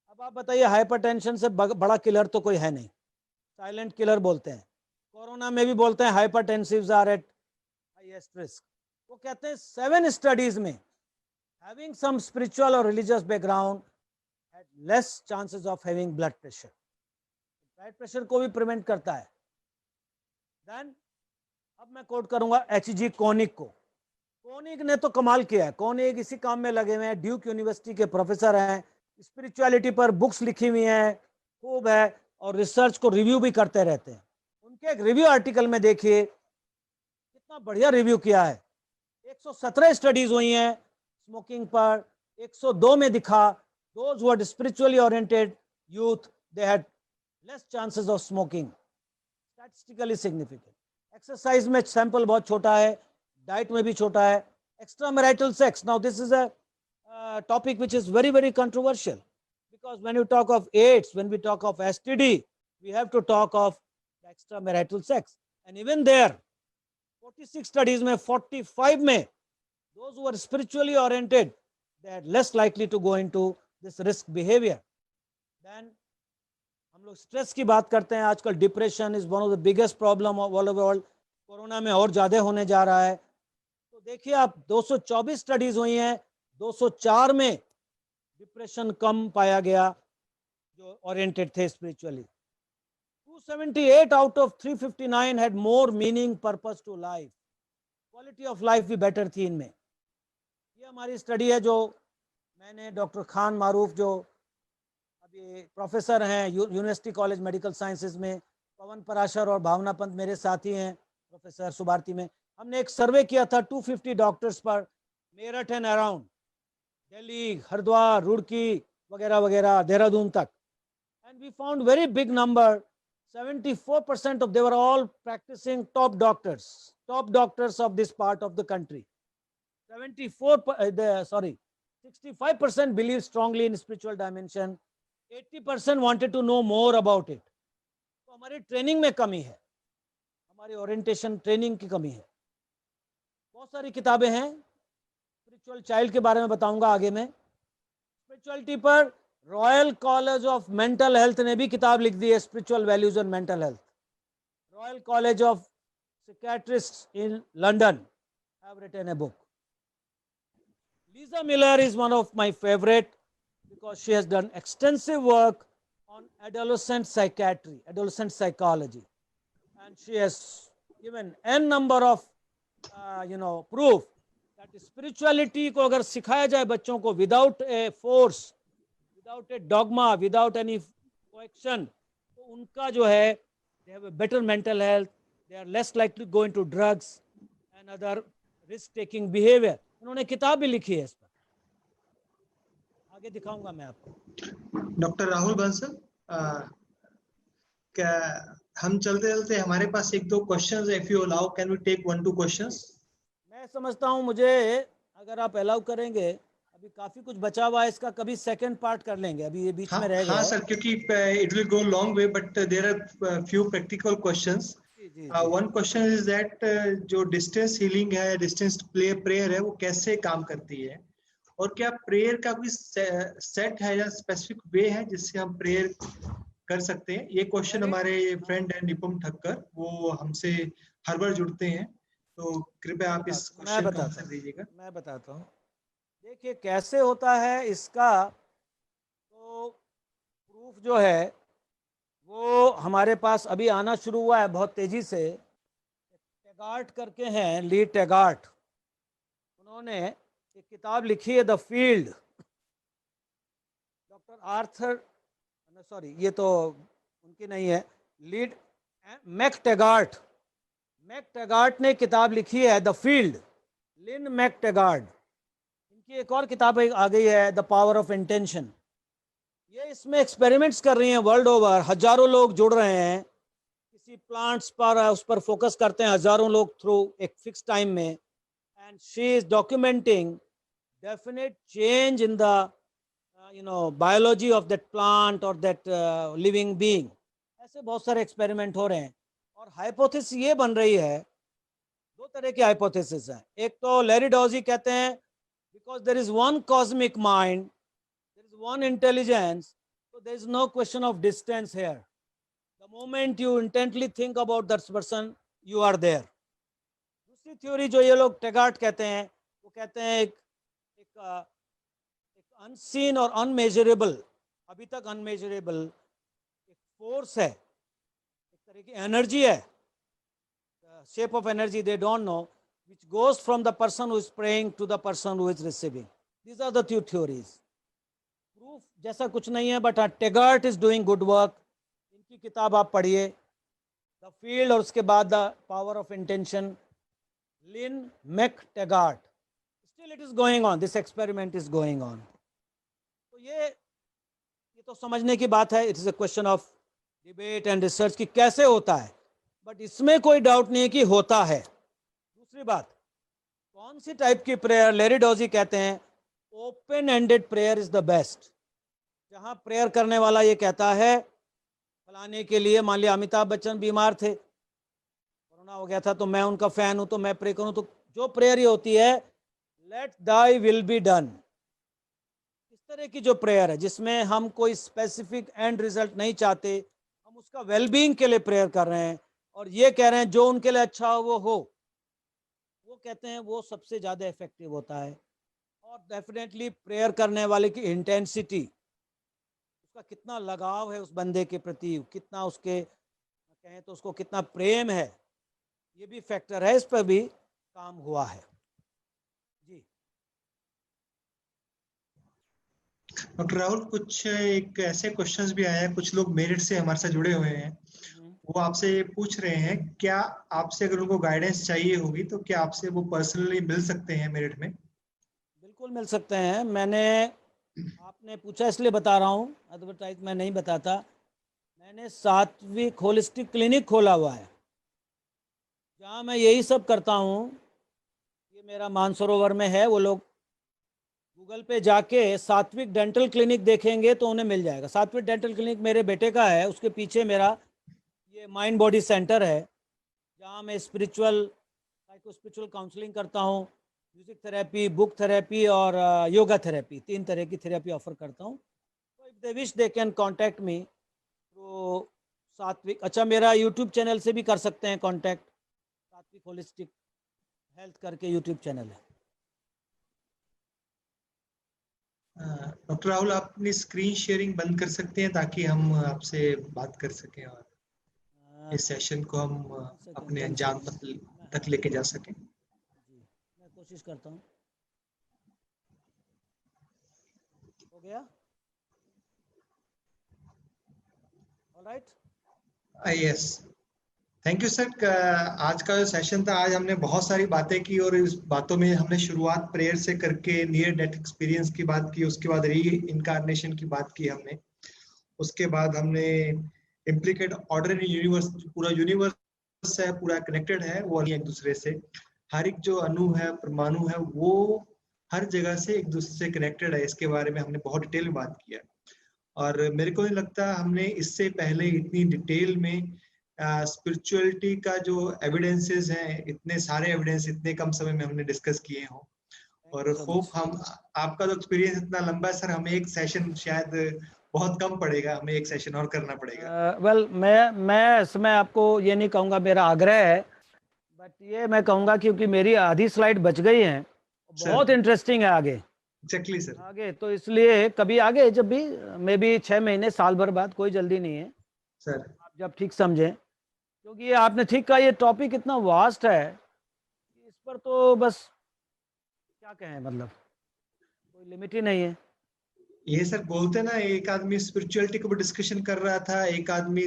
अब आप बताइए, हाइपरटेंशन से बड़ा किलर तो कोई है नहीं, साइलेंट किलर बोलते हैं। कोरोना में भी बोलते हैं हाइपरटेंसिव्स आर एट हाईएस्ट रिस्क। वो कहते हैं 7 स्टडीज में having some spiritual or religious background had less chances of having blood pressure. Blood pressure को भी प्रिवेंट करता है। देन अब मैं कोट करूंगा एच.जी. कोनिक को। कोनिक ने तो कमाल किया है। कोनिक इसी काम में लगे हुए हैं, ड्यूक यूनिवर्सिटी के प्रोफेसर हैं, स्पिरिचुअलिटी पर बुक्स लिखी हुई हैं खूब है, और रिसर्च को रिव्यू भी करते रहते हैं। उनके एक रिव्यू आर्टिकल में देखिए कितना बढ़िया रिव्यू किया है। 117 स्टडीज हुई हैं स्मोकिंग पर। 102 में दिखा those who are spiritually oriented youth, they had less chances of smoking, statistically significant. Exercise में सैंपल बहुत छोटा है, डाइट में भी छोटा है। Extra marital sex, now this is a topic which is very very controversial, because when you talk of AIDS, when we talk of STD, we have to talk of extra marital sex, and even there 46 studies में 45 में those who are spiritually oriented, they are less likely to go into this risk behavior. Then हम लोग stress की बात करते हैं, आजकल depression is one of the biggest problem of all over world, corona में और ज्यादा होने जा रहा है। तो देखिए आप, 224 स्टडीज हुई हैं, 204 में डिप्रेशन कम पाया गया जो ओरिएंटेड थे spiritually. 278 out of 359 had more meaning, purpose to life. Quality of life भी बेटर थी इनमें। ये हमारी स्टडी है जो मैंने डॉक्टर खान मारूफ, जो अभी प्रोफेसर हैं यूनिवर्सिटी कॉलेज मेडिकल साइंसेज में, पवन पराशर और भावना पंत मेरे साथी हैं प्रोफेसर सुभारती में, हमने एक सर्वे किया था 250 डॉक्टर्स पर, मेरठ एंड अराउंड, दिल्ली, हरिद्वार, रुड़की वगैरह वगैरह, देहरादून तक, and we found very big number, 74% of they were all practicing top doctors of this part of the country. 65% believe strongly in spiritual dimension, 80% wanted to know more about it. तो हमारी training में कमी है, हमारी orientation training की कमी है। बहुत सारी किताबें हैं, स्पिरिचुअल चाइल्ड के बारे में बताऊंगा आगे में। स्पिरिचुअलिटी पर royal college of mental health ने भी किताब लिख दी है, spiritual values on mental health. Royal college of psychiatrists in London have written a book. Lisa Miller is one of my favorite because she has done extensive work on adolescent psychiatry, adolescent psychology, and she has given n number of proof that spirituality को अगर सिखाया जाए बच्चों को without a force, without a dogma, without any coaction, तो उनका जो है they have a better mental health, they are less likely to go into drugs and other risk taking behaviour. उन्होंने किताब भी लिखी है इस पर, आगे दिखाऊंगा मैं आपको। डॉक्टर राहुल बंसल, क्या हम चलते चलते हमारे पास एक दो questions, if you allow can we take 1-2 questions? मैं समझता हूँ, मुझे अगर आप अलाउ करेंगे, अभी काफी कुछ बचा हुआ है, इसका कभी सेकंड पार्ट कर लेंगे, अभी ये बीच में रह गया हाँ है। सर, क्योंकि it will go long way, but there are few practical questions. One question is that जो डिस्टेंस हीलिंग है, डिस्टेंस प्रेयर है, वो कैसे काम करती है, और क्या प्रेयर का कोई सेट है या स्पेसिफिक वे है जिससे हम प्रेयर कर सकते हैं? ये क्वेश्चन हमारे फ्रेंड है निपुम ठक्कर, वो हमसे हर बार जुड़ते हैं, तो कृपया आप इस क्वेश्चन का आंसर दीजिएगा। मैं बताता हूँ। देखिए कैसे होता है इसका, तो प्रूफ जो है वो हमारे पास अभी आना शुरू हुआ है बहुत तेजी से। टैगार्ट करके हैं, ली टैगार्ट, उन्होंने एक किताब लिखी है the field. Doctor Arthur, sorry ये तो उनकी नहीं है, लीड मैकटैगार्ट, मैकटैगार्ट ने किताब लिखी है द फील्ड, लिन मैकटैगार्ट। इनकी एक और किताब आ गई है द पावर ऑफ इंटेंशन। ये इसमें एक्सपेरिमेंट्स कर रही हैं वर्ल्ड ओवर, हजारों लोग जुड़ रहे हैं किसी प्लांट्स पर, उस पर फोकस करते हैं हजारों लोग थ्रू एक फिक्स टाइम में, and she is documenting definite change in the biology of that plant और दैट लिविंग बीइंग। ऐसे बहुत सारे एक्सपेरिमेंट हो रहे हैं, और हाइपोथेसिस ये बन रही है, दो तरह की हाइपोथेसिस है। एक तो लैरी डॉजी कहते हैं because there is one cosmic mind, there is one intelligence, so there is no question of distance here. The moment you intently think about that person, you are there. दूसरी theory जो ये लोग टैगार्ट कहते हैं, वो कहते हैं एक अनसीन और अनमेजरेबल, अभी तक अनमेजरेबल एक फोर्स है, एक तरह की एनर्जी है, shape of energy they don't know, which goes from the person who is praying to the person who is receiving. These are the two theories. Proof जैसा कुछ नहीं है, but Taggart is doing good work. इनकी किताब आप पढ़िए, the field, और उसके बाद the power of intention, Lynne McTaggart. Still it is going on, this experiment is going on. तो ये तो समझने की बात है, it is a question of debate and research कि कैसे होता है, बट इसमें कोई डाउट नहीं है कि होता है। दूसरी बात, कौन सी टाइप की प्रेयर, लैरी डॉजी कहते हैं open ended prayer is the best. जहां प्रेयर करने वाला ये कहता है फलाने के लिए, मान लिया अमिताभ बच्चन बीमार थे, कोरोना हो गया था, तो मैं उनका फैन हूं तो मैं प्रे करूं, तो जो प्रेयर ये होती है let thy will be done, इस तरह की जो प्रेयर है जिसमें हम कोई स्पेसिफिक एंड रिजल्ट नहीं चाहते, हम उसका वेलबींग के लिए प्रेयर कर रहे हैं और ये कह रहे हैं जो उनके लिए अच्छा हो वो कहते हैं वो सबसे ज्यादा इफेक्टिव होता है। और डेफिनेटली प्रेयर करने वाले की इंटेंसिटी, उसका कितना लगाव है उस बंदे के प्रति, कितना उसके कहें तो उसको कितना प्रेम है, ये भी फैक्टर है, इस पर भी काम हुआ है। जी डॉक्टर राहुल, कुछ एक ऐसे क्वेश्चंस भी आए हैं, कुछ लोग मेरिट से हमारे साथ जुड़े हुए हैं, वो आपसे पूछ रहे हैं क्या आपसे अगर उनको गाइडेंस चाहिए होगी तो क्या आपसे वो पर्सनली मिल सकते हैं मेरिट में? बिल्कुल मिल सकते हैं। आपने पूछा इसलिए बता रहा हूँ, एडवर्टाइज मैं नहीं बताता। मैंने सात्विक होलिस्टिक क्लिनिक खोला हुआ है जहाँ मैं यही सब करता हूँ। ये मेरा मानसरोवर में है, वो लोग गूगल पे जाके सात्विक डेंटल क्लिनिक देखेंगे तो उन्हें मिल जाएगा। सात्विक डेंटल क्लिनिक मेरे बेटे का है, उसके पीछे मेरा ये माइंड बॉडी सेंटर है जहाँ मैं स्पिरिचुअल काउंसलिंग करता हूँ, म्यूजिक थेरेपी, बुक थेरेपी और योगा थेरेपी, 3 तरह की थेरेपी ऑफर करता हूँ। तो if they wish they can contact me through सात्विक। अच्छा, मेरा यूट्यूब चैनल से भी कर सकते हैं कांटेक्ट, सात्विक होलिस्टिक हेल्थ करके यूट्यूब चैनल है। डॉक्टर राहुल, आप अपनी स्क्रीन शेयरिंग बंद कर सकते हैं ताकि हम आपसे बात कर सकें और इस सेशन को हम अपने अंजाम तक लेके जा सकें। जी, मैं कोशिश करता हूँ। हो गया? Alright, yes, thank you sir. आज का जो सेशन था, आज हमने बहुत सारी बातें की और इस बातों में हमने शुरुआत प्रेयर से करके नियर डेथ एक्सपीरियंस की बात की, उसके बाद री इनकारनेशन की बात की हमने, उसके बाद हमने इम्प्लीकेट ऑर्डर इन यूनिवर्स, पूरा यूनिवर्स है, पूरा कनेक्टेड है वो एक दूसरे से, हर एक जो अणु है, परमाणु है, वो हर जगह से एक दूसरे से कनेक्टेड है, इसके बारे में हमने बहुत डिटेल में बात किया। और मेरे को नहीं लगता हमने इससे पहले इतनी डिटेल में स्पिरिचुअलिटी का जो एविडेंसेस हैं, इतने सारे एविडेंस इतने कम समय में हमने डिस्कस किए हों। और होप हम, आपका तो एक्सपीरियंस इतना लंबा है सर, हमें एक सेशन शायद बहुत कम पड़ेगा, हमें एक सेशन और करना पड़ेगा। वेल मैं इसमें आपको ये नहीं कहूँगा, मेरा आग्रह है, बट ये मैं कहूँगा क्योंकि मेरी आधी स्लाइड बच गई हैं, बहुत इंटरेस्टिंग है आगे। एक्जेक्टली सर, आगे तो इसलिए कभी आगे, जब भी मे बी 6 महीने साल भर बाद, कोई जल्दी नहीं है सर। आप जब ठीक समझें, क्योंकि ये आपने ठीक कहा, ये टॉपिक इतना वास्ट है कि इस पर तो बस क्या कहें, मतलब कोई लिमिट ही नहीं है। ये सर बोलते ना, एक आदमी स्पिरिचुअलिटी को भी डिस्कशन कर रहा था, एक आदमी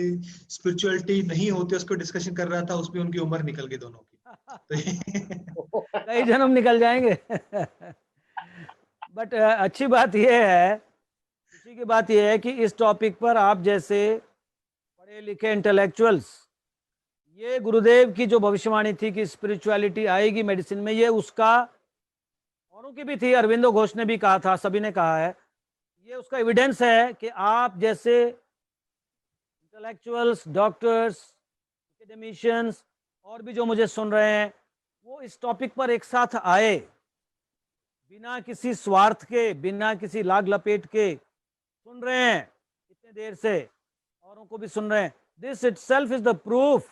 स्पिरिचुअलिटी नहीं होते उसको डिस्कशन कर रहा था, उसमें उनकी उम्र निकल गई दोनों की। तो कई जन्म निकल जाएंगे। बट अच्छी बात यह है, खुशी की बात यह है कि इस टॉपिक पर आप जैसे पढ़े लिखे इंटेलेक्चुअल्स, ये गुरुदेव की जो भविष्यवाणी थी कि स्पिरिचुअलिटी आएगी मेडिसिन में, ये उसका, औरों की भी थी, अरविंदो घोष ने भी कहा था, सभी ने कहा है, ये उसका एविडेंस है कि आप जैसे इंटेलेक्चुअल्स, डॉक्टर्स, एकेडमिशियंस और भी जो मुझे सुन रहे हैं, वो इस टॉपिक पर एक साथ आए, बिना किसी स्वार्थ के, बिना किसी लाग लपेट के सुन रहे हैं इतने देर से, औरों को भी सुन रहे हैं। This itself is the proof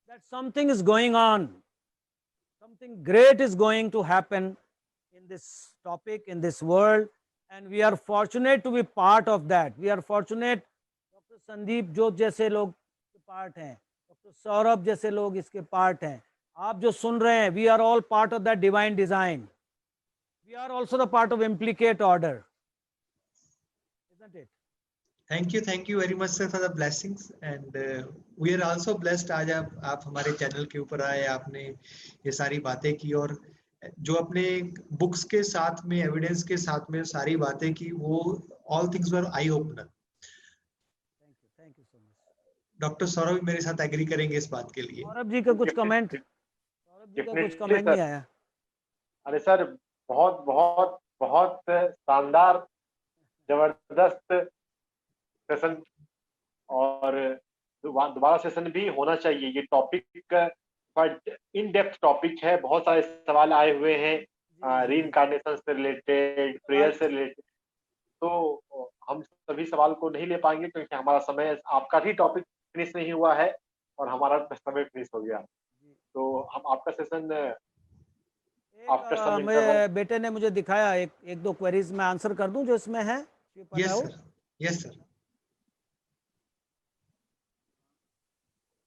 that something is going on, something great is going to happen in this topic, in this world, and we are fortunate to be part of that. We are fortunate, doctor Sandeep जोत जैसे लोग part हैं, doctor Saurabh जैसे लोग इसके part हैं, आप जो सुन रहे हैं, we are all part of that divine design. We are also the part of implicate order, isn't it? Thank you very much sir for the blessings, and we are also blessed. आज आप हमारे channel के ऊपर आए, आपने ये सारी बातें की, और जो अपने बुक्स के साथ में, एविडेंस के साथ में सारी बातें की, वो all things were eye opener. Thank you so much. Doctor Saurabh भी मेरे साथ एग्री करेंगे इस बात के लिए। सौरभ जी का कुछ कमेंट, सौरभ जी का कुछ कमेंट नहीं आया? अरे सर, बहुत बहुत बहुत शानदार, जबरदस्त सेशन, और दोबारा सेशन भी होना चाहिए। ये टॉपिक इन डेप्थ टॉपिक है, बहुत सारे सवाल आए हुए हैं रीइंकार्नेशन से रिलेटेड, प्रेयर से रिलेटेड, तो हम सभी सवाल को नहीं ले पाएंगे क्योंकि हमारा समय, आपका भी टॉपिक फिनिश नहीं हुआ है और हमारा समय फिनिश हो गया। तो हम आपका सेशन आफ्टर सम मेरे बेटे ने मुझे दिखाया, एक दो क्वेरीज में आंसर कर दूं जो इसमें है। Yes sir, yes sir.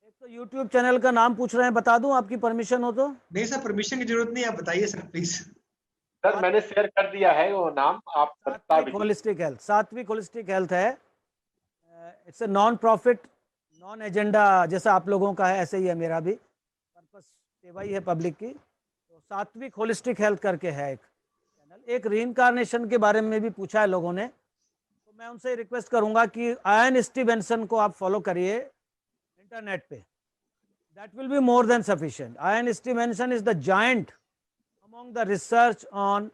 एक तो YouTube चैनल का नाम पूछ रहे हैं, बता दूं आपकी परमिशन हो तो? नहीं सर, परमिशन की जरूरत नहीं, आप बताइए सर प्लीज। सर मैंने शेयर कर दिया है वो नाम, आप बता दीजिए। होलिस्टिक हेल्थ, सात्विक होलिस्टिक हेल्थ है। It's a non profit, non agenda, जैसा आप लोगों का है ऐसे ही है मेरा भी, पर्पस सेवा ही है पब्लिक की। तो सात्विक होलिस्टिक हेल्थ करके है एक चैनल। एक रीइंकार्नेशन के बारे में भी पूछा है लोगों ने, तो मैं उनसे रिक्वेस्ट करूंगा कि आयन स्टीवेंसन को आप फॉलो करिए इंटरनेट पे, that will be more than sufficient. Ion Stevenson is the giant among the research on,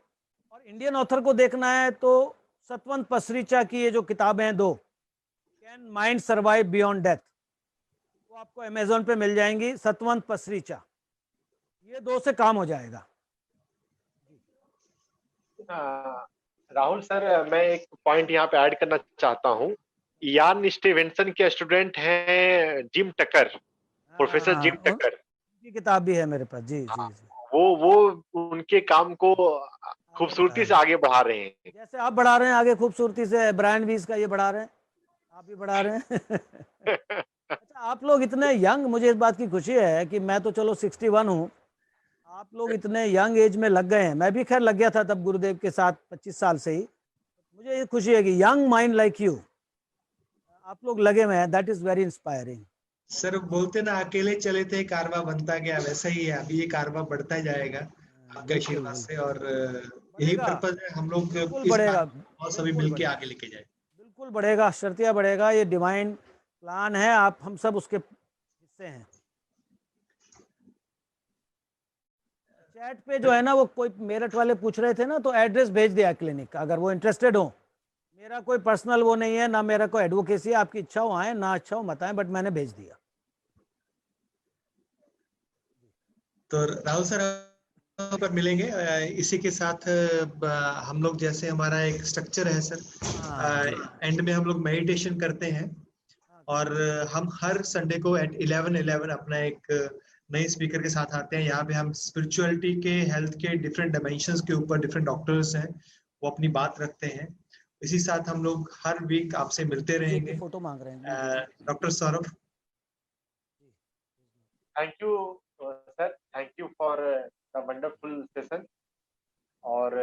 और इंडियन ऑथर को देखना है तो सतवंत पसरीचा की ये जो किताबें हैं दो, can mind survive beyond death, वो आपको अमेजोन पे मिल जाएंगी, सतवंत पसरीचा, ये दो से काम हो जाएगा। राहुल सर, मैं एक पॉइंट यहाँ पे ऐड करना चाहता हूँ। यान स्टीवेंसन के स्टूडेंट हैं जिम टकर, प्रोफेसर जिम टकर की किताब भी है मेरे पास। जी जी जी। वो उनके काम को खूबसूरती से आगे बढ़ा रहे हैं, जैसे आप बढ़ा रहे हैं आगे खूबसूरती से। ब्रायन वीस का ये बढ़ा रहे हैं, आप भी बढ़ा रहे हैं। अच्छा, आप लोग इतने यंग, मुझे इस बात की खुशी है कि मैं तो चलो 61 हूँ, आप लोग इतने यंग एज में लग गए हैं। मैं भी खैर लग गया था तब गुरुदेव के साथ 25 साल से ही। मुझे ये खुशी है कि यंग माइंड लाइक यू, आप लोग लगे हुए हैं, that is very inspiring. Sir बोलते ना अकेले चले थे कारवा बनता गया, वैसा ही है, अभी ये कारवा बढ़ता जाएगा आपके बिल्कुल आशीर्वाद से। बिल्कुल और यही बढ़ेगा, पर्पज है हम लोग बिल्कुल इस बढ़ेगा, बात और सभी बिल्कुल मिलके बढ़ेगा, आगे लेके जाए। बिल्कुल बढ़ेगा, शर्तिया बढ़ेगा, ये डिवाइन प्लान है, आप हम सब उसके हिस्से हैं। चैट पे जो है ना, वो कोई मेरठ वाले पूछ रहे थे ना, तो एड्रेस भेज दिया क्लिनिक का, अगर वो इंटरेस्टेड हो। मेरा कोई पर्सनल वो नहीं है ना, मेरा कोई एडवोकेसी, आपकी इच्छा हो आए ना अच्छा हो मत आए, बट मैंने भेज दिया। तो राहुल सर पर मिलेंगे। इसी के साथ हम लोग जैसे हमारा एक स्ट्रक्चर है हाँ जी, सर, एंड में हम लोग मेडिटेशन करते हैं। हाँ और हम हर संडे को एट 11:11 अपना एक नए स्पीकर के साथ आते हैं। यहाँ पे हम स्पिरिचुअलिटी के, हेल्थ के डिफरेंट डायमेंशंस के ऊपर डिफरेंट डॉक्टर्स हैं, वो अपनी बात रखते हैं। इसी साथ हम लोग हर वीक आपसे मिलते जी की रहेंगे। फोटो मांग रहे हैं, मैं भेजूं? Doctor Saurabh, thank you sir, thank you for the wonderful session. और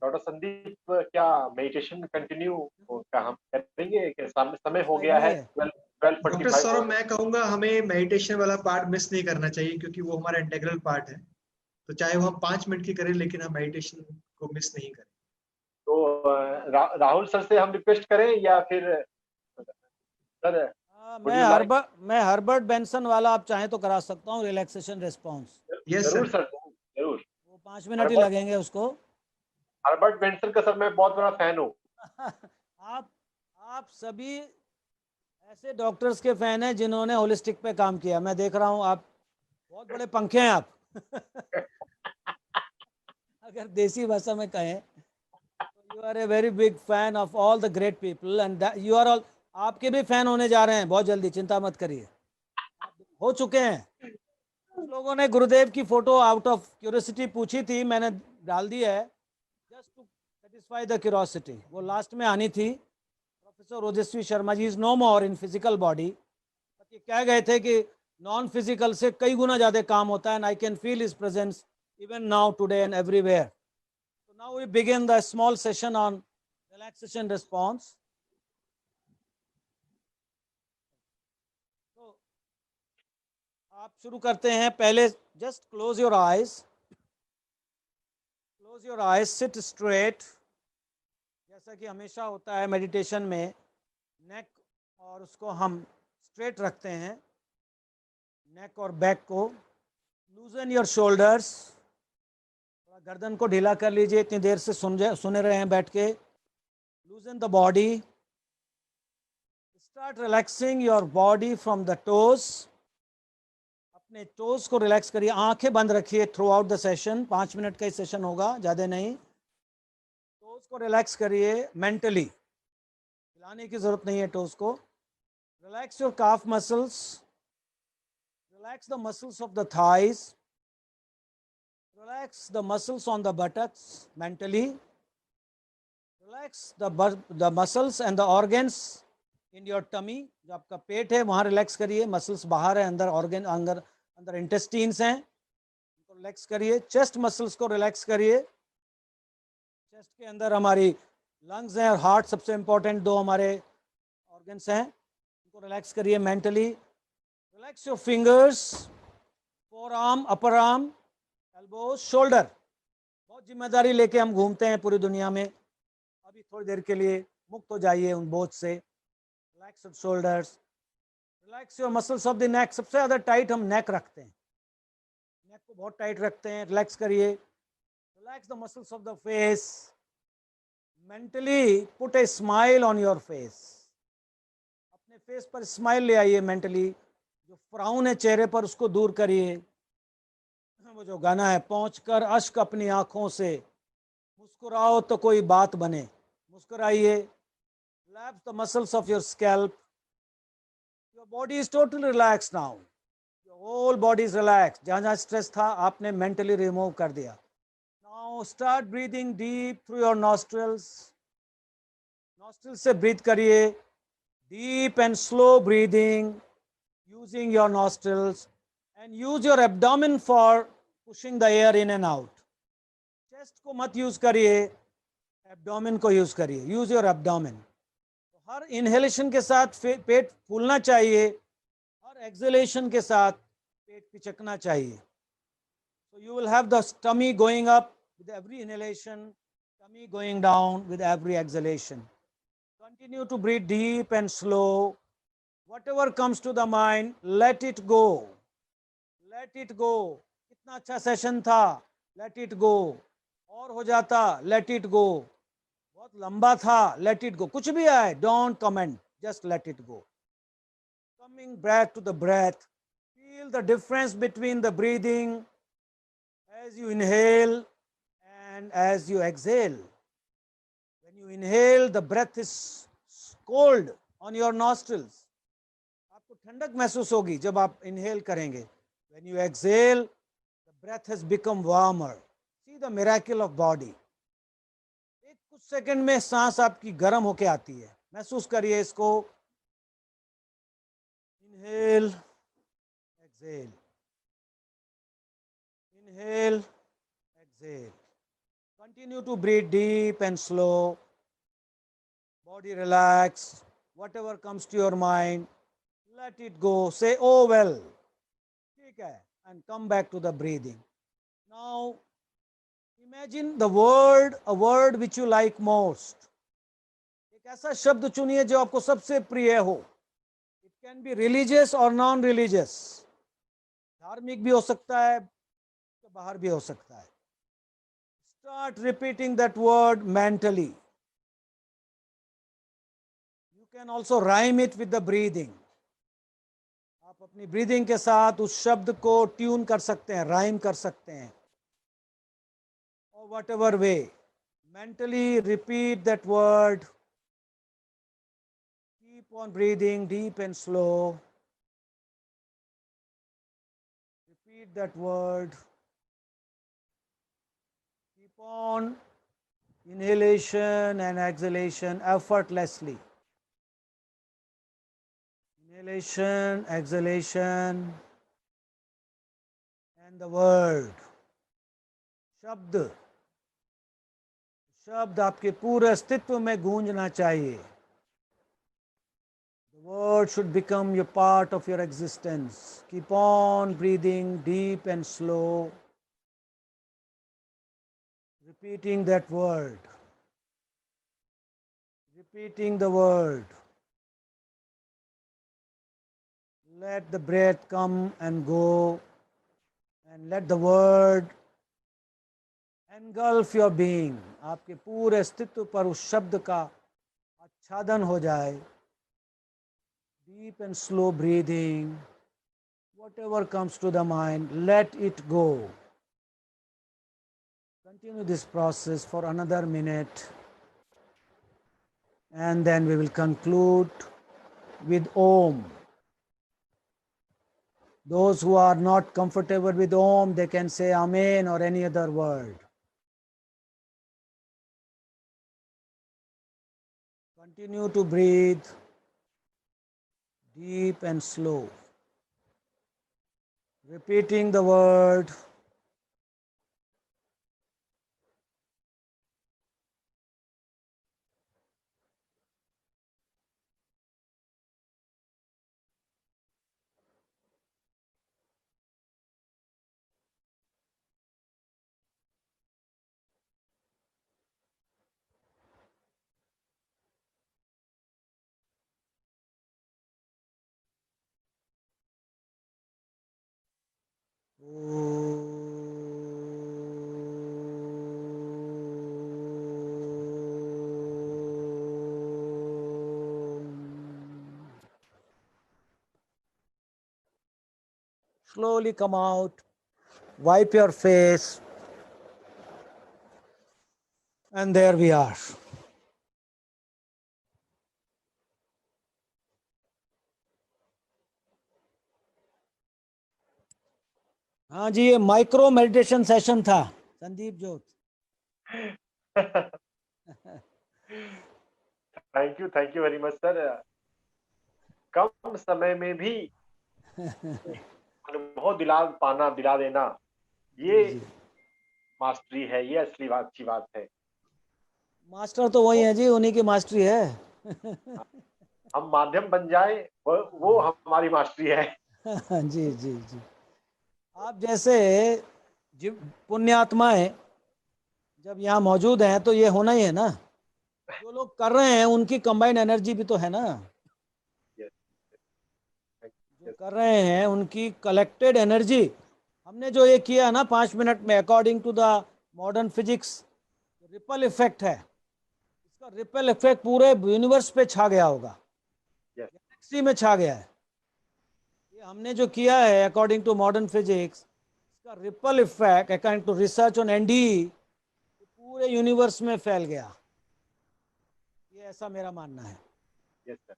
डॉक्टर संदीप, क्या मेडिटेशन कंटिन्यू का हम करेंगे? कि समय हो स्लाइड गया नहीं है, है? डॉक्टर 12:45 हो सौरभ, गया। मैं कहूंगा हमें मेडिटेशन वाला पार्ट मिस नहीं करना चाहिए, क्योंकि वो हमारा इंटेग्रल पार्ट है। तो चाहे वो हम 5 मिनट की करें, लेकिन हम मेडिटेशन को मिस नहीं करें। तो राहुल सर से हम रिक्वेस्ट करें या फिर सर, वुड यू लाइक? मैं हर्बर्ट बेंसन वाला आप चाहें तो करा सकता हूँ, रिलैक्सेशन रिस्पॉन्स। यस जरूर सर। सर, जरूर। वो 5 मिनट ही हर्बर्ट लगेंगे उसको। हर्बर्ट बेंसन का सर मैं बहुत बड़ा फैन हूँ। आप आप सभी ऐसे डॉक्टर्स के फैन हैं जिन्होंने होलिस्टिक पे काम किया, मैं देख रहा हूँ, आप बहुत बड़े पंखे हैं आप। अगर देसी भाषा में कहें, you are a very big fan of all the great people, and you are all, आपके भी फैन होने जा रहे हैं बहुत जल्दी, चिंता मत करिए, आप हो चुके हैं। कुछ लोगों ने गुरुदेव की फोटो आउट ऑफ क्यूरियोसिटी पूछी थी, मैंने डाल दी है, just to satisfy the curiosity, वो लास्ट में आनी थी। Professor Ojasvi Sharma ji is no more in physical body, ये कह गए थे कि नॉन फिजिकल से कई गुना ज्यादा काम होता है, and I can feel his presence even now today and everywhere. So now we begin the small session on relaxation response. तो आप शुरू करते हैं, पहले just close your eyes, close your eyes, seat straight, जैसा कि हमेशा होता है मेडिटेशन में, नेक और उसको हम स्ट्रेट रखते हैं, नेक और बैक को। लूजन योर शोल्डर्स, गर्दन को ढीला कर लीजिए, इतनी देर से सुने रहे हैं बैठ के। लूजन the body, start relaxing your body from the toes, अपने टोज को रिलैक्स करिए, आंखें बंद रखिए through out the session, 5 minute का ही सेशन होगा, ज़्यादा नहीं। टोज को रिलैक्स करिए मेंटली, हिलाने की जरूरत नहीं है टोज को। Relax your calf muscles, relax the muscles of the thighs, relax the muscles on the buttocks mentally, relax the muscles and the organs in your tummy, जो आपका पेट है वहाँ रिलैक्स करिए, मसल्स बाहर है, अंदर ऑर्गन, अंदर अंदर इंटेस्टीन्स हैं, उनको रिलैक्स करिए। चेस्ट मसल्स को रिलैक्स करिए, चेस्ट के अंदर हमारी लंग्स हैं और हार्ट सबसे इंपॉर्टेंट दो हमारे ऑर्गन्स हैं, उनको रिलैक्स करिए mentally. Relax your fingers, four arm, upper arm, elbows, shoulder. बहुत जिम्मेदारी लेके हम घूमते हैं पूरी दुनिया में, अभी थोड़ी देर के लिए मुक्त हो जाइए उन बोझ से। Relax your shoulders, relax your muscles of the neck, सबसे ज़्यादा टाइट हम नेक रखते हैं, नेक को बहुत टाइट रखते हैं, रिलैक्स करिए। Relax the muscles of the face, mentally put a smile on your face, अपने फेस पर स्माइल ले आइए मेंटली, जो फ्राउन है चेहरे पर उसको दूर करिए। वो जो गाना है, पहुँच कर अश्क अपनी आंखों से, मुस्कुराओ तो कोई बात बने, मुस्कुराइए। Relax the muscles of your scalp, your body is totally relax now, your whole body is relax, जहाँ जहाँ स्ट्रेस था आपने मेंटली रिमूव कर दिया। Now start breathing deep through your nostrils, nostril से ब्रीथ करिए, deep and slow breathing using your nostrils, and use your abdomen for pushing the air in and out. Chest को मत use करिए, abdomen को use करिए, use your abdomen. तो हर inhalation के साथ पेट फूलना चाहिए, और एक्सहेलेशन के साथ पेट पिचकना चाहिए। So you will have the tummy going up with every inhalation, tummy going down with every exhalation. Continue to breathe deep and slow. Whatever comes to the mind, let it go. Let it go. कितना अच्छा session था, let it go. और हो जाता, let it go. बहुत लंबा था, let it go. कुछ भी आए, don't comment, just let it go. Coming back to the breath, feel the difference between the breathing as you inhale and as you exhale. When you inhale, the breath is cold on your nostrils. आपको ठंडक महसूस होगी जब आप inhale करेंगे. When you exhale, the breath has become warmer. See the miracle of body. एक कुछ second में सांस आपकी गर्म होके आती है. महसूस करिए इसको. Inhale, exhale. Inhale, exhale. Continue to breathe deep and slow. Body relax. Whatever comes to your mind, let it go. Say, oh well. ठीक है. And come back to the breathing. Now, imagine the word, a word which you like most. एक ऐसा शब्द चुनिए जो आपको सबसे प्रिय हो. It can be religious or non-religious. धार्मिक भी हो सकता है, तो बाहर भी हो सकता है. Start repeating that word mentally. You can also rhyme it with the breathing. आप अपनी ब्रीदिंग के साथ उस शब्द को ट्यून कर सकते हैं, राइम कर सकते हैं. Or whatever way. Mentally repeat that word. Keep on breathing deep and slow. Repeat that word. Keep on inhalation and exhalation effortlessly. Inhalation, exhalation, and the word. शब्द. शब्द आपके पूरे अस्तित्व में गूंजना चाहिए. The word should become your part of your existence. Keep on breathing deep and slow. Repeating that word. Repeating the word. Let the breath come and go, and let the word engulf your being. आपके पूरे अस्तित्व पर उस शब्द का आच्छादन हो जाए. Deep and slow breathing. Whatever comes to the mind, let it go. Continue this process for another minute, and then we will conclude with Om. Those who are not comfortable with Om, they can say Amen or any other word. Continue to breathe deep and slow. Repeating the word. Slowly come out, wipe your face, and there we are. हाँ जी, ये micro meditation session था, Sandeep Jot. Thank you very much sir. कम समय में भी अनुभव दिला देना, ये जी. मास्टरी है, ये असली अच्छी बात है. मास्टर तो वही है जी, उन्हीं की मास्टरी है। हम माध्यम बन जाए, वो हमारी मास्टरी है। जी जी जी। आप जैसे जीव पुण्यात्माएं जब यहाँ मौजूद हैं तो ये होना ही है ना, जो लोग कर रहे हैं उनकी कंबाइंड एनर्जी भी तो है ना, Yes, जो yes, कर रहे हैं उनकी कलेक्टेड एनर्जी। हमने जो ये किया ना 5 मिनट में, according to the modern physics, ripple effect है, इसका रिपल इफेक्ट पूरे यूनिवर्स पे छा गया होगा, yes, गैलेक्सी में छा गया है। ये हमने जो किया है अकॉर्डिंग टू मॉडर्न फिजिक्स, इसका ripple effect according to research on ND पूरे यूनिवर्स में फैल गया। ये ऐसा मेरा मानना है। yes, sir.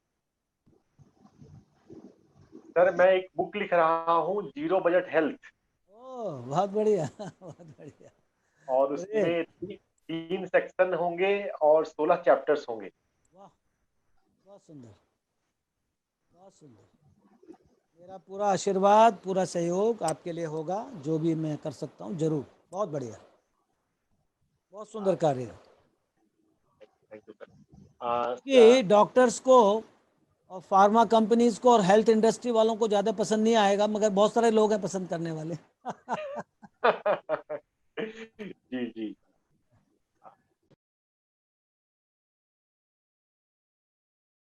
सर, मैं एक बुक लिख रहा हूँ, जीरो बजट हेल्थ, ओह बहुत बढ़िया, बहुत बढ़िया। और अरे उसमें 3 सेक्शन होंगे और 16 चैप्टर्स होंगे। वाह, बहुत सुंदर, बहुत सुंदर। मेरा पूरा आशीर्वाद, पूरा सहयोग आपके लिए होगा, जो भी मैं कर सकता हूँ जरूर। बहुत बढ़िया, बहुत सुंदर कार्य है। Thank you sir. कि डॉक्टर्स को और फार्मा कंपनीज को और हेल्थ इंडस्ट्री वालों को ज़्यादा पसंद नहीं आएगा, मगर बहुत सारे लोग हैं पसंद करने वाले।